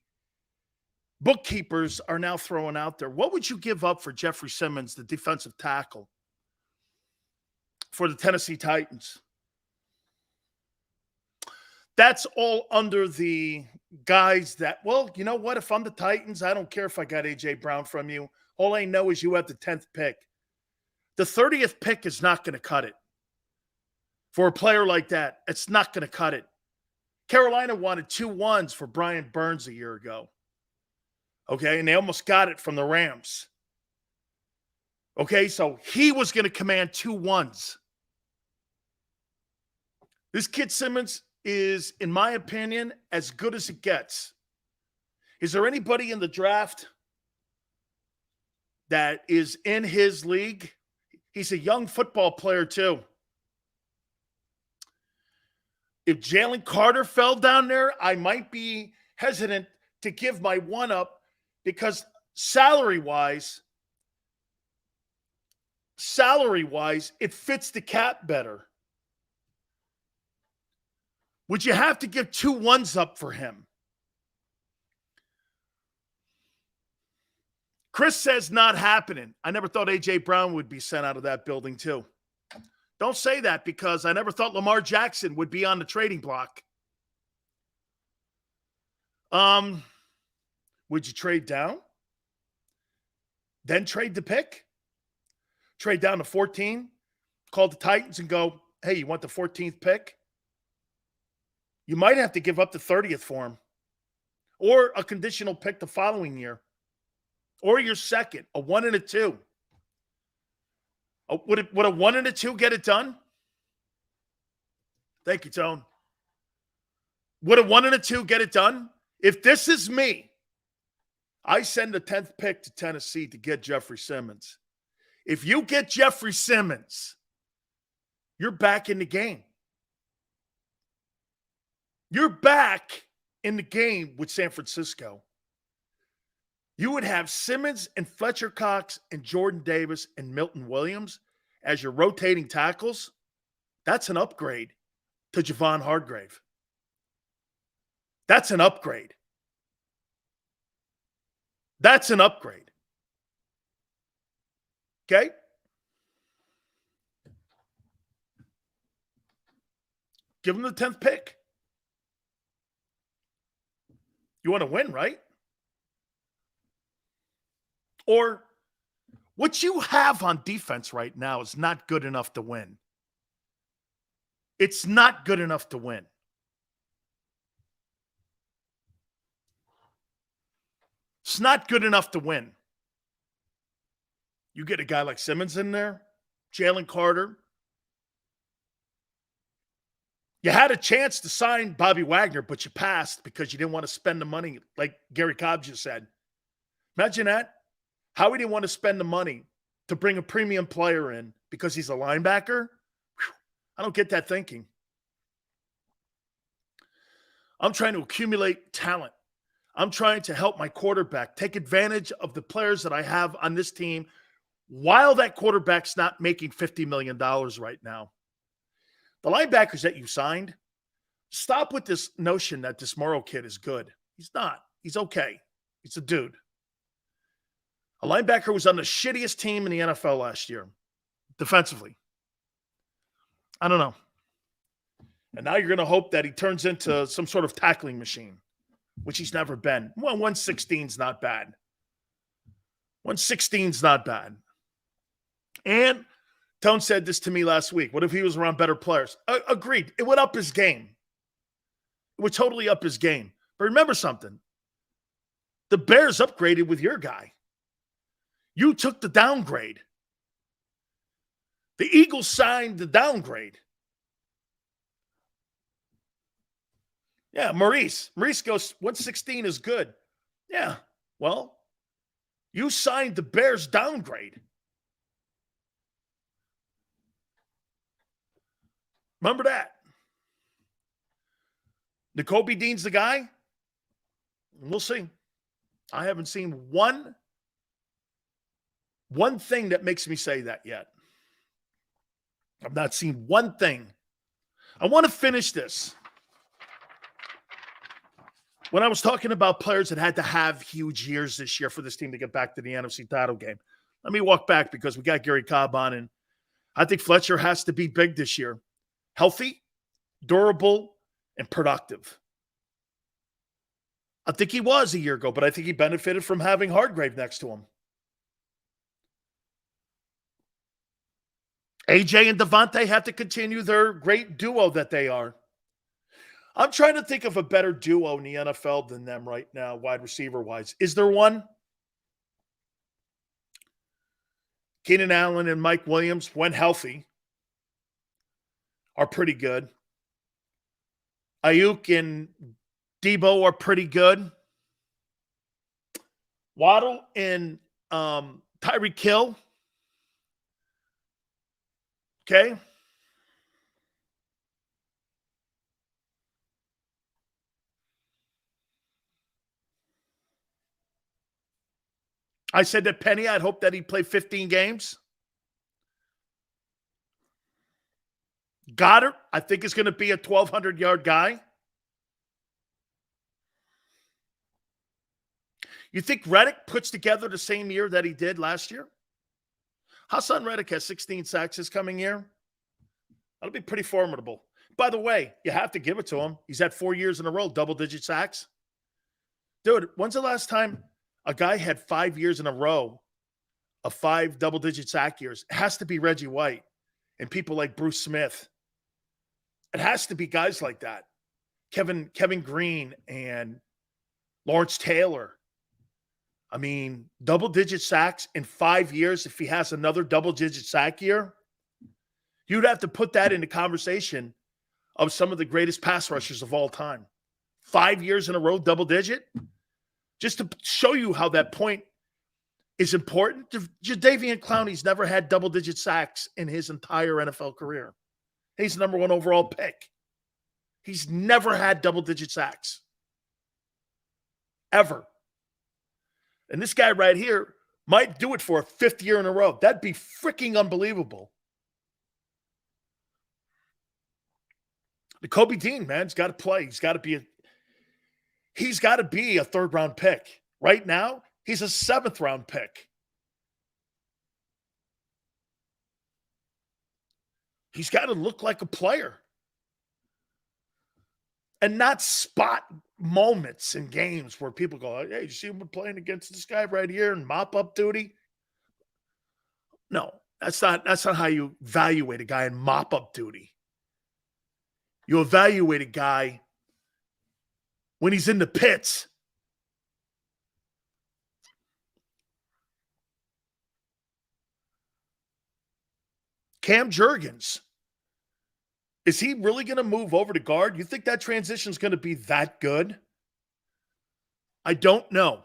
bookkeepers are now throwing out there. What would you give up for Jeffrey Simmons, the defensive tackle for the Tennessee Titans? That's all under the guys that, well, you know what? If I'm the Titans, I don't care if I got A.J. Brown from you. All I know is you have the 10th pick. The 30th pick is not going to cut it. For a player like that, it's not going to cut it. Carolina wanted 2 1s for Brian Burns a year ago. Okay, and they almost got it from the Rams. Okay, so he was going to command 2 1s. This kid Simmons is, in my opinion, as good as it gets. Is there anybody in the draft that is in his league? He's a young football player, too. If Jalen Carter fell down there, I might be hesitant to give my one up because salary-wise, it fits the cap better. Would you have to give 2 1s up for him? Chris says not happening. I never thought A.J. Brown would be sent out of that building too. Don't say that because I never thought Lamar Jackson would be on the trading block. Would you trade down? Then trade the pick? Trade down to 14? Call the Titans and go, hey, you want the 14th pick? You might have to give up the 30th for him. Or a conditional pick the following year. Or your second, a 1 and a 2. Would a 1 and a 2 get it done? Thank you, Tone. Would a 1 and a 2 get it done? If this is me, I send the 10th pick to Tennessee to get Jeffrey Simmons. If you get Jeffrey Simmons, you're back in the game. You're back in the game with San Francisco. You would have Simmons and Fletcher Cox and Jordan Davis and Milton Williams as your rotating tackles. That's an upgrade to Javon Hargrave. That's an upgrade. That's an upgrade. Okay? Give him the 10th pick. You want to win, right? Or what you have on defense right now is not good enough to win. It's not good enough to win. It's not good enough to win. You get a guy like Simmons in there, Jalen Carter. You had a chance to sign Bobby Wagner, but you passed because you didn't want to spend the money, like Gary Cobb just said. Imagine that. Howie didn't want to spend the money to bring a premium player in because he's a linebacker. Whew, I don't get that thinking. I'm trying to accumulate talent. I'm trying to help my quarterback take advantage of the players that I have on this team while that quarterback's not making $50 million right now. The linebackers that you signed, stop with this notion that this Morrow kid is good. He's not. He's okay. He's a dude. A linebacker was on the shittiest team in the NFL last year, defensively. I don't know. And now you're going to hope that he turns into some sort of tackling machine, which he's never been. Well, 116's not bad. 116's not bad. And Tone said this to me last week. What if he was around better players? Agreed. It would up his game. It would totally up his game. But remember something. The Bears upgraded with your guy. You took the downgrade. The Eagles signed the downgrade. Yeah, Maurice. Maurice goes, 116 is good. Yeah, well, you signed the Bears downgrade. Remember that. Nakobe Dean's the guy? We'll see. I haven't seen one thing that makes me say that yet. I've not seen one thing. I want to finish this. When I was talking about players that had to have huge years this year for this team to get back to the NFC title game, let me walk back because we got Gary Cobb on, and I think Fletcher has to be big this year. Healthy, durable, and productive. I think he was a year ago, but I think he benefited from having Hargrave next to him. AJ and Devontae have to continue their great duo that they are. I'm trying to think of a better duo in the NFL than them right now, wide receiver-wise. Is there one? Keenan Allen and Mike Williams, when healthy, are pretty good. Ayuk and Debo are pretty good. Waddle and Tyreek Hill. Okay. I said that Penny, I'd hope that he'd play 15 games. Goddard, I think, is going to be a 1,200-yard guy. You think Reddick puts together the same year that he did last year? Hassan Reddick has 16 sacks this coming year. That'll be pretty formidable. By the way, you have to give it to him. He's had 4 years in a row, double-digit sacks. Dude, when's the last time a guy had 5 years in a row of 5 double-digit sack years? It has to be Reggie White and people like Bruce Smith. It has to be guys like that. Kevin Green and Lawrence Taylor. I mean, double-digit sacks in 5 years. If he has another double-digit sack year, you'd have to put that in the conversation of some of the greatest pass rushers of all time. 5 years in a row, double-digit. Just to show you how that point is important. Jadeveon Clowney's never had double-digit sacks in his entire NFL career. He's the number 1 overall pick. He's never had double-digit sacks. Ever. And this guy right here might do it for a 5th year in a row. That'd be freaking unbelievable. The Kobe Dean, man, he's got to play. He's got to be a 3rd-round pick. Right now, he's a 7th-round pick. He's got to look like a player. And not spot moments in games where people go, hey, you see him playing against this guy right here in mop-up duty? No, that's not how you evaluate a guy in mop-up duty. You evaluate a guy when he's in the pits. Cam Jurgens. Is he really going to move over to guard? You think that transition is going to be that good? I don't know.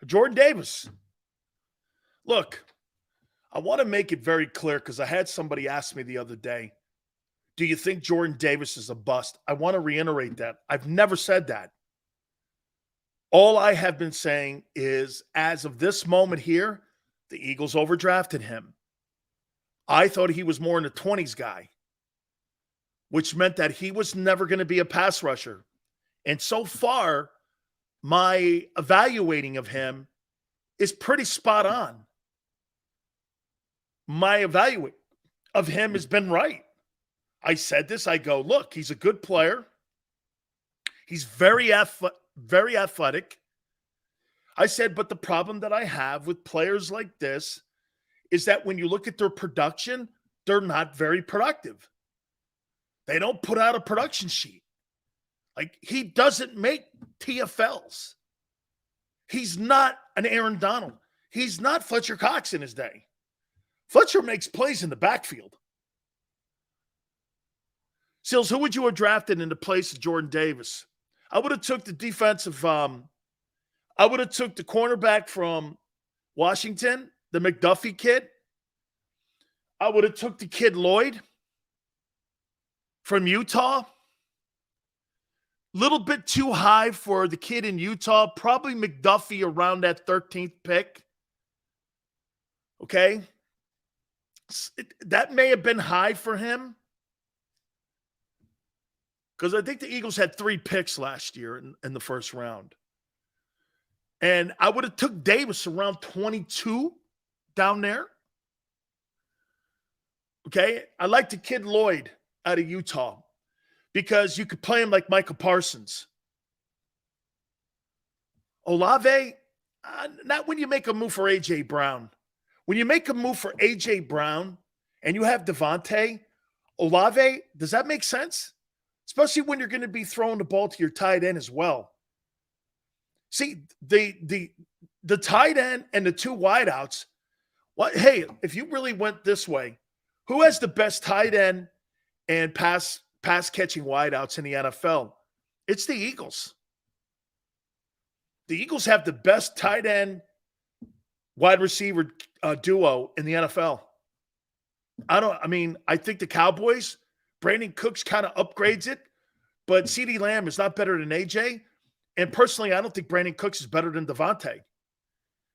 Jordan Davis. Look, I want to make it very clear because I had somebody ask me the other day, Do you think Jordan Davis is a bust? I want to reiterate that. I've never said that. All I have been saying is, as of this moment here, the Eagles overdrafted him. I thought he was more in the 20s guy, which meant that he was never going to be a pass rusher. And so far, my evaluating of him is pretty spot on. My evaluate of him has been right. I said this. I go, look, he's a good player. He's very athletic. I said, but the problem that I have with players like this is that when you look at their production, they're not very productive. They don't put out a production sheet. Like, he doesn't make TFLs. He's not an Aaron Donald. He's not Fletcher Cox in his day. Fletcher makes plays in the backfield. Sills, who would you have drafted in the place of Jordan Davis? I would have took the defensive I would have took the cornerback from Washington, the McDuffie kid. I would have took the kid Lloyd from Utah. Little bit too high for the kid in Utah. Probably McDuffie around that 13th pick. Okay? That may have been high for him. Because I think the Eagles had 3 picks last year in the first round. And I would have took Davis around 22 down there. Okay? I like the kid Lloyd out of Utah because you could play him like Michael Parsons. Olave, not when you make a move for A.J. Brown. When you make a move for A.J. Brown and you have Devontae, Olave, does that make sense? Especially when you're going to be throwing the ball to your tight end as well. See, the tight end and the 2 wideouts, hey, if you really went this way, who has the best tight end and pass catching wideouts in the NFL? It's the Eagles. The Eagles have the best tight end wide receiver duo in the NFL. I think the Cowboys, Brandon Cooks kind of upgrades it, but CeeDee Lamb is not better than AJ. And personally, I don't think Brandon Cooks is better than Devontae.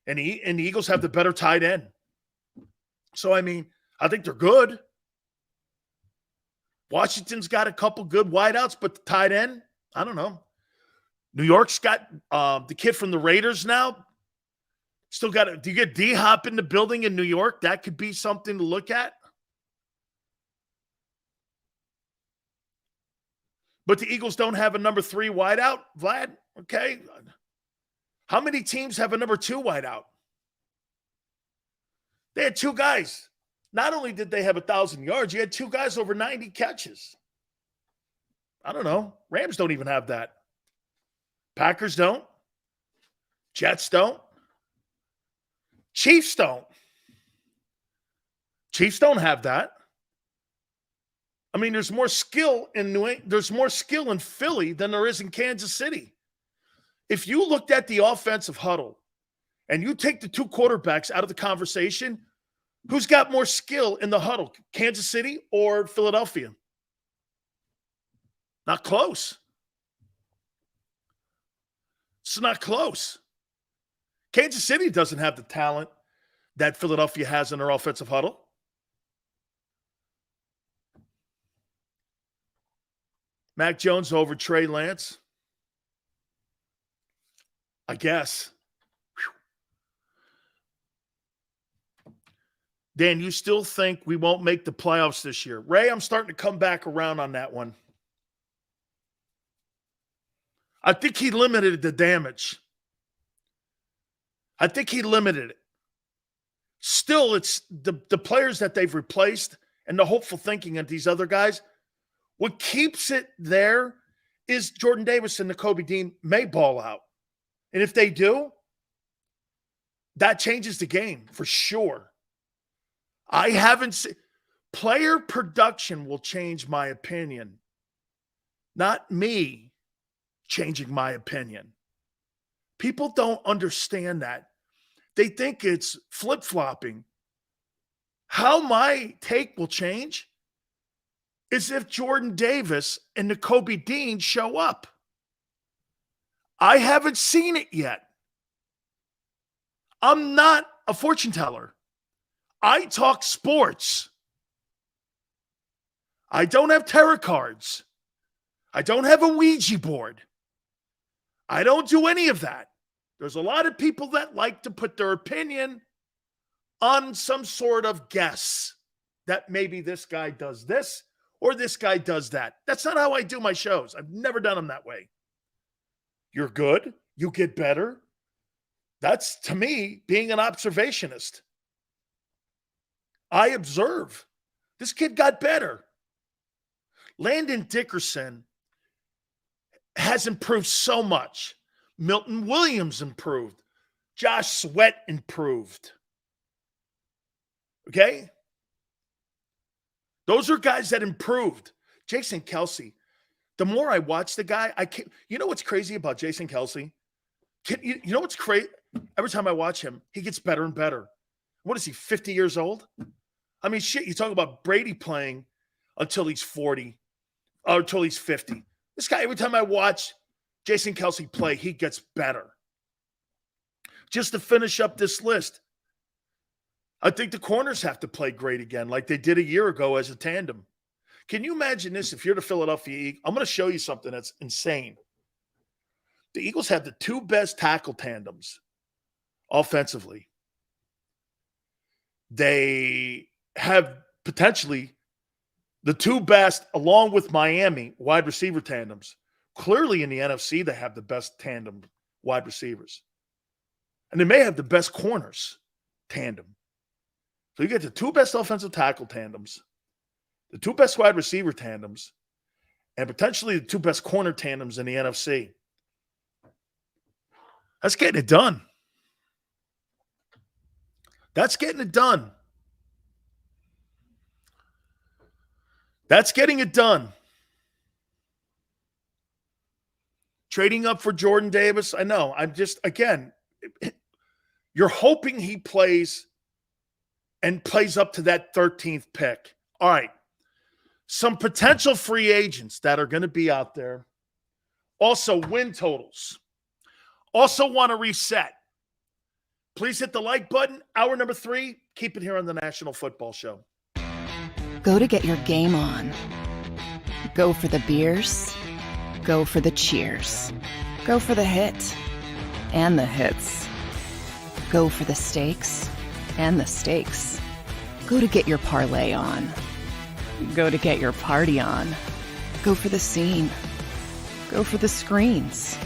And the Eagles have the better tight end. So, I think they're good. Washington's got a couple good wideouts, but the tight end, I don't know. New York's got the kid from the Raiders now. Still got do you get D-Hop in the building in New York? That could be something to look at. But the Eagles don't have a number 3 wideout, Vlad. Okay. How many teams have a number 2 wideout? They had 2 guys. Not only did they have 1,000 yards, you had 2 guys over 90 catches. I don't know. Rams don't even have that. Packers don't. Jets don't. Chiefs don't. Chiefs don't have that. There's more skill there's more skill in Philly than there is in Kansas City. If you looked at the offensive huddle and you take the 2 quarterbacks out of the conversation, who's got more skill in the huddle, Kansas City or Philadelphia? Not close. It's not close. Kansas City doesn't have the talent that Philadelphia has in their offensive huddle. Mac Jones over Trey Lance. I guess. Whew. Dan, you still think we won't make the playoffs this year? Ray, I'm starting to come back around on that one. I think he limited the damage. I think he limited it. Still, it's the players that they've replaced and the hopeful thinking of these other guys. What keeps it there is Jordan Davis and Nakobe Dean may ball out. And if they do, that changes the game for sure. I haven't seen player production will change my opinion. Not me changing my opinion. People don't understand that. They think it's flip-flopping. How my take will change is if Jordan Davis and Nakobe Dean show up. I haven't seen it yet. I'm not a fortune teller. I talk sports. I don't have tarot cards. I don't have a Ouija board. I don't do any of that. There's a lot of people that like to put their opinion on some sort of guess that maybe this guy does this or this guy does that. That's not how I do my shows. I've never done them that way. You're good. You get better. That's, to me, being an observationist. I observe. This kid got better. Landon Dickerson has improved so much. Milton Williams improved. Josh Sweat improved. Okay? Those are guys that improved. Jason Kelsey, the more I watch the guy, I can't. You know what's crazy about Jason Kelsey? You know what's crazy? Every time I watch him, he gets better and better. What is he, 50 years old? I mean, shit, you talk about Brady playing until he's 40 or until he's 50. This guy, every time I watch Jason Kelsey play, he gets better. Just to finish up this list, I think the corners have to play great again like they did a year ago as a tandem. Can you imagine this if you're the Philadelphia Eagles? I'm going to show you something that's insane. The Eagles have the two best tackle tandems offensively. They have potentially the two best, along with Miami, wide receiver tandems. Clearly in the NFC, they have the best tandem wide receivers. And they may have the best corners tandem. So you get the two best offensive tackle tandems, the two best wide receiver tandems, and potentially the two best corner tandems in the NFC. That's getting it done. That's getting it done. That's getting it done. Trading up for Jordan Davis, I know. I'm just, again, you're hoping he plays and plays up to that 13th pick. All right. Some potential free agents that are going to be out there. Also, win totals. Also want to reset. Please hit the like button. Hour number 3. Keep it here on the National Football Show. Go to get your game on. Go for the beers. Go for the cheers. Go for the hit and the hits. Go for the stakes and the stakes. Go to get your parlay on. Go to get your party on. Go for the scene. Go for the screens.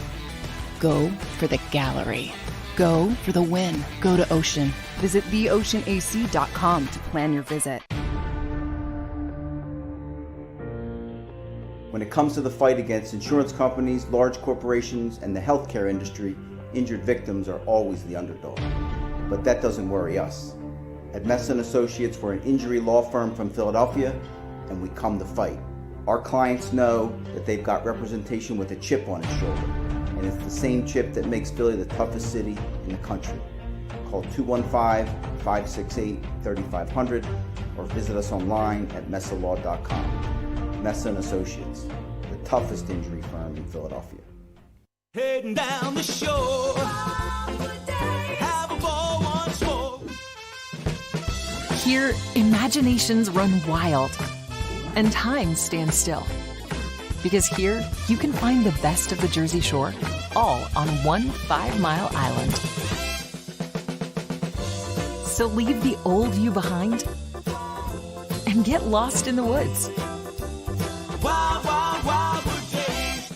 Go for the gallery. Go for the win. Go to Ocean. Visit theoceanac.com to plan your visit. When it comes to the fight against insurance companies, large corporations, and the healthcare industry, injured victims are always the underdog. But that doesn't worry us. At Messon Associates, we're an injury law firm from Philadelphia, and we come to fight. Our clients know that they've got representation with a chip on its shoulder, and it's the same chip that makes Philly the toughest city in the country. Call 215-568-3500 or visit us online at messalaw.com. Messon Associates, the toughest injury firm in Philadelphia. Heading down the shore, have a ball once more. Here, imaginations run wild and time stands still. Because here, you can find the best of the Jersey Shore, all on one 5-mile island. So leave the old you behind and get lost in the woods. Wild, wild, wild wood days.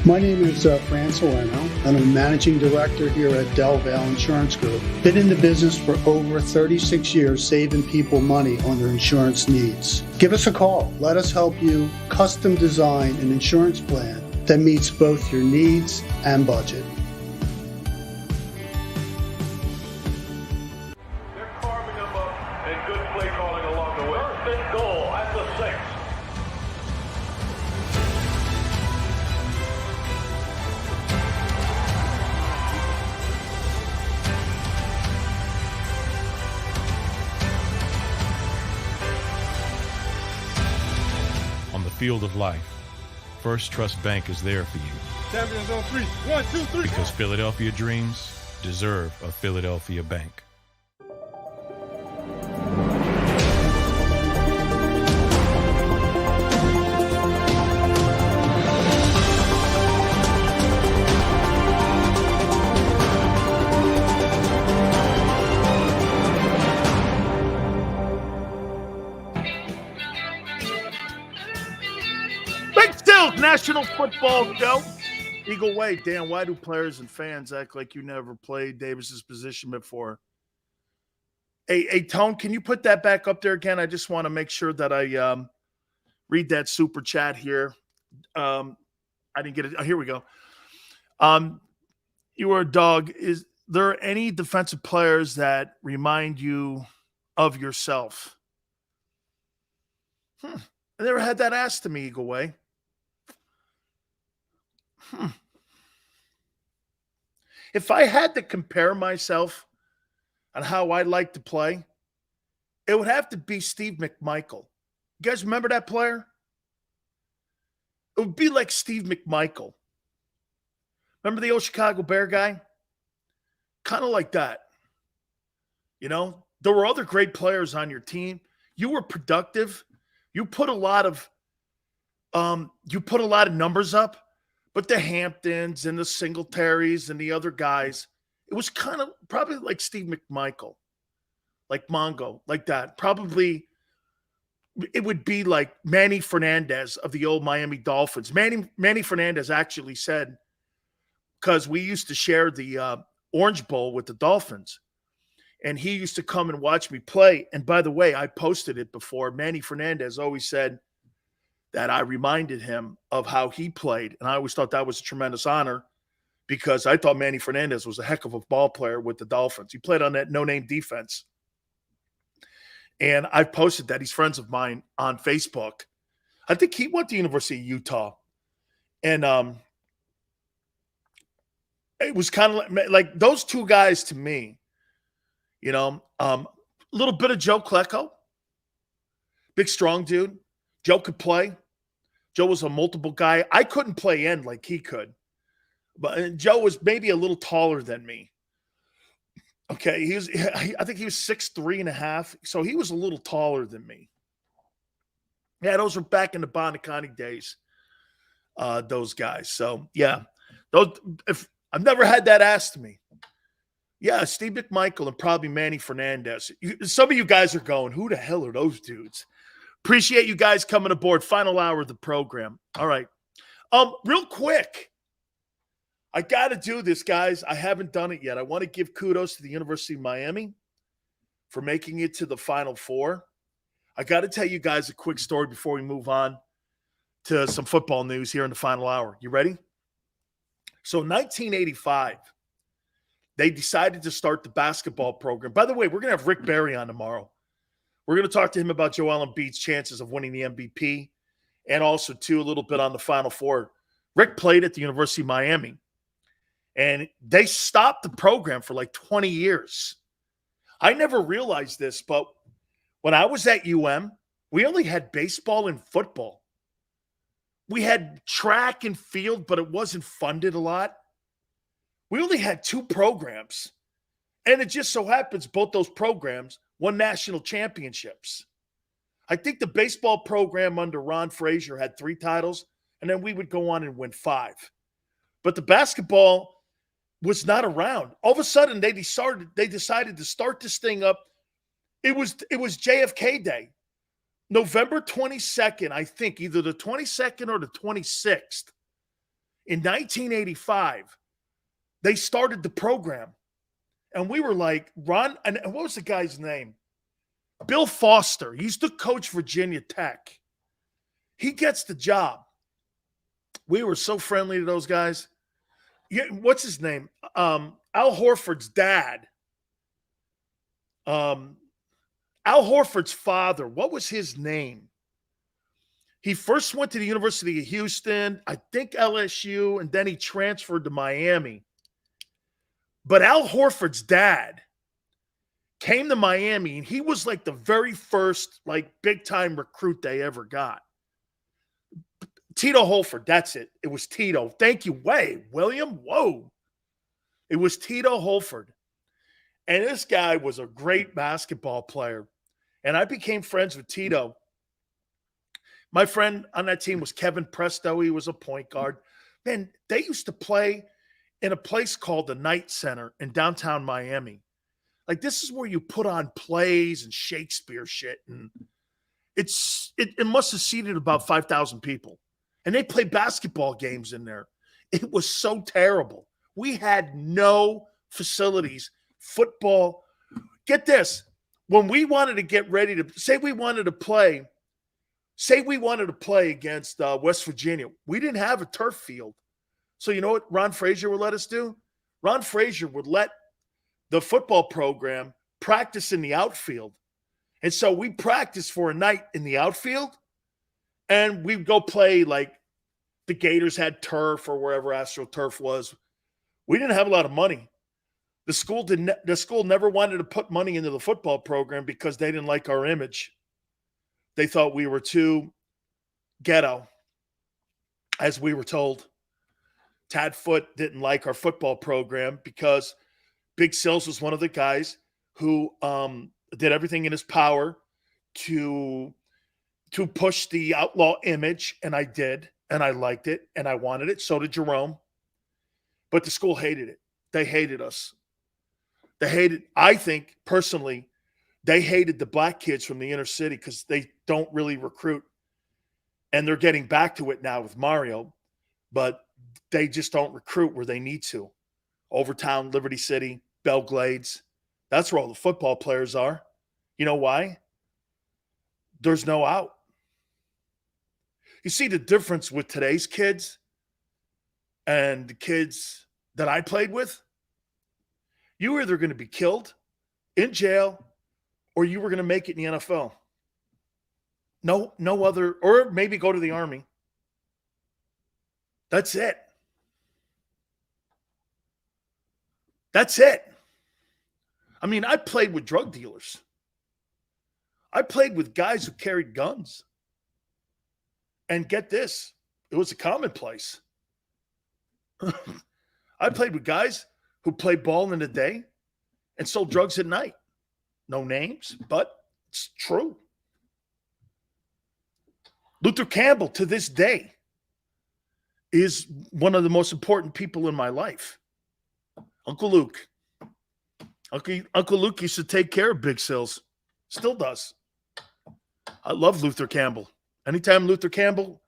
My name is Fran Sileo, and I'm a managing director here at Del Valle Insurance Group. Been in the business for over 36 years, saving people money on their insurance needs. Give us a call. Let us help you custom design an insurance plan that meets both your needs and budget. They're carving them up in and good play calling along the way. First and goal at the 6. On the field of life, First Trust Bank is there for you Champions on 3. 1, 2, 3. because Philadelphia dreams deserve a Philadelphia bank. Big Stills National Football Show. Eagle Way. Dan, why do players and fans act like you never played Davis's position before? Hey, Tone, can you put that back up there again? I just want to make sure that I read that super chat here. I didn't get it. Oh, here we go. You were a dog. Is there any defensive players that remind you of yourself? I never had that asked to me, Eagle Way. If I had to compare myself on how I'd like to play, it would have to be Steve McMichael. You guys remember that player? It would be like Steve McMichael. Remember the old Chicago Bear guy? Kind of like that. You know, there were other great players on your team. You were productive. You put a lot of numbers up. But the Hamptons and the Singletaries and the other guys, it was kind of probably like Steve McMichael, like Mongo, like that. Probably it would be like Manny Fernandez of the old Miami Dolphins. Manny Fernandez actually said, because we used to share the Orange Bowl with the Dolphins, and he used to come and watch me play. And by the way, I posted it before. Manny Fernandez always said that I reminded him of how he played. And I always thought that was a tremendous honor because I thought Manny Fernandez was a heck of a ball player with the Dolphins. He played on that no-name defense. And I posted that. He's friends of mine on Facebook. I think he went to University of Utah. And it was kind of like those two guys to me, you know, a little bit of Joe Klecko, big, strong dude. Joe could play. Joe was a multiple guy. I couldn't play end like he could. But Joe was maybe a little taller than me. Okay, I think he was 6'3.5". So he was a little taller than me. Yeah, those were back in the Bonacani days. Those guys. So yeah. If I've never had that asked to me. Yeah, Steve McMichael and probably Manny Fernandez. Some of you guys are going, who the hell are those dudes? Appreciate you guys coming aboard. Final hour of the program. All right. Real quick. I got to do this, guys. I haven't done it yet. I want to give kudos to the University of Miami for making it to the Final Four. I got to tell you guys a quick story before we move on to some football news here in the final hour. You ready? So in 1985, they decided to start the basketball program. By the way, we're going to have Rick Barry on tomorrow. We're going to talk to him about Joel Embiid's chances of winning the MVP and also, too, a little bit on the Final Four. Rick played at the University of Miami, and they stopped the program for like 20 years. I never realized this, but when I was at UM, we only had baseball and football. We had track and field, but it wasn't funded a lot. We only had 2 programs, and it just so happens both those programs won national championships. I think the baseball program under Ron Frazier had 3 titles, and then we would go on and win 5. But the basketball was not around. All of a sudden, they decided to start this thing up. It was JFK Day, November 22nd, I think, either the 22nd or the 26th. In 1985, they started the program. And we were like, Ron, and what was the guy's name? Bill Foster. He used to coach Virginia Tech. He gets the job. We were so friendly to those guys. Yeah, what's his name? Al Horford's dad. Al Horford's father, what was his name? He first went to the University of Houston, I think LSU, and then he transferred to Miami. But Al Horford's dad came to Miami, and he was like the very first like big-time recruit they ever got. Tito Holford, that's it. It was Tito. Thank you. William? Whoa. It was Tito Holford. And this guy was a great basketball player. And I became friends with Tito. My friend on that team was Kevin Presto. He was a point guard. Man, they used to play in a place called the Knight Center in downtown Miami. Like, this is where you put on plays and Shakespeare shit. And it must have seated about 5,000 people. And they played basketball games in there. It was so terrible. We had no facilities, football. Get this. When we wanted to get ready to, say we wanted to play against West Virginia, we didn't have a turf field. So you know what Ron Frazier would let us do? Ron Frazier would let the football program practice in the outfield. And so we practiced for a night in the outfield, and we'd go play, like the Gators had turf or wherever AstroTurf was. We didn't have a lot of money. The school never wanted to put money into the football program because they didn't like our image. They thought we were too ghetto, as we were told. Tad Foote didn't like our football program because Big Sills was one of the guys who did everything in his power to push the outlaw image, and I did, and I liked it, and I wanted it. So did Jerome. But the school hated it. They hated us. I think, personally, they hated the black kids from the inner city because they don't really recruit. And they're getting back to it now with Mario, but they just don't recruit where they need to. Overtown, Liberty City, Belglades. That's where all the football players are. You know why? There's no out. You see the difference with today's kids and the kids that I played with? You were either going to be killed, in jail, or you were going to make it in the NFL. No other, or maybe go to the Army. That's it. That's it. I mean, I played with drug dealers. I played with guys who carried guns. And get this, it was a commonplace. I played with guys who played ball in the day and sold drugs at night. No names, but it's true. Luther Campbell, to this day, is one of the most important people in my life. Uncle Luke. Uncle Luke used to take care of Big Sills. Still does. I love Luther Campbell. Anytime Luther Campbell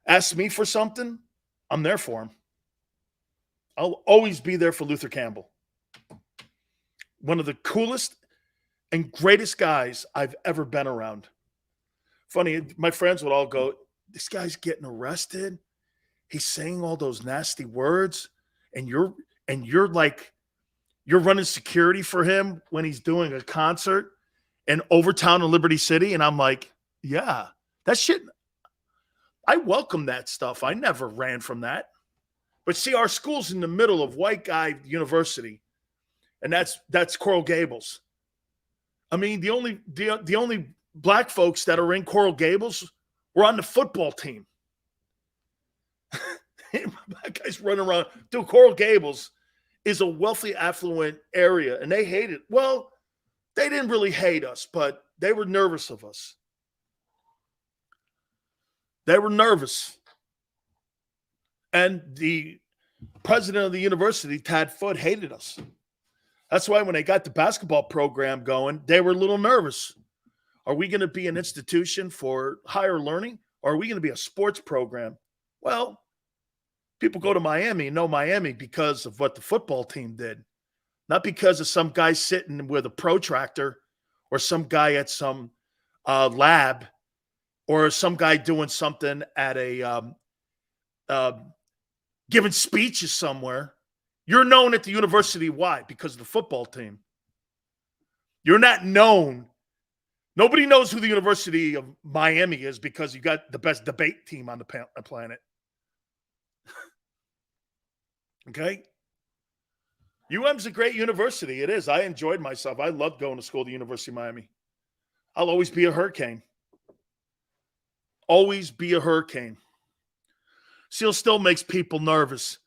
asks me for something, I'm there for him. I'll always be there for Luther Campbell. One of the coolest and greatest guys I've ever been around. Funny, my friends would all go, this guy's getting arrested. He's saying all those nasty words, and you're running security for him when he's doing a concert in Overtown in Liberty City. And I'm like, yeah, that shit, I welcome that stuff. I never ran from that. But see, our school's in the middle of White Guy University, and that's Coral Gables. I mean, the only black folks that are in Coral Gables were on the football team. That guy's running around. Dude, Coral Gables is a wealthy, affluent area, and they hate it. Well, they didn't really hate us, but they were nervous of us. They were nervous. And the president of the university, Tad Foote, hated us. That's why when they got the basketball program going, they were a little nervous. Are we going to be an institution for higher learning, or are we going to be a sports program? Well, people go to Miami and know Miami because of what the football team did, not because of some guy sitting with a protractor or some guy at some lab or some guy doing something at a giving speeches somewhere. You're known at the university. Why? Because of the football team. You're not known Nobody knows who the University of Miami is because you got the best debate team on the planet. Okay? UM's a great university. It is. I enjoyed myself. I loved going to school at the University of Miami. I'll always be a Hurricane. Always be a Hurricane. Seal still makes people nervous.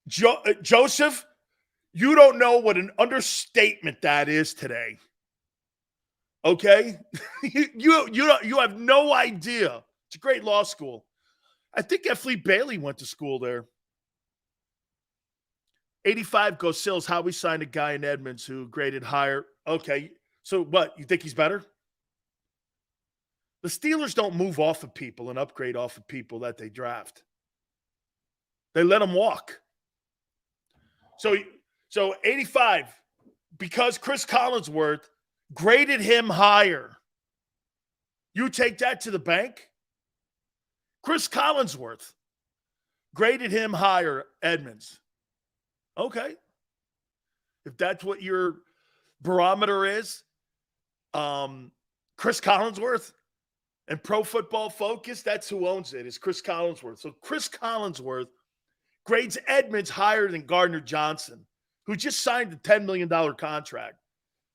Joseph, you don't know what an understatement that is today. Okay? you have no idea. It's a great law school. I think F. Bailey went to school there. 85 goes Sills. Howie signed a guy in Edmonds who graded higher. Okay. So what? You think he's better? The Steelers don't move off of people and upgrade off of people that they draft. They let them walk. So 85, because Chris Collinsworth graded him higher. You take that to the bank? Chris Collinsworth graded him higher, Edmonds. Okay. If that's what your barometer is, Chris Collinsworth and Pro Football Focus, that's who owns it, is Chris Collinsworth. So Chris Collinsworth grades Edmonds higher than Gardner Johnson, who just signed a $10 million contract.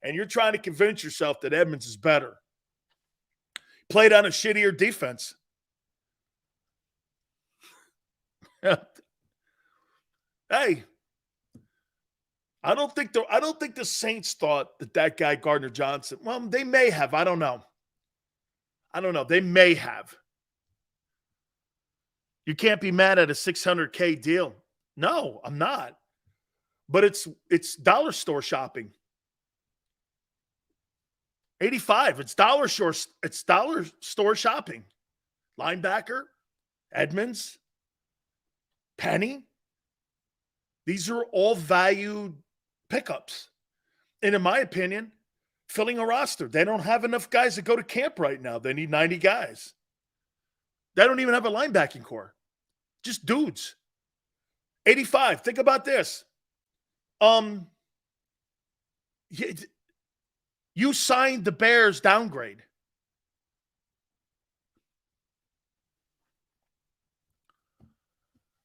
And you're trying to convince yourself that Edmonds is better. Played on a shittier defense. Hey, I don't think the Saints thought that guy Gardner Johnson. Well, they may have. I don't know. They may have. You can't be mad at a $600K deal. No, I'm not. But it's dollar store shopping. 85. It's dollar store shopping. Linebacker, Edmonds, Penny. These are all valued pickups. And in my opinion, filling a roster. They don't have enough guys to go to camp right now. They need 90 guys. They don't even have a linebacking core. Just dudes. 85. Think about this. You signed the Bears downgrade.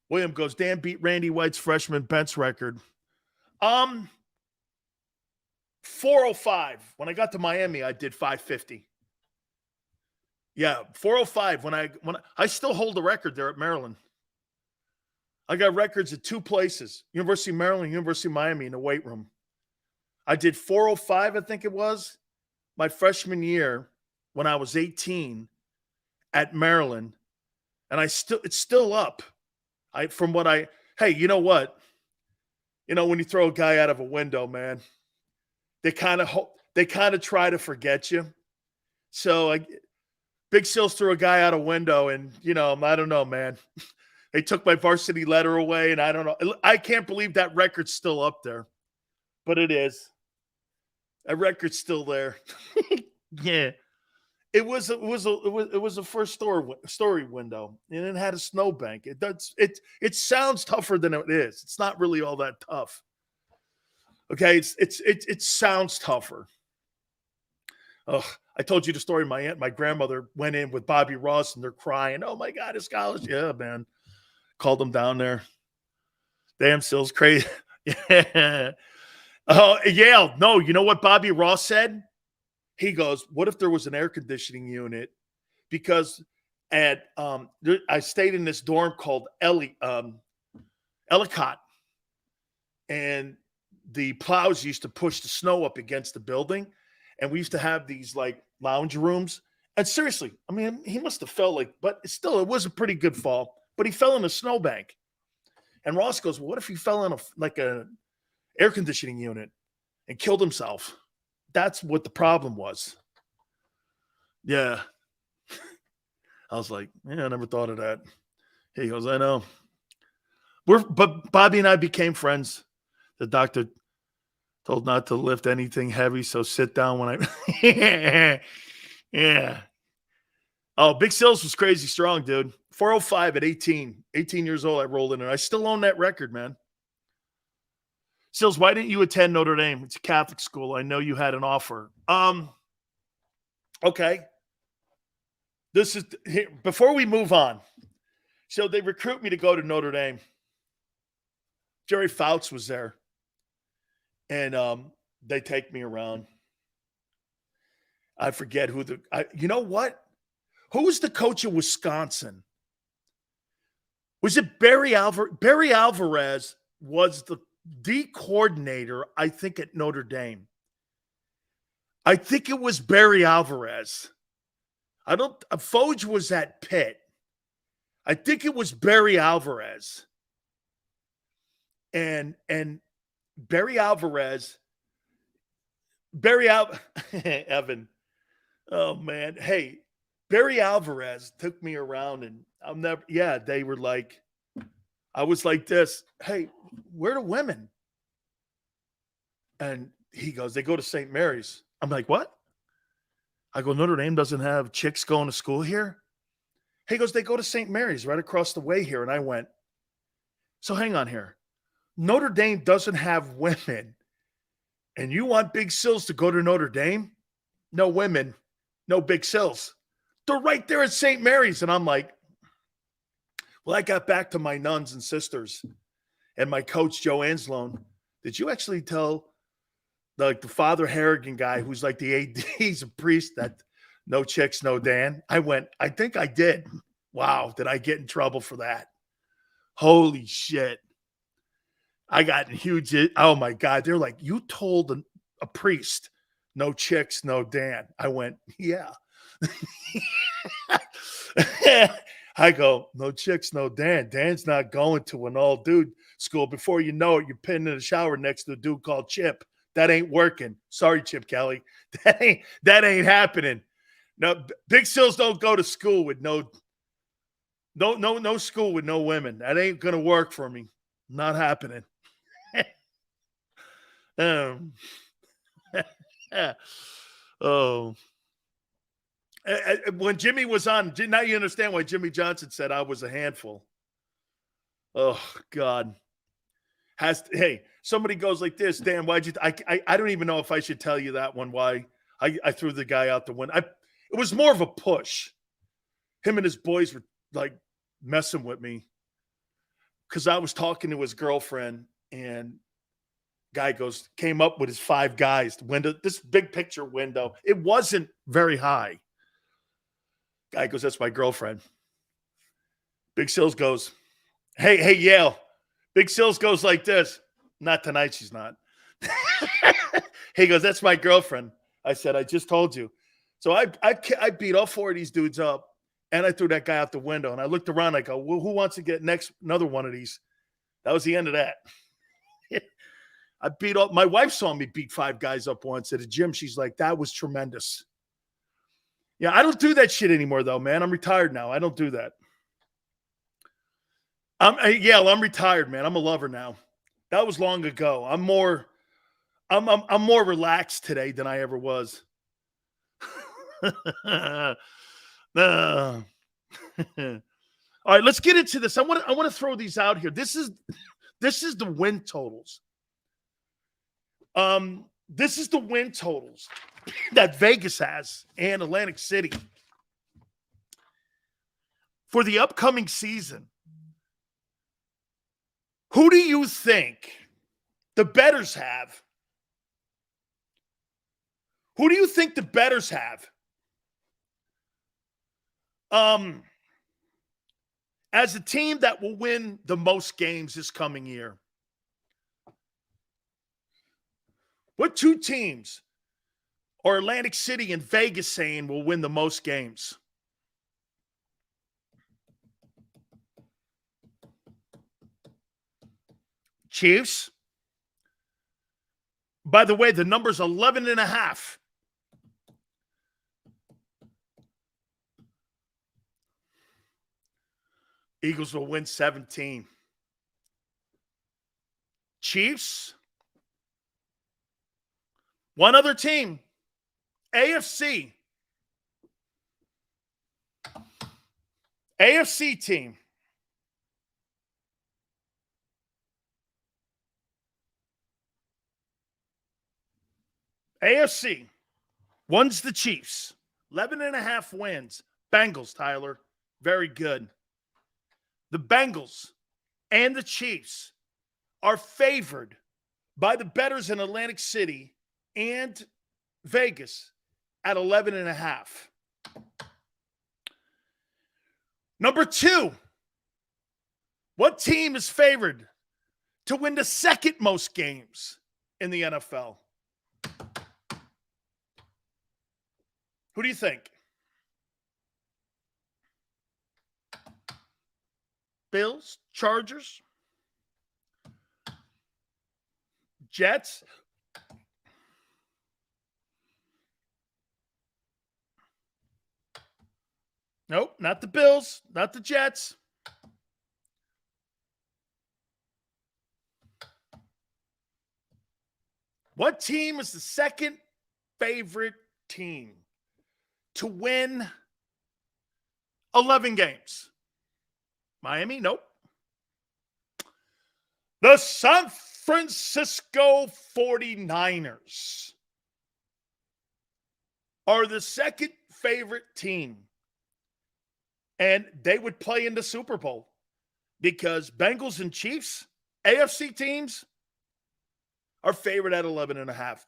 William goes, Dan beat Randy White's freshman bench record. 405. When I got to Miami, I did 550. Yeah, 405. When I still hold the record there at Maryland. I got records at two places, University of Maryland, University of Miami, in the weight room. I did 405, I think it was, my freshman year when I was 18 at Maryland. And it's still up. Hey, you know what? You know, when you throw a guy out of a window, man, they kind of try to forget you. So Big Sills threw a guy out a window, and, you know, I don't know, man. They took my varsity letter away, and I don't know. I can't believe that record's still up there. But it is. That record's still there. Yeah. It was a first story window, and it had a snowbank. It sounds tougher than it is. It's not really all that tough. Okay, it sounds tougher. Oh, I told you the story. My grandmother went in with Bobby Ross, and they're crying. Oh my God, his college. Yeah, man. Called them down there. Damn, Sills crazy. Yeah. Yale. No, you know what Bobby Ross said? He goes, what if there was an air conditioning unit? Because I stayed in this dorm called Ellicott. And the plows used to push the snow up against the building. And we used to have these like lounge rooms. And seriously, I mean, he must have felt like, but still, it was a pretty good fall. But he fell in a snowbank. And Ross goes, well, what if he fell in an air conditioning unit and killed himself? That's what the problem was. Yeah. I was like, yeah, I never thought of that. He goes, I know. But Bobby and I became friends. The doctor told not to lift anything heavy, so sit down when I yeah. Oh, Big Sills was crazy strong, dude. 405 at 18. 18 years old, I rolled in, and I still own that record, man. Sills, why didn't you attend Notre Dame? It's a Catholic school. I know you had an offer. Okay. This is here, before we move on. So they recruit me to go to Notre Dame. Jerry Fouts was there. And they take me around. I forget who you know what? Who was the coach of Wisconsin? Was it Barry Alvarez? Barry Alvarez was the D coordinator, I think, at Notre Dame. I think it was Barry Alvarez. Foge was at Pitt. I think it was Barry Alvarez. And Barry Alvarez, Evan. Oh man. Hey, Barry Alvarez took me around and they were like, I was like this. Hey, where are the women? And he goes, they go to St. Mary's. I'm like, what? I go, Notre Dame doesn't have chicks going to school here? He goes, they go to St. Mary's right across the way here. And I went, so hang on here. Notre Dame doesn't have women. And you want Big Sills to go to Notre Dame? No women, no Big Sills. They're right there at St. Mary's. And I'm like, well, I got back to my nuns and sisters and my coach, Joe Anslone. Did you actually tell the Father Harrigan guy who's like the AD, he's a priest, that no chicks, no Dan? I went, I think I did. Wow, did I get in trouble for that? Holy shit. I got in huge, oh my God. They're like, you told a priest, no chicks, no Dan. I went, yeah. I go, no chicks, no Dan. Dan's not going to an all dude school. Before you know it, you're pinned in the shower next to a dude called Chip. That ain't working. Sorry, Chip Kelly. That ain't happening. No, Big Sills don't go to school with no school with no women. That ain't gonna work for me. Not happening. Oh. When Jimmy was on, now you understand why Jimmy Johnson said I was a handful. Oh, God. Hey, somebody goes like this, Dan, why'd you, I don't even know if I should tell you that one, why I threw the guy out the window. It was more of a push. Him and his boys were like messing with me because I was talking to his girlfriend, and guy came up with his 5 guys window, this big picture window. It wasn't very high. Guy goes, that's my girlfriend. Big Sills goes, hey, Yale. Big Sills goes like this. Not tonight, she's not. He goes, that's my girlfriend. I said, I just told you. So I beat all 4 of these dudes up, and I threw that guy out the window. And I looked around. I go, well, who wants to get another one of these? That was the end of that. I beat up. My wife saw me beat 5 guys up once at a gym. She's like, that was tremendous. Yeah, I don't do that shit anymore, though, man. I'm retired now. I don't do that. I'm retired, man. I'm a lover now. That was long ago. I'm more relaxed today than I ever was. All right, let's get into this. I want to throw these out here. This is the win totals. This is the win totals that Vegas has and Atlantic City for the upcoming season. Who do you think the bettors have? Who do you think the bettors have? As a team that will win the most games this coming year. What 2 teams are Atlantic City and Vegas saying will win the most games? Chiefs. By the way, the number's 11.5. Eagles will win 17. Chiefs. One other team. AFC. AFC team. AFC. One's the Chiefs. 11.5 wins. Bengals, Tyler. Very good. The Bengals and the Chiefs are favored by the bettors in Atlantic City and Vegas at 11.5. Number 2, what team is favored to win the second most games in the NFL? Who do you think? Bills, Chargers, Jets. Nope, not the Bills, not the Jets. What team is the second favorite team to win 11 games? Miami? Nope. The San Francisco 49ers are the second favorite team. And they would play in the Super Bowl because Bengals and Chiefs, AFC teams, are favored at 11.5.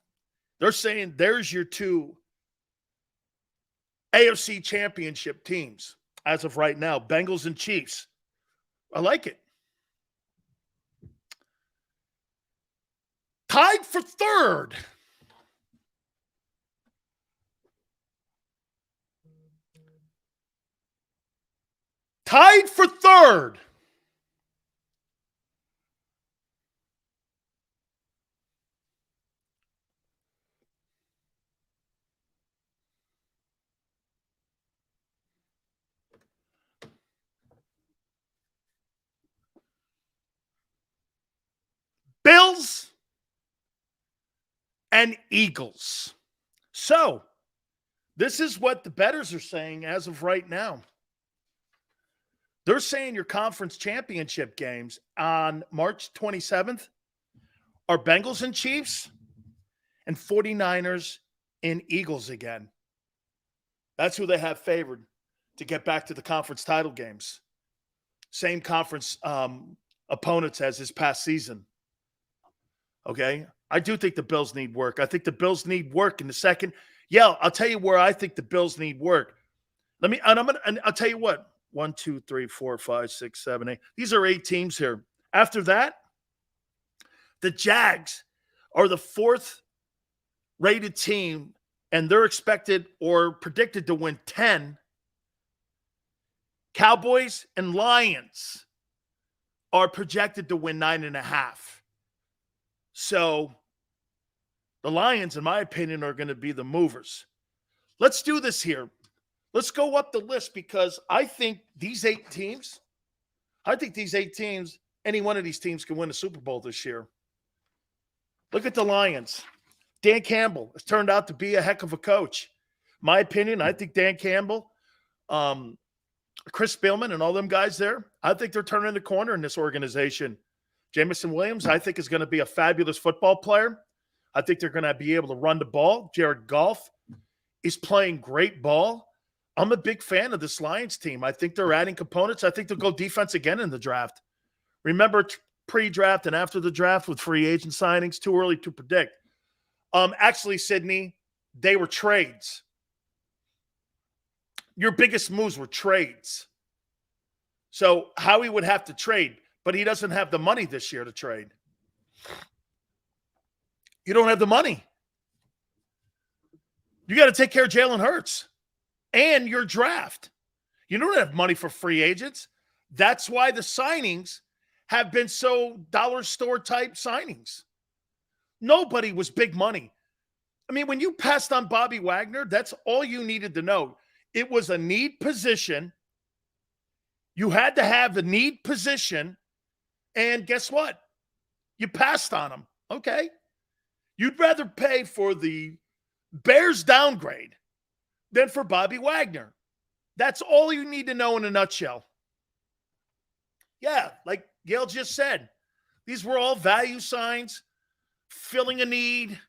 They're saying there's your 2 AFC championship teams as of right now, Bengals and Chiefs. I like it. Tied for third. Tied for third. Bills and Eagles. So, this is what the bettors are saying as of right now. They're saying your conference championship games on March 27th are Bengals and Chiefs and 49ers and Eagles again. That's who they have favored to get back to the conference title games. Same conference opponents as this past season. Okay? I do think the Bills need work. I think the Bills need work in the second. Yeah, I'll tell you where I think the Bills need work. I'll tell you what. 1, 2, 3, 4, 5, 6, 7, 8. These are 8 teams here. After that, the Jags are the 4th rated team, and they're expected or predicted to win 10. Cowboys and Lions are projected to win 9.5. So the Lions, in my opinion, are going to be the movers. Let's do this here. Let's go up the list because I think these 8 teams, any one of these teams can win a Super Bowl this year. Look at the Lions. Dan Campbell has turned out to be a heck of a coach. My opinion, I think Dan Campbell, Chris Spielman and all them guys there, I think they're turning the corner in this organization. Jameson Williams, I think, is going to be a fabulous football player. I think they're going to be able to run the ball. Jared Goff is playing great ball. I'm a big fan of this Lions team. I think they're adding components. I think they'll go defense again in the draft. Remember pre-draft and after the draft with free agent signings, too early to predict. Actually, Sydney, they were trades. Your biggest moves were trades. So Howie would have to trade, but he doesn't have the money this year to trade. You don't have the money. You got to take care of Jalen Hurts and your draft. You don't have money for free agents. That's why the signings have been so dollar store type signings. Nobody was big money. I mean, when you passed on Bobby Wagner, that's all you needed to know. It was a need position. You had to have a need position. And guess what? You passed on him. Okay. You'd rather pay for the Bears downgrade than for Bobby Wagner. That's all you need to know in a nutshell. Yeah, like Gail just said, these were all value signs, filling a need,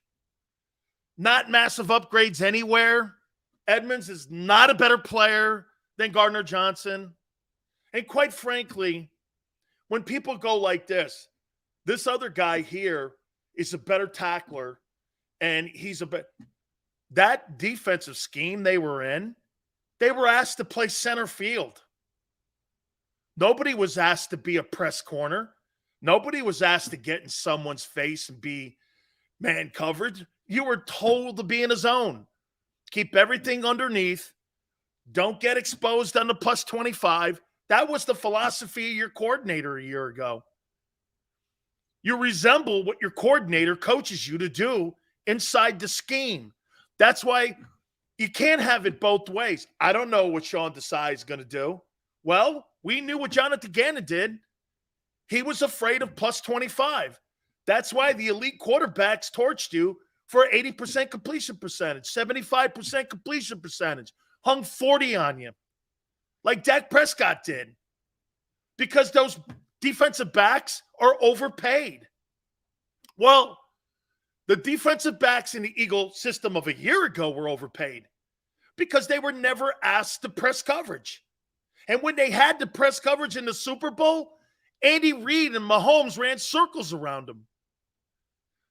not massive upgrades anywhere Edmonds is not a better player than Gardner Johnson. And quite frankly, when people go like this other guy here is a better tackler, and that defensive scheme they were in, they were asked to play center field. Nobody was asked to be a press corner. Nobody was asked to get in someone's face and be man coverage. You were told to be in a zone. Keep everything underneath. Don't get exposed on the plus 25. That was the philosophy of your coordinator a year ago. You resemble what your coordinator coaches you to do inside the scheme. That's why you can't have it both ways. I don't know what Sean Desai is going to do. Well, we knew what Jonathan Gannon did. He was afraid of plus 25. That's why the elite quarterbacks torched you for 80% completion percentage, 75% completion percentage, hung 40 on you, like Dak Prescott did, because those defensive backs are overpaid. Well, the defensive backs in the Eagle system of a year ago were overpaid because they were never asked to press coverage. And when they had to press coverage in the Super Bowl, Andy Reid and Mahomes ran circles around them,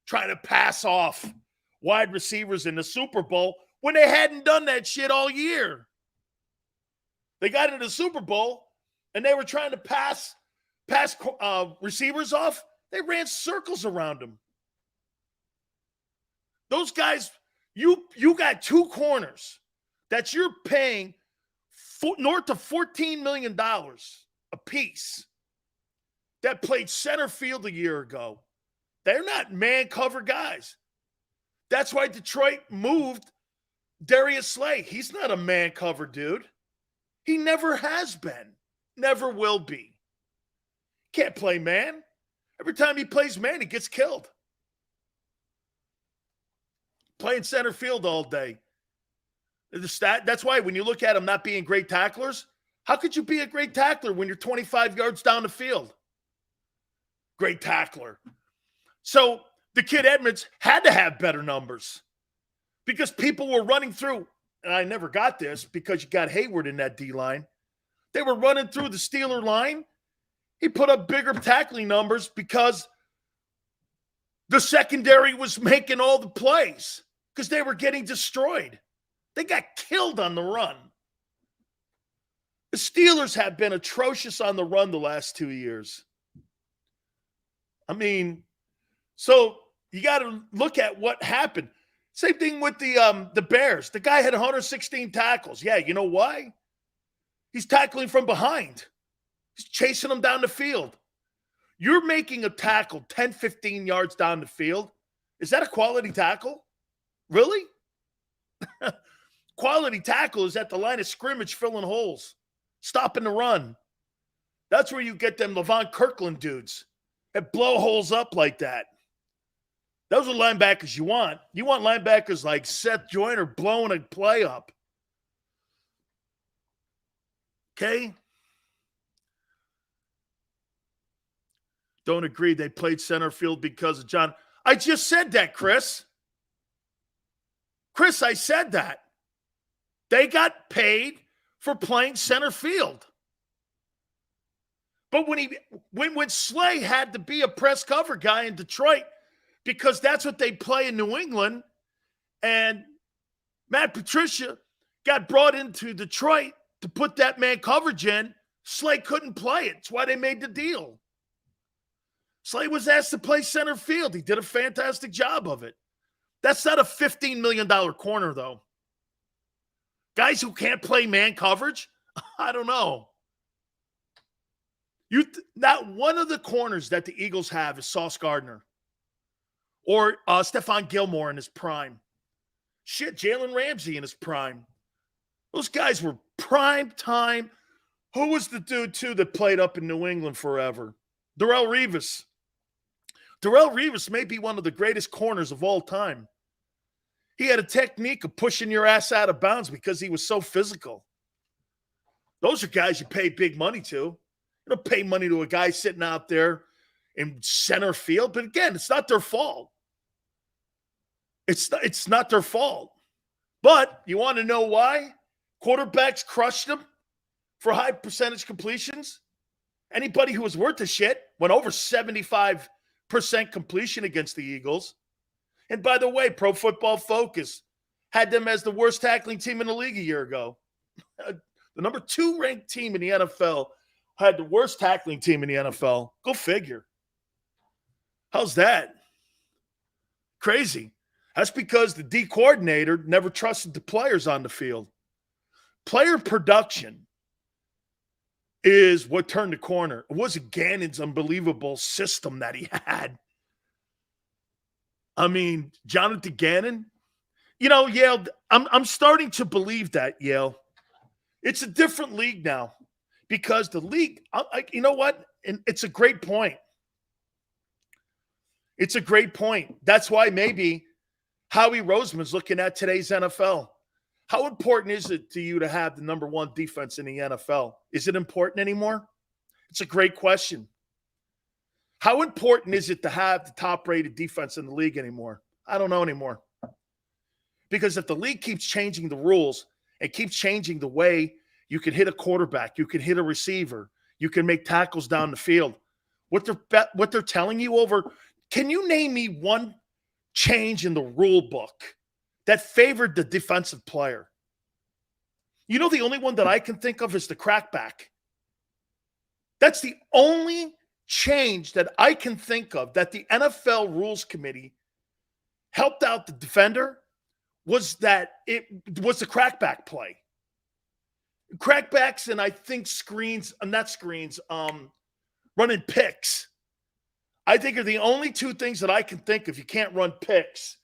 trying to pass off wide receivers in the Super Bowl when they hadn't done that shit all year. They got into the Super Bowl and they were trying to pass receivers off. They ran circles around them. Those guys, you got two corners that you're paying north of $14 million a piece that played center field a year ago. They're not man cover guys. That's why Detroit moved Darius Slay. He's not a man cover dude. He never has been. Never will be. Can't play man. Every time he plays man, he gets killed. Playing center field all day. That's why when you look at them not being great tacklers, how could you be a great tackler when you're 25 yards down the field? Great tackler. So the kid Edmonds had to have better numbers because people were running through, and I never got this because you got Hayward in that D-line. They were running through the Steeler line. He put up bigger tackling numbers because the secondary was making all the plays because they were getting destroyed. They got killed on the run. The Steelers have been atrocious on the run the last 2 years. I mean, so you got to look at what happened. Same thing with the Bears. The guy had 116 tackles. Yeah, you know why? He's tackling from behind. He's chasing them down the field. You're making a tackle 10, 15 yards down the field. Is that a quality tackle? Really? Quality tackle is at the line of scrimmage filling holes, stopping the run. That's where you get them Levon Kirkland dudes that blow holes up like that. Those are linebackers you want. You want linebackers like Seth Joyner blowing a play up. Okay? Don't agree they played center field because of John. I just said that, Chris. Chris, I said that. They got paid for playing center field. But when Slay had to be a press cover guy in Detroit, because that's what they play in New England, and Matt Patricia got brought into Detroit to put that man coverage in, Slay couldn't play it. That's why they made the deal. Slay was asked to play center field. He did a fantastic job of it. That's not a $15 million corner, though. Guys who can't play man coverage, I don't know. Not one of the corners that the Eagles have is Sauce Gardner or Stephon Gilmore in his prime. Shit, Jalen Ramsey in his prime. Those guys were prime time. Who was the dude, too, that played up in New England forever? Darrelle Revis. Darrelle Revis may be one of the greatest corners of all time. He had a technique of pushing your ass out of bounds because he was so physical. Those are guys you pay big money to. You don't pay money to a guy sitting out there in center field. But again, it's not their fault. It's not their fault. But you want to know why? Quarterbacks crushed them for high percentage completions. Anybody who was worth a shit went over 75% completion against the Eagles. And by the way, Pro Football Focus had them as the worst tackling team in the league a year ago. The number 2 ranked team in the NFL had the worst tackling team in the NFL. Go figure. How's that? Crazy. That's because the D coordinator never trusted the players on the field. Player production is what turned the corner. It wasn't Gannon's unbelievable system that he had. I mean, Jonathan Gannon, Yale, I'm starting to believe that, Yale. It's a different league now because the league, you know what? And it's a great point. It's a great point. That's why maybe Howie Roseman's looking at today's NFL. How important is it to you to have the number 1 defense in the NFL? Is it important anymore? It's a great question. How important is it to have the top-rated defense in the league anymore? I don't know anymore. Because if the league keeps changing the rules and keeps changing the way you can hit a quarterback, you can hit a receiver, you can make tackles down the field, what they're telling you over, can you name me one change in the rule book that favored the defensive player? The only one that I can think of is the crackback. That's the only change that I can think of that the NFL Rules Committee helped out the defender was that it was the crackback play. Crackbacks and I think running picks, I think are the only 2 things that I can think of. You can't run picks,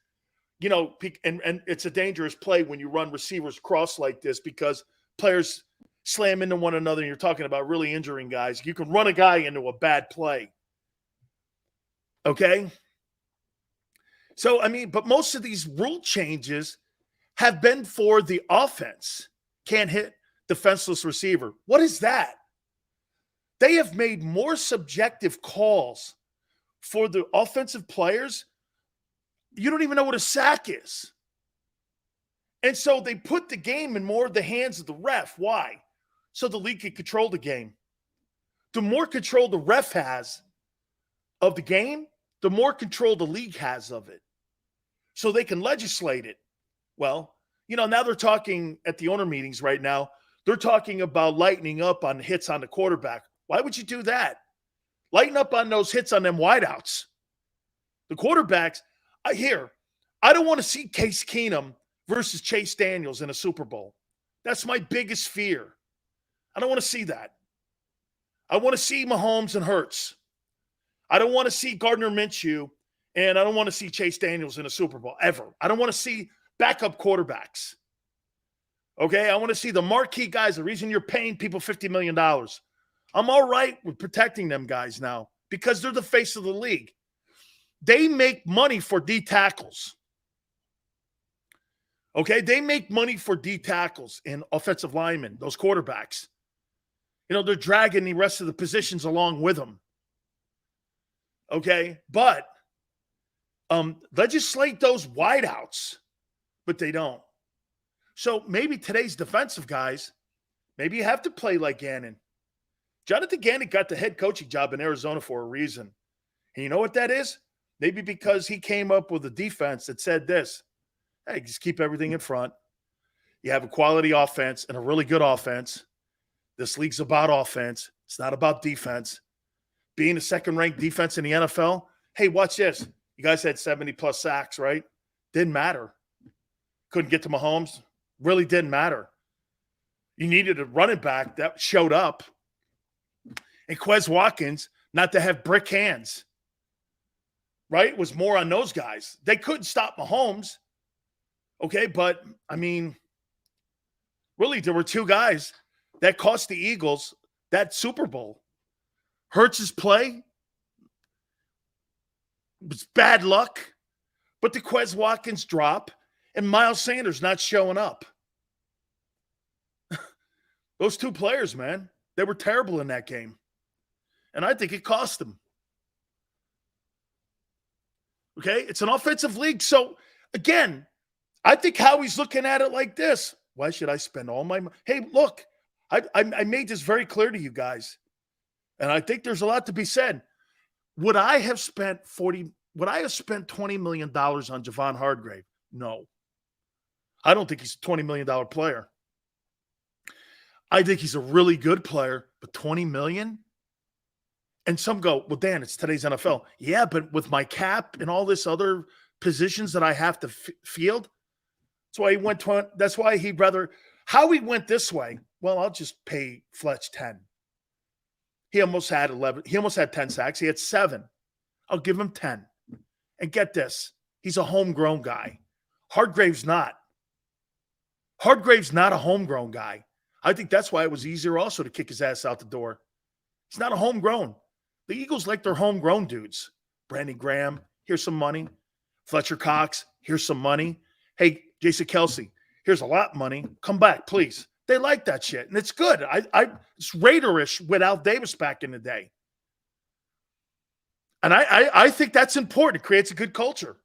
and it's a dangerous play when you run receivers cross like this because players slam into one another and you're talking about really injuring guys. You can run a guy into a bad play. Okay? So, but most of these rule changes have been for the offense. Can't hit defenseless receiver. What is that? They have made more subjective calls for the offensive players. You don't even know what a sack is. And so they put the game in more of the hands of the ref. Why? So the league can control the game. The more control the ref has of the game, the more control the league has of it. So they can legislate it. Well, now they're talking at the owner meetings right now. They're talking about lightening up on hits on the quarterback. Why would you do that? Lighten up on those hits on them wideouts. The quarterbacks, I don't want to see Case Keenum versus Chase Daniels in a Super Bowl. That's my biggest fear. I don't want to see that. I want to see Mahomes and Hurts. I don't want to see Gardner Minshew, and I don't want to see Chase Daniels in a Super Bowl ever. I don't want to see backup quarterbacks. Okay? I want to see the marquee guys, the reason you're paying people $50 million. I'm all right with protecting them guys now because they're the face of the league. They make money for D tackles. Okay? They make money for D tackles and offensive linemen, those quarterbacks. They're dragging the rest of the positions along with them. Okay? But legislate those wideouts, but they don't. So maybe today's defensive guys, maybe you have to play like Gannon. Jonathan Gannon got the head coaching job in Arizona for a reason. And you know what that is? Maybe because he came up with a defense that said this: hey, just keep everything in front. You have a quality offense and a really good offense. This league's about offense. It's not about defense. Being a second-ranked defense in the NFL, hey, watch this. You guys had 70-plus sacks, right? Didn't matter. Couldn't get to Mahomes. Really didn't matter. You needed a running back that showed up. And Quez Watkins, not to have brick hands, right? Was more on those guys. They couldn't stop Mahomes. Okay, but, really, there were 2 guys that cost the Eagles that Super Bowl. Hurts' play was bad luck, but the Quez Watkins drop and Miles Sanders not showing up. Those 2 players, man, they were terrible in that game. And I think it cost them. Okay? It's an offensive league. So, again, I think Howie's looking at it like this. Why should I spend all my money? Hey, look, I made this very clear to you guys, and I think there's a lot to be said. Would I have spent $20 million on Javon Hargrave? No. I don't think he's a $20 million player. I think he's a really good player, but $20 million? And some go, well, Dan, it's today's NFL. Yeah, but with my cap and all this other positions that I have to field, that's why he'd rather – Howie went this way. Well, I'll just pay Fletch 10. He almost had 11. He almost had 10 sacks. He had 7. I'll give him 10. And get this. He's a homegrown guy. Hargrave's not. Hargrave's not a homegrown guy. I think that's why it was easier also to kick his ass out the door. He's not a homegrown. The Eagles like their homegrown dudes. Brandon Graham, here's some money. Fletcher Cox, here's some money. Hey, Jason Kelsey, here's a lot of money. Come back, please. They like that shit, and it's good. It's Raiderish with Al Davis back in the day. And I think that's important. It creates a good culture.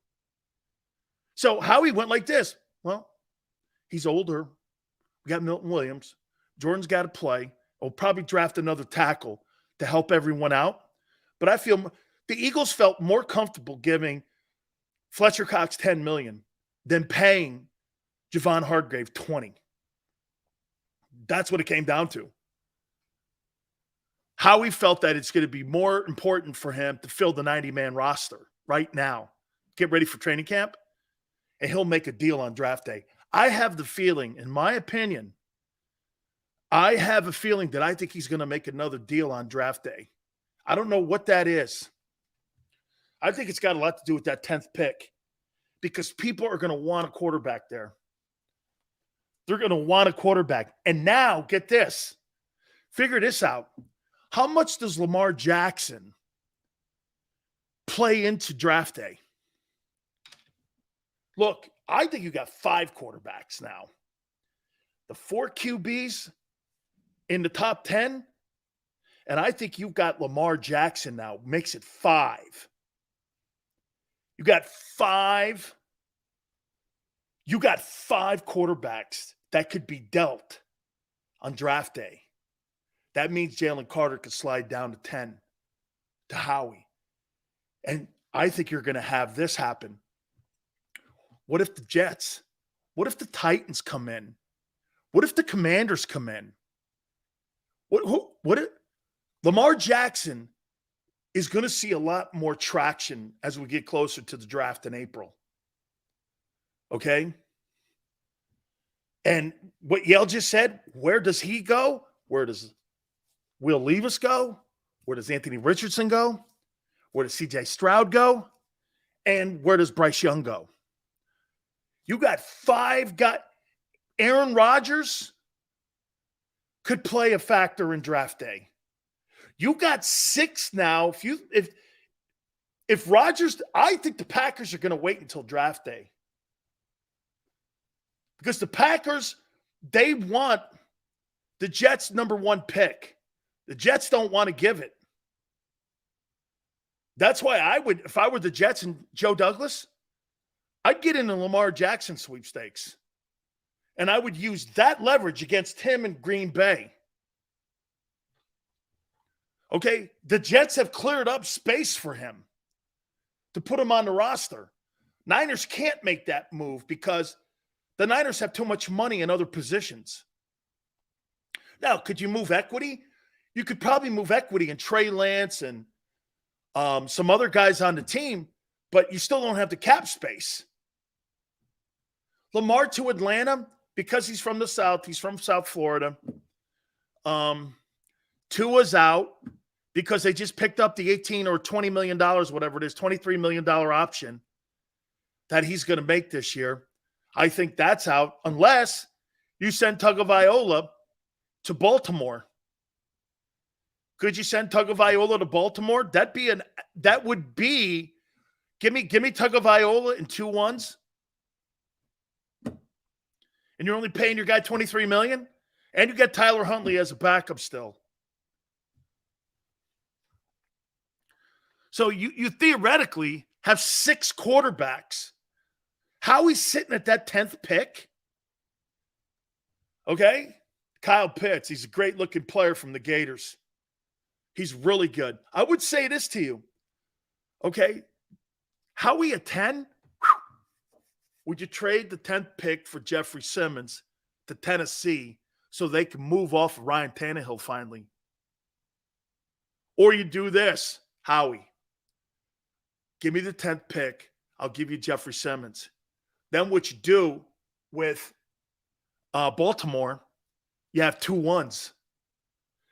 So Howie went like this. Well, he's older. We got Milton Williams. Jordan's got to play. We'll probably draft another tackle to help everyone out. But I feel the Eagles felt more comfortable giving Fletcher Cox $10 million than paying Javon Hargrave $20 million. That's what it came down to. Howie felt that it's going to be more important for him to fill the 90-man roster right now, get ready for training camp, and he'll make a deal on draft day. I have the feeling, in my opinion, I think he's going to make another deal on draft day. I don't know what that is. I think it's got a lot to do with that 10th pick because people are going to want a quarterback there. They're going to want a quarterback. And now, get this. Figure this out. How much does Lamar Jackson play into draft day? Look, I think you got 5 quarterbacks now. The 4 QBs in the top 10, and I think you've got Lamar Jackson now. Makes it 5. You got 5. You got 5 quarterbacks that could be dealt on draft day. That means Jalen Carter could slide down to 10 to Howie. And I think you're going to have this happen. What if the Jets? What if the Titans come in? What if the Commanders come in? What if Lamar Jackson is going to see a lot more traction as we get closer to the draft in April? Okay? And what Yale just said, where does he go? Where does Will Levis go? Where does Anthony Richardson go? Where does CJ Stroud go? And where does Bryce Young go? You got 5 Aaron Rodgers could play a factor in draft day. You got 6 now. If Rodgers, I think the Packers are going to wait until draft day. Because the Packers, they want the Jets' number 1 pick. The Jets don't want to give it. That's why I would, if I were the Jets and Joe Douglas, I'd get in the Lamar Jackson sweepstakes. And I would use that leverage against him in Green Bay. Okay? The Jets have cleared up space for him to put him on the roster. Niners can't make that move because the Niners have too much money in other positions. Now, could you move equity? You could probably move equity in Trey Lance and some other guys on the team, but you still don't have the cap space. Lamar to Atlanta, because he's from the South, he's from South Florida. Tua's out because they just picked up the $18 or $20 million, whatever it is, $23 million option that he's going to make this year. I think that's out unless you send Tagovailoa to Baltimore. Could you send Tagovailoa to Baltimore? That would be give me Tagovailoa in 2 1s. And you're only paying your guy $23 million, and you get Tyler Huntley as a backup still. So you theoretically have 6 quarterbacks. Howie's sitting at that 10th pick. Okay? Kyle Pitts, he's a great-looking player from the Gators. He's really good. I would say this to you. Okay? Howie at 10? Would you trade the 10th pick for Jeffrey Simmons to Tennessee so they can move off of Ryan Tannehill finally? Or you do this, Howie. Give me the 10th pick. I'll give you Jeffrey Simmons. Then what you do with Baltimore, you have 2 1s.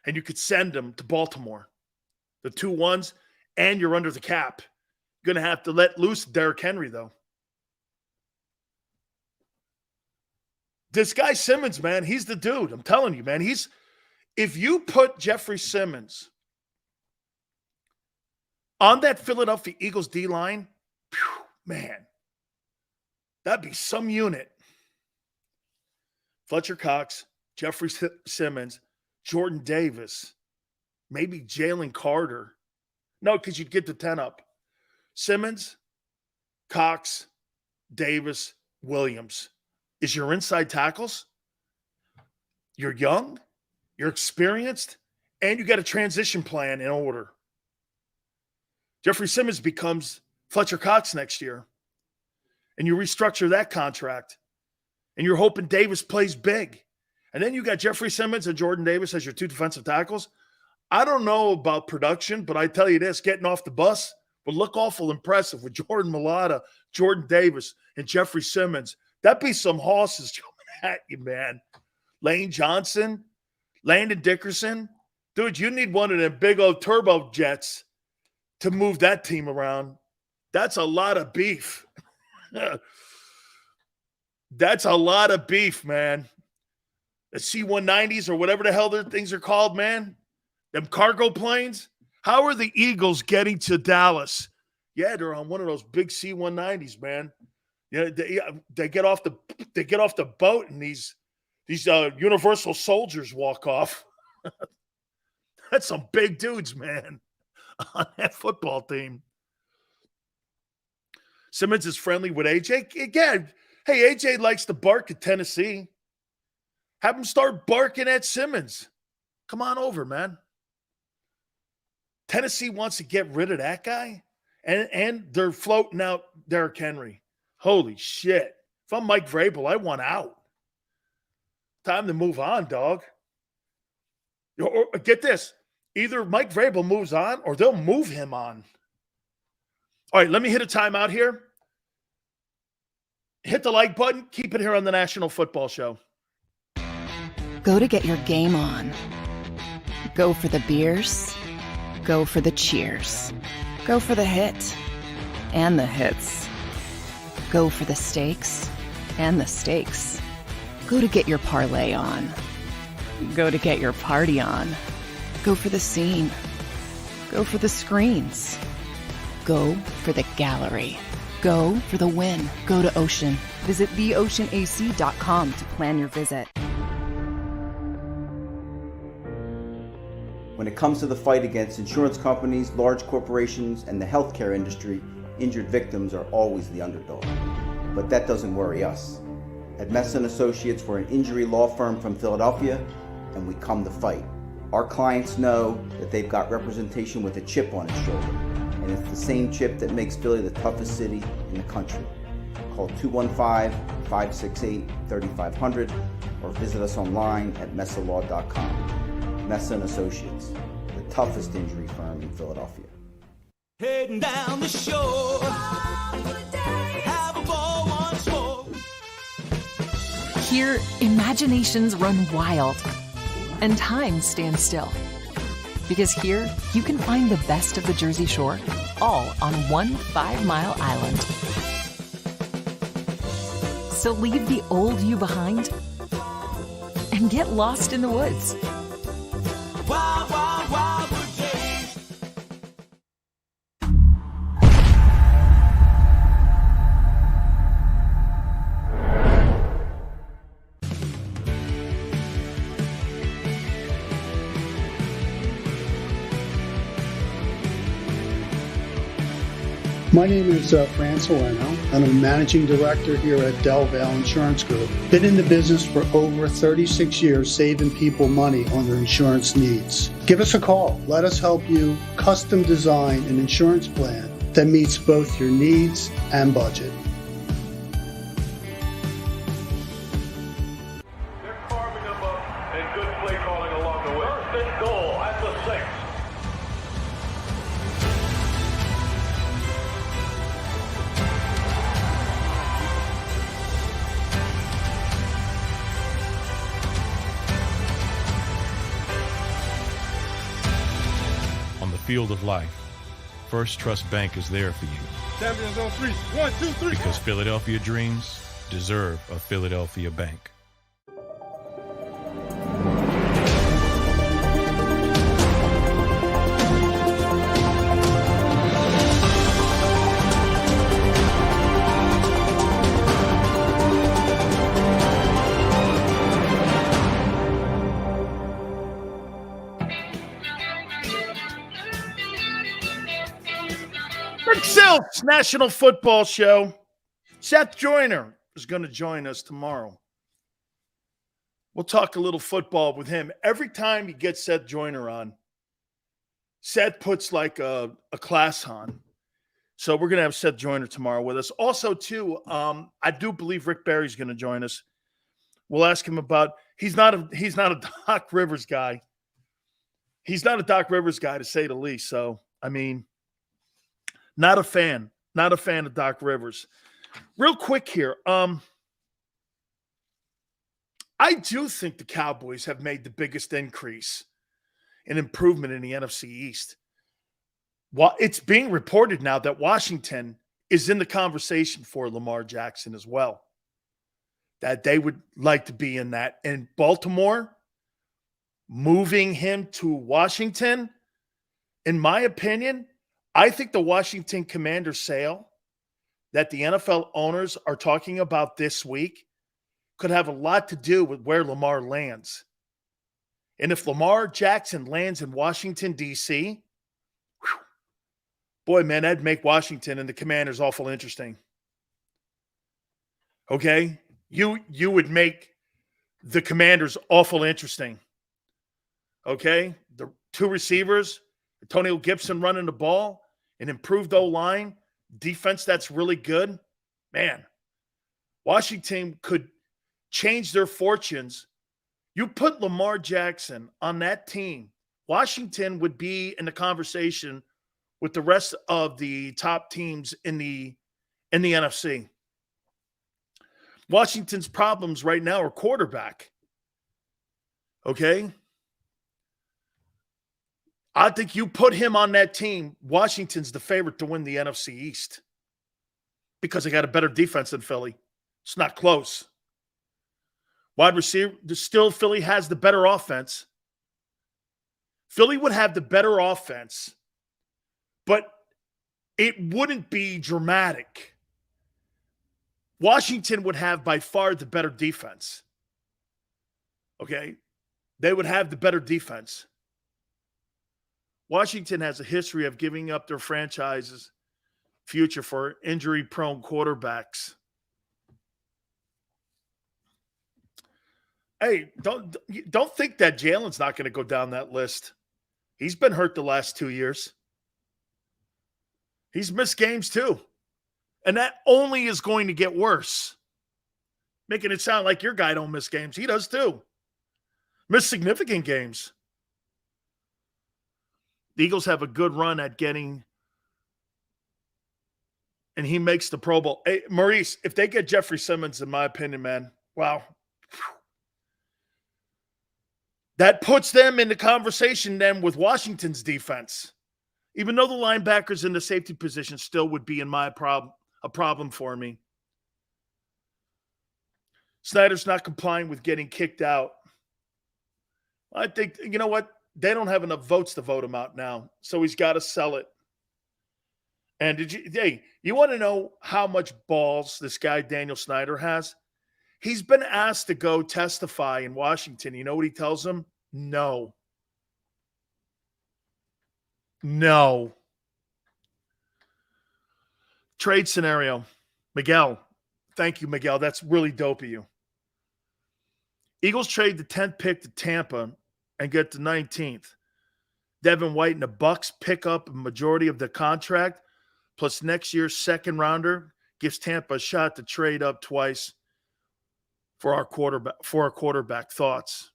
And you could send them to Baltimore. The 2 1s, and you're under the cap. You're going to have to let loose Derrick Henry, though. This guy Simmons, man, he's the dude. I'm telling you, man. If you put Jeffrey Simmons on that Philadelphia Eagles D-line, man, that'd be some unit. Fletcher Cox, Jeffrey Simmons, Jordan Davis, maybe Jalen Carter. No, because you'd get the 10 up. Simmons, Cox, Davis, Williams is your inside tackles. You're young, you're experienced, and you got a transition plan in order. Jeffrey Simmons becomes Fletcher Cox next year, and you restructure that contract, and you're hoping Davis plays big. And then you got Jeffrey Simmons and Jordan Davis as your 2 defensive tackles. I don't know about production, but I tell you this, getting off the bus would look awful impressive with Jordan Mailata, Jordan Davis, and Jeffrey Simmons. That'd be some horses coming at you, man. Lane Johnson, Landon Dickerson. Dude, you need one of them big old turbo jets to move that team around. That's a lot of beef. That's a lot of beef, man. The C-190s or whatever the hell their things are called, man. Them cargo planes. How are the Eagles getting to Dallas? Yeah, they're on one of those big C-190s, man. Yeah, they get off the boat and these Universal soldiers walk off. That's some big dudes, man, on that football team. Simmons is friendly with AJ. Again, hey, AJ likes to bark at Tennessee. Have him start barking at Simmons. Come on over, man. Tennessee wants to get rid of that guy, and they're floating out Derrick Henry. Holy shit. If I'm Mike Vrabel, I want out. Time to move on, dog. Or get this. Either Mike Vrabel moves on or they'll move him on. All right, let me hit a timeout here. Hit the like button. Keep it here on the National Football Show. Go to get your game on. Go for the beers. Go for the cheers. Go for the hit and the hits. Go for the stakes and the stakes. Go to get your parlay on. Go to get your party on. Go for the scene. Go for the screens. Go for the gallery. Go for the win. Go to Ocean. Visit theoceanac.com to plan your visit. When it comes to the fight against insurance companies, large corporations, and the healthcare industry, injured victims are always the underdog. But that doesn't worry us. At Messon Associates, we're an injury law firm from Philadelphia, and we come to fight. Our clients know that they've got representation with a chip on its shoulder, and it's the same chip that makes Philly the toughest city in the country. Call 215-568-3500 or visit us online at messalaw.com. Messon Associates, the toughest injury firm in Philadelphia. Heading down the shore, have a ball once more. Here, imaginations run wild and time stands still. Because here, you can find the best of the Jersey Shore, all on one 5-mile island. So leave the old you behind and get lost in the woods. Wild, wild, wild wood days. My name is Fran Sileo, and I'm a managing director here at Del Valle Insurance Group. Been in the business for over 36 years, saving people money on their insurance needs. Give us a call. Let us help you custom design an insurance plan that meets both your needs and budget. They're carving them up and good play calling along the way. First and goal at the 6. On the field of life, First Trust Bank is there for you Champions on 3. 1, 2, 3. because Philadelphia dreams deserve a Philadelphia bank. Rick Silks, National Football Show. Seth Joyner is going to join us tomorrow. We'll talk a little football with him. Every time he gets Seth Joyner on, Seth puts like a class on. So we're going to have Seth Joyner tomorrow with us. Also, too, I do believe Rick Barry's going to join us. We'll ask him about he's not a Doc Rivers guy. He's not a Doc Rivers guy, to say the least. So, I mean, not a fan of Doc Rivers. Real quick here. I do think the Cowboys have made the biggest increase in improvement in the NFC East. Well, it's being reported now that Washington is in the conversation for Lamar Jackson as well, that they would like to be in that. And Baltimore, moving him to Washington, in my opinion, I think the Washington Commanders sale that the NFL owners are talking about this week could have a lot to do with where Lamar lands. And if Lamar Jackson lands in Washington, D.C., boy, man, that'd make Washington and the Commanders awful interesting. Okay? You would make the Commanders awful interesting. Okay? The two receivers, Antonio Gibson running the ball, an improved O-line, defense that's really good. Man, Washington could change their fortunes. You put Lamar Jackson on that team, Washington would be in the conversation with the rest of the top teams in the NFC. Washington's problems right now are quarterback. Okay? I think you put him on that team, Washington's the favorite to win the NFC East because they got a better defense than Philly. It's not close. Wide receiver, still Philly has the better offense. Philly would have the better offense, but it wouldn't be dramatic. Washington would have by far the better defense. Okay? They would have the better defense. Washington has a history of giving up their franchise's future for injury-prone quarterbacks. Hey, don't think that Jalen's not going to go down that list. He's been hurt the last 2 years. He's missed games too. And that only is going to get worse. Making it sound like your guy don't miss games. He does too. Miss significant games. The Eagles have a good run at getting, and he makes the Pro Bowl. Hey, Maurice, if they get Jeffrey Simmons, in my opinion, man, wow. That puts them in the conversation then with Washington's defense. Even though the linebackers in the safety position still would be a problem for me. Snyder's not complying with getting kicked out. I think, you know what? They don't have enough votes to vote him out now, so he's got to sell it. And you want to know how much balls this guy Daniel Snyder has? He's been asked to go testify in Washington. You know what he tells them? No. No. Trade scenario. Miguel. Thank you, Miguel. That's really dope of you. Eagles trade the 10th pick to Tampa and get the 19th. Devin White and the Bucks pick up a majority of the contract, plus next year's second rounder gives Tampa a shot to trade up twice for our quarterback. Thoughts?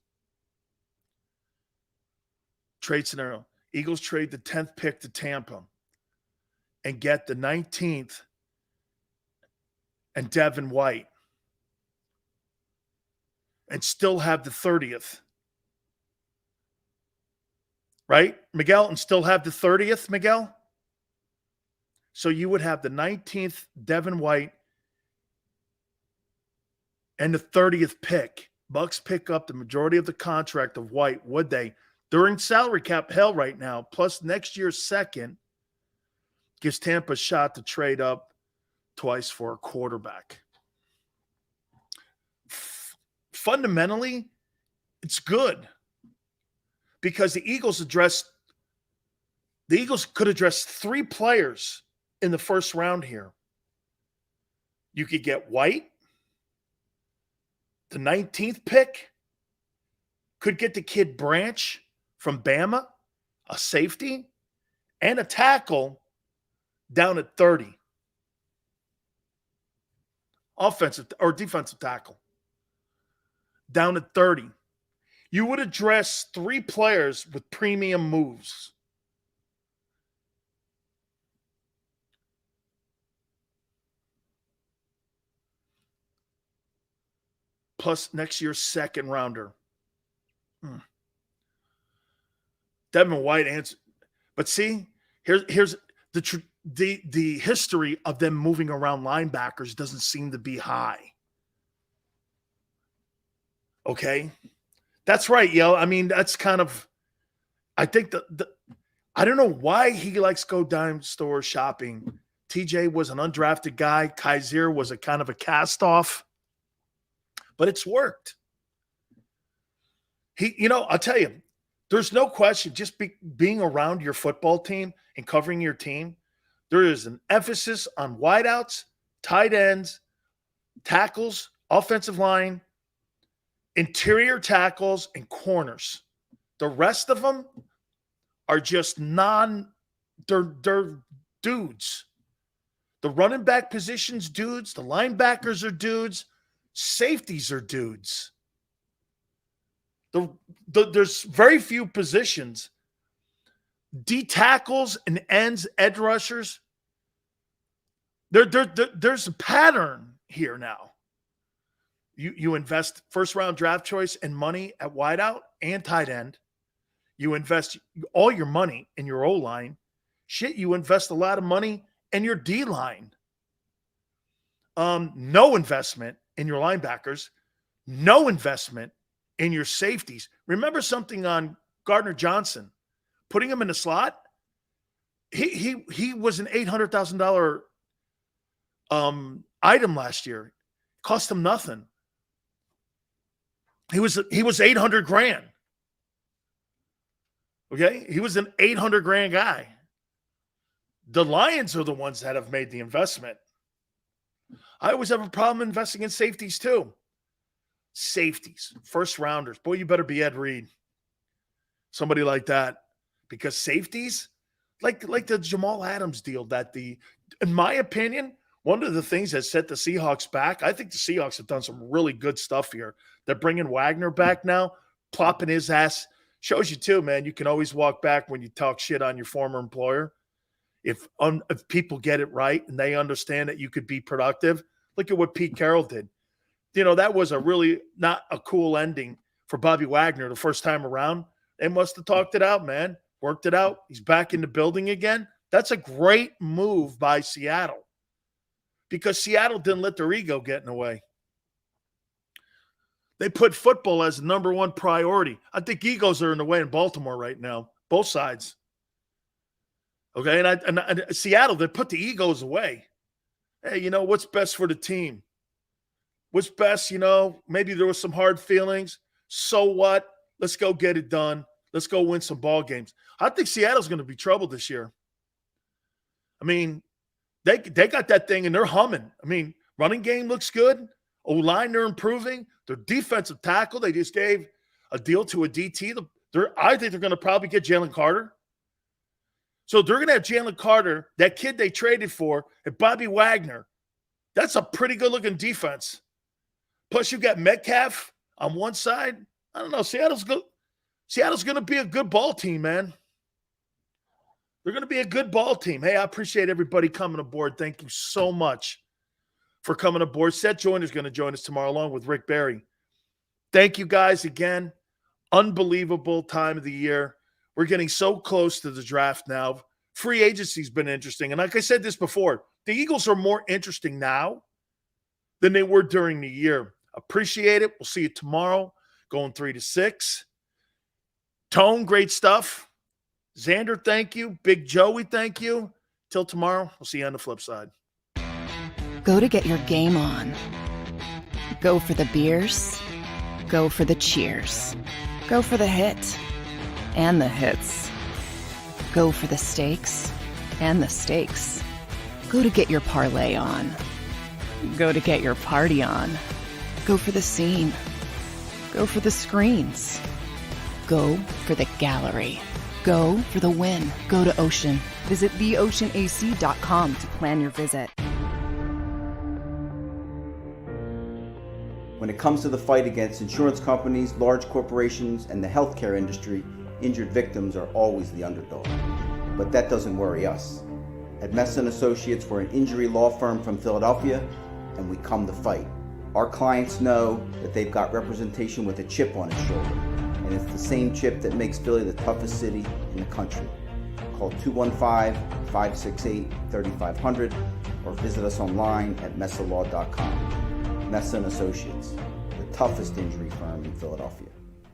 Trade scenario. Eagles trade the 10th pick to Tampa and get the 19th and Devin White and still have the 30th. Right, Miguel? And still have the 30th, Miguel? So you would have the 19th Devin White and the 30th pick. Bucks pick up the majority of the contract of White, would they? During salary cap hell right now, plus next year's second, gives Tampa a shot to trade up twice for a quarterback. Fundamentally, it's good because the Eagles could address 3 players in the first round here. You could get White, the 19th pick, could get the kid Branch from Bama, a safety, and a tackle down at 30. Offensive or defensive tackle. Down at 30. You would address 3 players with premium moves. Plus next year's second rounder. Devin White answer. But see, here's the history of them moving around linebackers doesn't seem to be high. Okay? That's right, yo. I mean, that's kind of, I think I don't know why he likes go dime store shopping. TJ was an undrafted guy. Kaiser was a kind of a cast-off. But it's worked. I'll tell you, there's no question, just being around your football team and covering your team, there is an emphasis on wideouts, tight ends, tackles, offensive line, interior tackles, and corners. The rest of them are just they're dudes. The running back position's dudes. The linebackers are dudes. Safeties are dudes. There's very few positions. D tackles and ends, edge rushers. There's a pattern here now. You invest first round draft choice and money at wideout and tight end. You invest all your money in your O-line. Shit, you invest a lot of money in your D-line. No investment in your linebackers. No investment in your safeties. Remember something on Gardner Johnson, putting him in the slot. He was an $800,000 item last year. Cost him nothing. He was $800,000. Okay, he was an $800,000 guy. The Lions are the ones that have made the investment. I always have a problem investing in safeties too. Safeties, first rounders. Boy, you better be Ed Reed. Somebody like that. Because safeties, like the Jamal Adams deal, in my opinion, one of the things that set the Seahawks back, I think the Seahawks have done some really good stuff here. They're bringing Wagner back now, plopping his ass. Shows you too, man, you can always walk back when you talk shit on your former employer. If people get it right and they understand that you could be productive, look at what Pete Carroll did. That was a really not a cool ending for Bobby Wagner the first time around. They must have talked it out, man. Worked it out. He's back in the building again. That's a great move by Seattle because Seattle didn't let their ego get in the way. They put football as the number one priority. I think egos are in the way in Baltimore right now, both sides. Okay, and Seattle, they put the egos away. Hey, what's best for the team? What's best, maybe there was some hard feelings. So what? Let's go get it done. Let's go win some ball games. I think Seattle's going to be trouble this year. I mean, They got that thing and they're humming. I mean, running game looks good. O-line, they're improving. Their defensive tackle, they just gave a deal to a DT. I think they're going to probably get Jalen Carter. So they're going to have Jalen Carter, that kid they traded for, and Bobby Wagner. That's a pretty good-looking defense. Plus, you got Metcalf on one side. I don't know. Seattle's going to be a good ball team, man. They're going to be a good ball team. Hey, I appreciate everybody coming aboard. Thank you so much for coming aboard. Seth Joyner's going to join us tomorrow along with Rick Barry. Thank you guys again. Unbelievable time of the year. We're getting so close to the draft now. Free agency's been interesting. And like I said this before, the Eagles are more interesting now than they were during the year. Appreciate it. We'll see you tomorrow, going 3 to 6. Tone, great stuff. Xander, thank you. Big Joey, thank you. Till tomorrow, we'll see you on the flip side. Go to get your game on. Go for the beers. Go for the cheers. Go for the hit and the hits. Go for the stakes and the stakes. Go to get your parlay on. Go to get your party on. Go for the scene. Go for the screens. Go for the gallery. Go for the win. Go to Ocean. Visit theoceanac.com to plan your visit. When it comes to the fight against insurance companies, large corporations, and the healthcare industry, injured victims are always the underdog. But that doesn't worry us. At Messa & Associates, we're an injury law firm from Philadelphia, and we come to fight. Our clients know that they've got representation with a chip on its shoulder, and it's the same chip that makes Philly the toughest city in the country. Call 215-568-3500 or visit us online at messalaw.com. Messa & Associates, the toughest injury firm in Philadelphia.